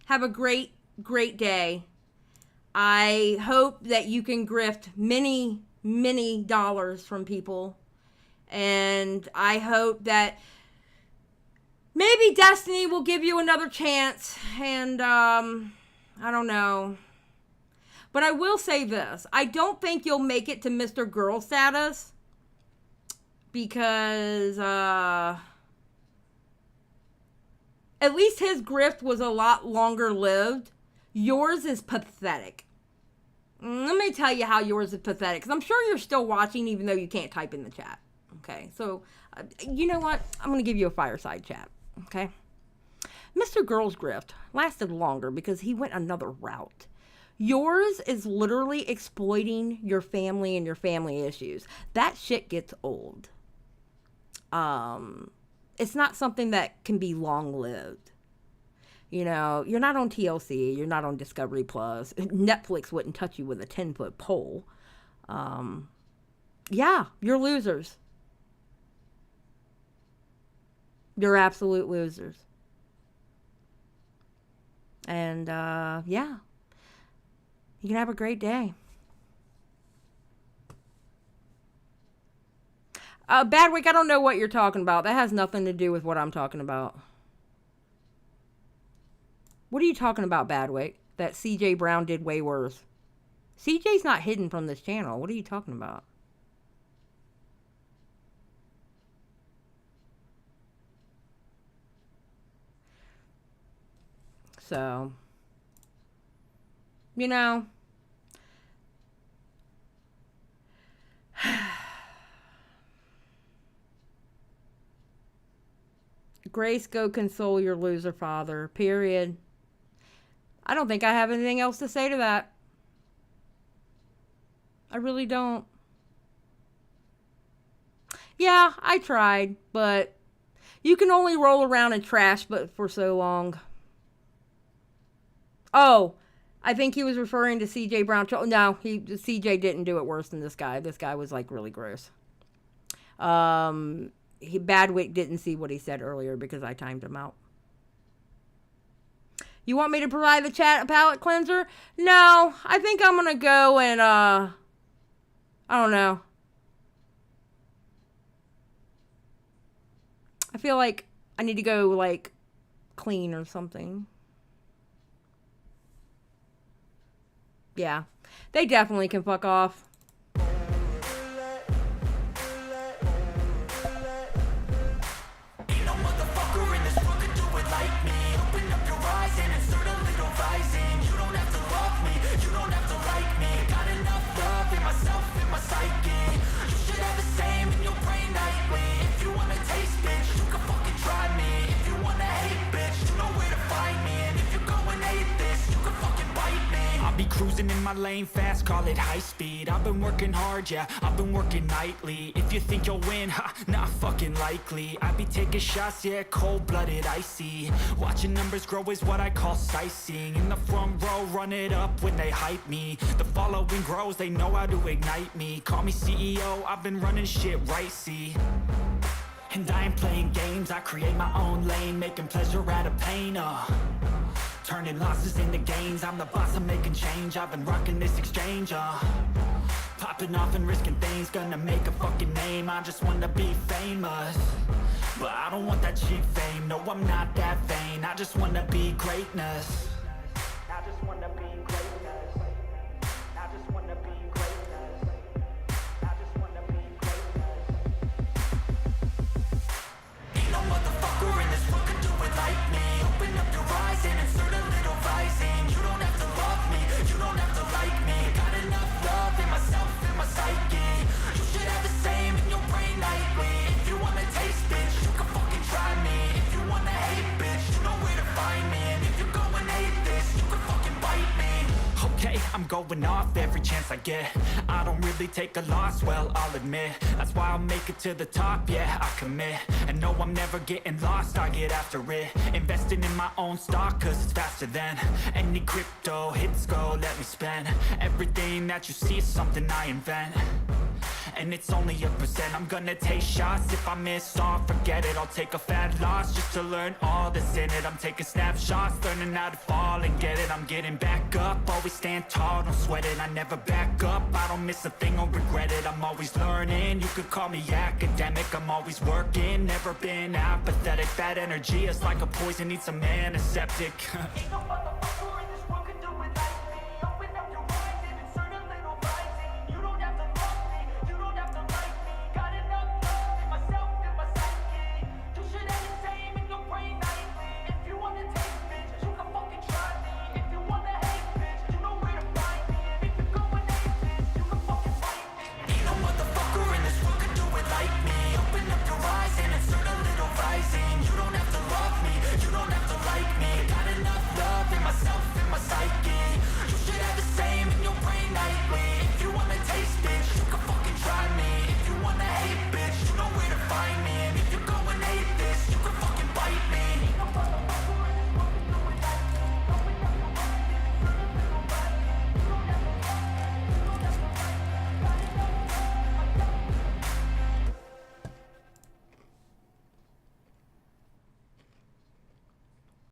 Speaker 2: Have a great day. I hope that you can grift many, many dollars from people. And I hope that maybe Destiny will give you another chance. And, I don't know. But I will say this. I don't think you'll make it to Mr. Girl status. Because, at least his grift was a lot longer lived. Yours is pathetic. Let me tell you how yours is pathetic. Because I'm sure you're still watching even though you can't type in the chat. Okay, so, you know what? I'm going to give you a fireside chat. Okay? Mr. Girl's grift lasted longer because he went another route. Yours is literally exploiting your family and your family issues. That shit gets old. It's not something that can be long-lived. You know, you're not on TLC. You're not on Discovery Plus. Netflix wouldn't touch you with a 10-foot pole. Yeah, you're losers. You're absolute losers. And, yeah. You can have a great day. Badwick, I don't know what you're talking about. That has nothing to do with what I'm talking about. What are you talking about, Badwick? That CJ Brown did way worse. CJ's not hidden from this channel. What are you talking about? So, you know, Grace, go console your loser father, period. I don't think I have anything else to say to that. I really don't. Yeah, I tried, but you can only roll around in trash but for so long. Oh, I think he was referring to CJ Brown. No, CJ didn't do it worse than this guy. This guy was like really gross. Badwick didn't see what he said earlier because I timed him out. You want me to provide the chat a palate cleanser? No, I think I'm gonna go and I don't know. I feel like I need to go like clean or something. Yeah, they definitely can fuck off.
Speaker 1: Ain't no motherfucker in this world could do it like me. Open up your eyes and insert a little Cruising in my lane fast, call it high speed. I've been working hard, yeah, I've been working nightly. If you think you'll win, ha, not fucking likely. I be taking shots, yeah, cold-blooded, icy. Watching numbers grow is what I call sightseeing. In the front row, run it up when they hype me. The following grows, they know how to ignite me. Call me CEO, I've been running shit right, see. And I ain't playing games, I create my own lane, making pleasure out of pain, turning losses into gains, I'm the boss, I'm making change. I've been rocking this exchange, popping off and risking things, gonna make a fucking name. I just wanna be famous, but I don't want that cheap fame. No, I'm not that vain, I just wanna be greatness. I just wanna be greatness. I just wanna be greatness. I just wanna be greatness. Ain't no motherfucker in this world can do it like me. Open up your eyes and insert a little rising. You don't have to love me, you don't have to like me. Got enough love in myself and my psyche. You should have the same in your brain nightly. If you wanna taste, bitch, you can fucking try me. If you wanna hate, bitch, you know where to find me. And if you go and hate this, you can fucking bite me. Okay, I'm going off every chance I get. I don't really take a loss, well, I'll admit. That's why I'll make it to the top, yeah, I commit. And no, I'm never getting lost, I get after it. Investing in my own stock, cause it's faster than any crypto hits go, let me spend. Everything that you see is something I invent. And it's only a percent. I'm gonna take shots. If I miss all, forget it. I'll take a fat loss just to learn all that's in it. I'm taking snapshots, learning how to fall and get it. I'm getting back up, always stand tall, don't sweat it. I never back up, I don't miss a thing or regret it. I'm always learning, you could call me academic. I'm always working, never been apathetic. Bad energy is like a poison, needs some antiseptic. Ain't no motherfucker